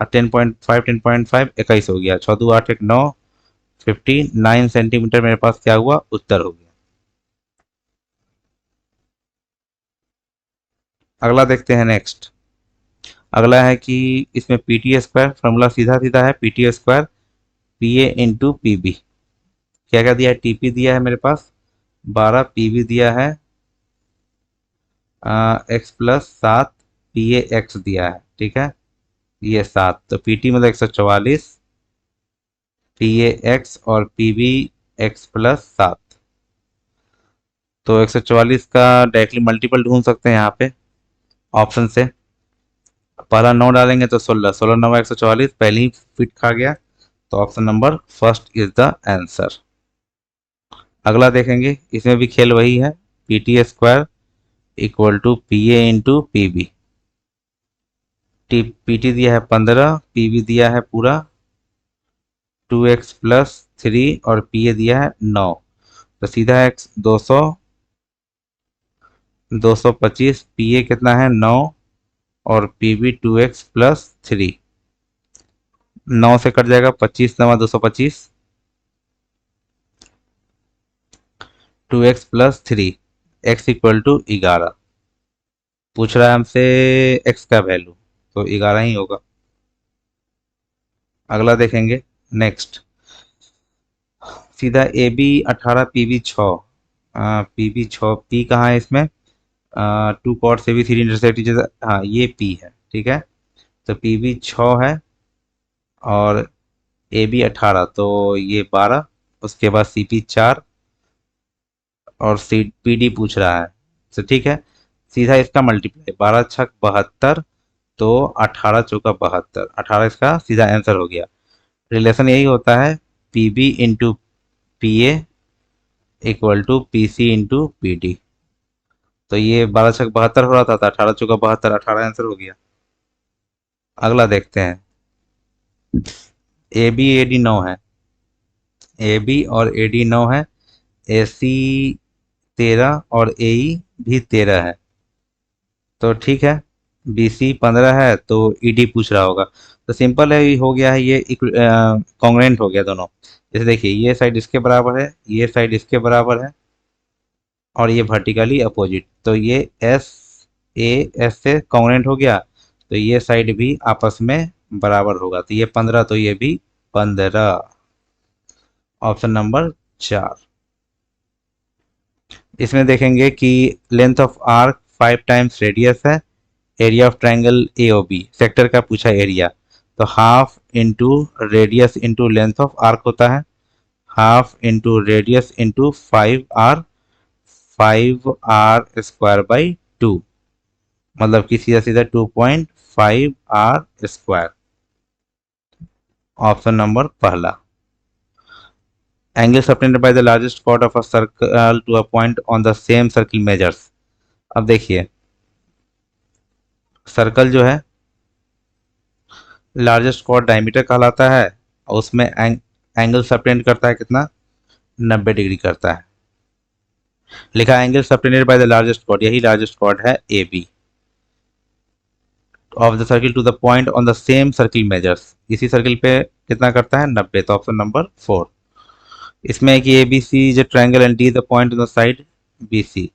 और 10.5 21 हो गया, 6 2 8 1 9, 59 सेंटीमीटर मेरे पास क्या हुआ, उत्तर हो गया। अगला देखते हैं, नेक्स्ट अगला है कि इसमें पी टी स्क्वायर फॉर्मूला सीधा सीधा है, P T square P A into P B. क्या क्या दिया है, टीपी दिया है मेरे पास 12, पीवी दिया है x+7, पी ए एक्स दिया है। ठीक है, ये 7, तो पी टी मतलब 144, पी ए एक्स और पी बी x+7। तो 144 का डायरेक्टली मल्टीपल ढूंढ सकते हैं यहाँ पे ऑप्शन से। पहला 9 डालेंगे तो 16, 16 9 144, पहले ही फिट खा गया, तो option number first is the answer. अगला देखेंगे, इसमें भी खेल वही है, P T square equal to P A into P B. P T दिया है 15, पी बी दिया है पूरा 2x+3 और पी ए दिया है 9। तो सीधा x 200, 225, पी ए कितना है 9 और पी बी 2x+3। 9 से कट जाएगा, 25 9 225, 2x+3, x इक्वल टू 11। पूछ रहा है हमसे x का वैल्यू, तो 11 ही होगा। अगला देखेंगे, नेक्स्ट सीधा A B 18, P B 6। P B 6, P कहाँ है इसमें, 2 cot से भी 3 इंटरसेक्ट इच अदर, हाँ ये पी है। ठीक है, तो पी बी 6 है और ए बी 18, तो ये 12, उसके बाद सी पी 4 और सी पी डी पूछ रहा है। तो ठीक है, सीधा इसका मल्टीप्लाई, 12 छक 72, तो 18 चौका 72, 18 इसका सीधा आंसर हो गया। रिलेशन यही होता है, P B into P A equal to P C into P D. तो ये 12 छक 72 हो रहा था, 18 चौका 72, 18 आंसर हो गया। अगला देखते हैं, ए बी ए डी 9 है, ए बी और ए डी 9 है, ए सी 13 और ए ई भी 13 है। तो ठीक है, बी सी 15 है तो ई डी पूछ रहा होगा। तो सिंपल है, ये हो गया है, ये कॉन्ग्रेंट हो गया दोनों। जैसे देखिए, ये साइड इसके बराबर है, ये साइड इसके बराबर है, और ये वर्टिकली अपोजिट, तो ये एस ए एस से कॉन्ग्रेंट हो गया, तो ये साइड भी आपस में बराबर होगा। तो ये 15, तो ये भी 15। Option number 4। इसमें देखेंगे कि length of arc 5 times radius है, area of triangle A O B, sector का पूछा एरिया, तो half into radius into length of arc होता है, half into radius into 5 R, 5 r² by 2, मतलब कि सीधा सीधा 2.5 r²। ऑप्शन नंबर पहला। Angle subtended by the largest chord of a circle to a point on the same circle measures. अब देखिए, circle जो है लार्जेस्ट कॉर्ड डायमीटर कहलाता है, और उसमें एंगल सबटेंड करता है कितना, 90 डिग्री करता है। लिखा angle subtended by the largest chord, यही लार्जेस्ट कॉर्ड है A B, of the circle to the point on the same circle measures, इसी सर्किल पे कितना करता है, 90। तो ऑप्शन नंबर 4। इसमें है कि A B C is a triangle and D the point on the side B C.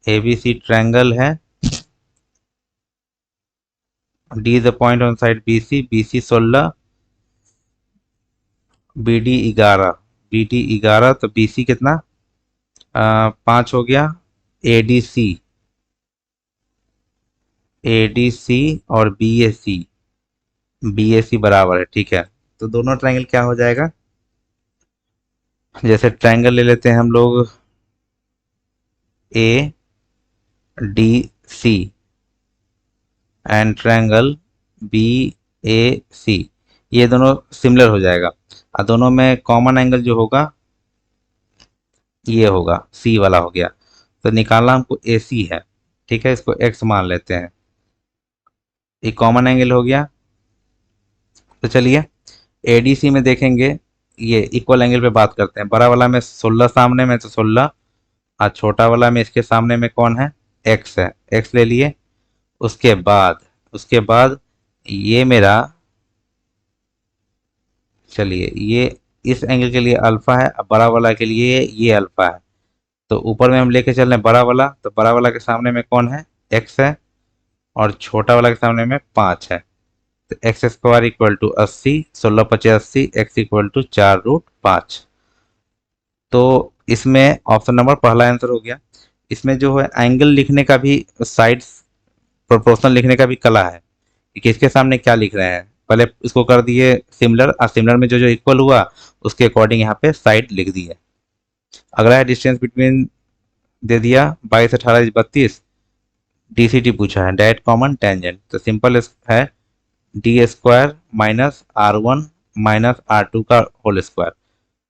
A B C triangle है, D the point on side B C 16, B D 11, B D 11, तो B C कितना, 5 हो गया। ए D सी, ए D सी और B A सी बराबर है, ठीक है। तो दोनों ट्रायंगल क्या हो जाएगा, जैसे ट्रायंगल ले लेते हैं हम लोग A D C and triangle B A C, ये दोनों सिमिलर हो जाएगा, और दोनों में कॉमन एंगल जो होगा ये होगा, सी वाला हो गया। तो निकालना हमको ए सी है, ठीक है, इसको एक्स मान लेते हैं, ये कॉमन एंगल हो गया। तो चलिए एडीसी में देखेंगे, ये इक्वल एंगल पे बात करते हैं। बड़ा वाला में 16 सामने में, तो 16, और छोटा वाला में इसके सामने में कौन है, एक्स है, एक्स ले लिए। उसके बाद ये मेरा, चलिए ये इस एंगल के लिए अल्फा है, अब बड़ा वाला के लिए ये अल्फा है। तो ऊपर में हम लेके चल रहे हैं बड़ा वाला, तो बड़ा वाला के सामने में कौन है, एक्स है, और छोटा वाला के सामने में 5 है। तो x² equal to 80, 16×5 = 80, x equal to 4√5। तो इसमें ऑप्शन नंबर पहला आंसर हो गया। इसमें जो है एंगल लिखने का भी, साइड्स प्रोपोर्शनल लिखने का भी कला है कि किसके सामने क्या लिख रहे हैं। पहले इसको कर दिए सिमिलर, और सिमिलर में जो जो इक्वल हुआ उसके अकॉर्डिंग यहाँ पे साइड लिख दी है। अगला है डिस्टेंस बिटवीन, दे दिया 22, 18, 32, डीसीटी पूछा है, डायरेक्ट कॉमन टेंजेंट। तो सिंपल है, डी² माइनस R1 माइनस R2 का होल स्क्वायर,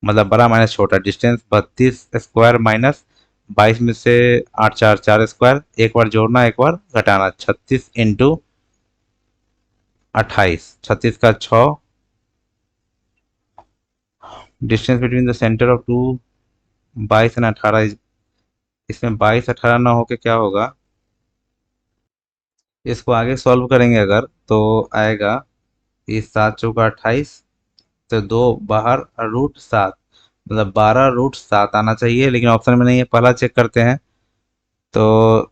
मतलब बड़ा माइनस छोटा, डिस्टेंस 32² माइनस 22 में से 8 4 4², एक बार जोड़ना एक बार घटाना, 36 इंटू 28, 36 का 6। Distance between the centre of two 22 and 18, इसमें 22 18 ना होके क्या होगा, इसको आगे सॉल्व करेंगे अगर तो आएगा, इस 7 × 4 = 28, तो 2 बाहर, √7, मतलब 12√7 आना चाहिए, लेकिन ऑप्शन में नहीं है, पहला चेक करते हैं। तो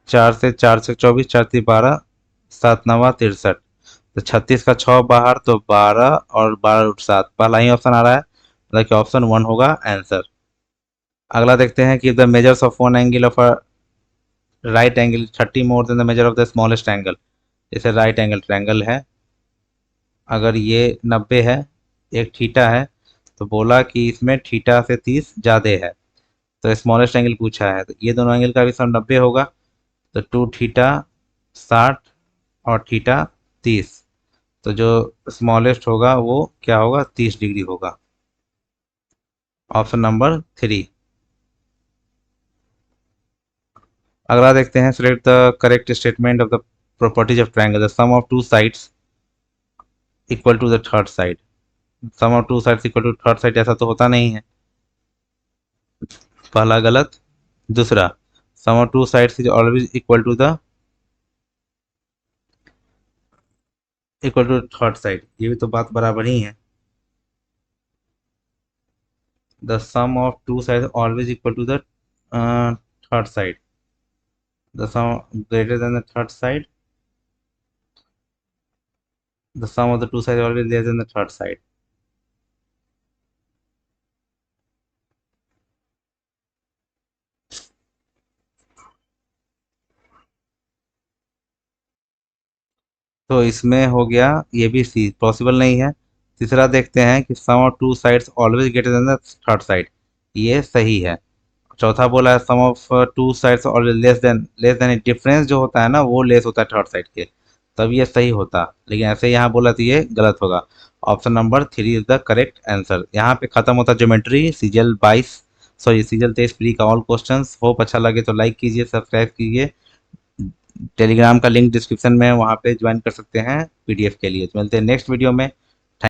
4 से 4 से 24, 4×3 = 12, 7×9 = 63, तो 36 का 6 बाहर, तो 12 और 12√7, पहला ही ऑप्शन आ रहा है, मतलब कि ऑप्शन 1 होगा आंसर। अगला देखते हैं कि the measures of one angle of a right angle 30 more than the measure of the smallest angle. जैसे राइट एंगल ट्रायंगल है, अगर ये 90 है, एक थीटा है, तो बोला कि इसमें थीटा से 30 ज़्यादा है, तो स्मॉलेस्ट एंगल पूछा है, तो ये दोनों एंगल का भी सम 90 होगा, तो 2 थीटा 60 और थीटा 30, तो जो स्मॉलेस्ट होगा वो क्या होगा, 30 डिग्री होगा। Option number 3। अगला देखते हैं, select the correct statement of the properties of triangle, the sum of two sides equal to the third side. Sum of two sides equal to third side, ऐसा तो होता नहीं है, पहला गलत। दूसरा, sum of two sides is always equal to third side, ये भी तो बात बराबर ही है। The sum of two sides always equal to the third side, the sum greater than the third side, the sum of the two side always less than the third side. तो इसमें हो गया, ये भी सी पॉसिबल नहीं है। तीसरा देखते हैं कि sum of two sides always greater than the third side, ये सही है। चौथा बोला है sum of two sides always less than difference जो होता है ना, वो लेस होता है थर्ड साइड के, तब ये सही होता। लेकिन ऐसे यहाँ बोला तो ये गलत होगा। Option number 3 is the correct answer. यहाँ पे खत्म होता ज्योमेट्री सीजल 22, सॉरी सीजल 23 प्री का ऑल क्वेश्चंस। होप अच्छा लगे तो लाइक कीजिए, सब्सक्राइब कीजिए। टेलीग्राम का लिंक डिस्क्रिप्शन में है, वहाँ पे ज्वाइन कर सकते हैं पीडीएफ के लिए। तो मिलते हैं नेक्स्ट वीडियो में।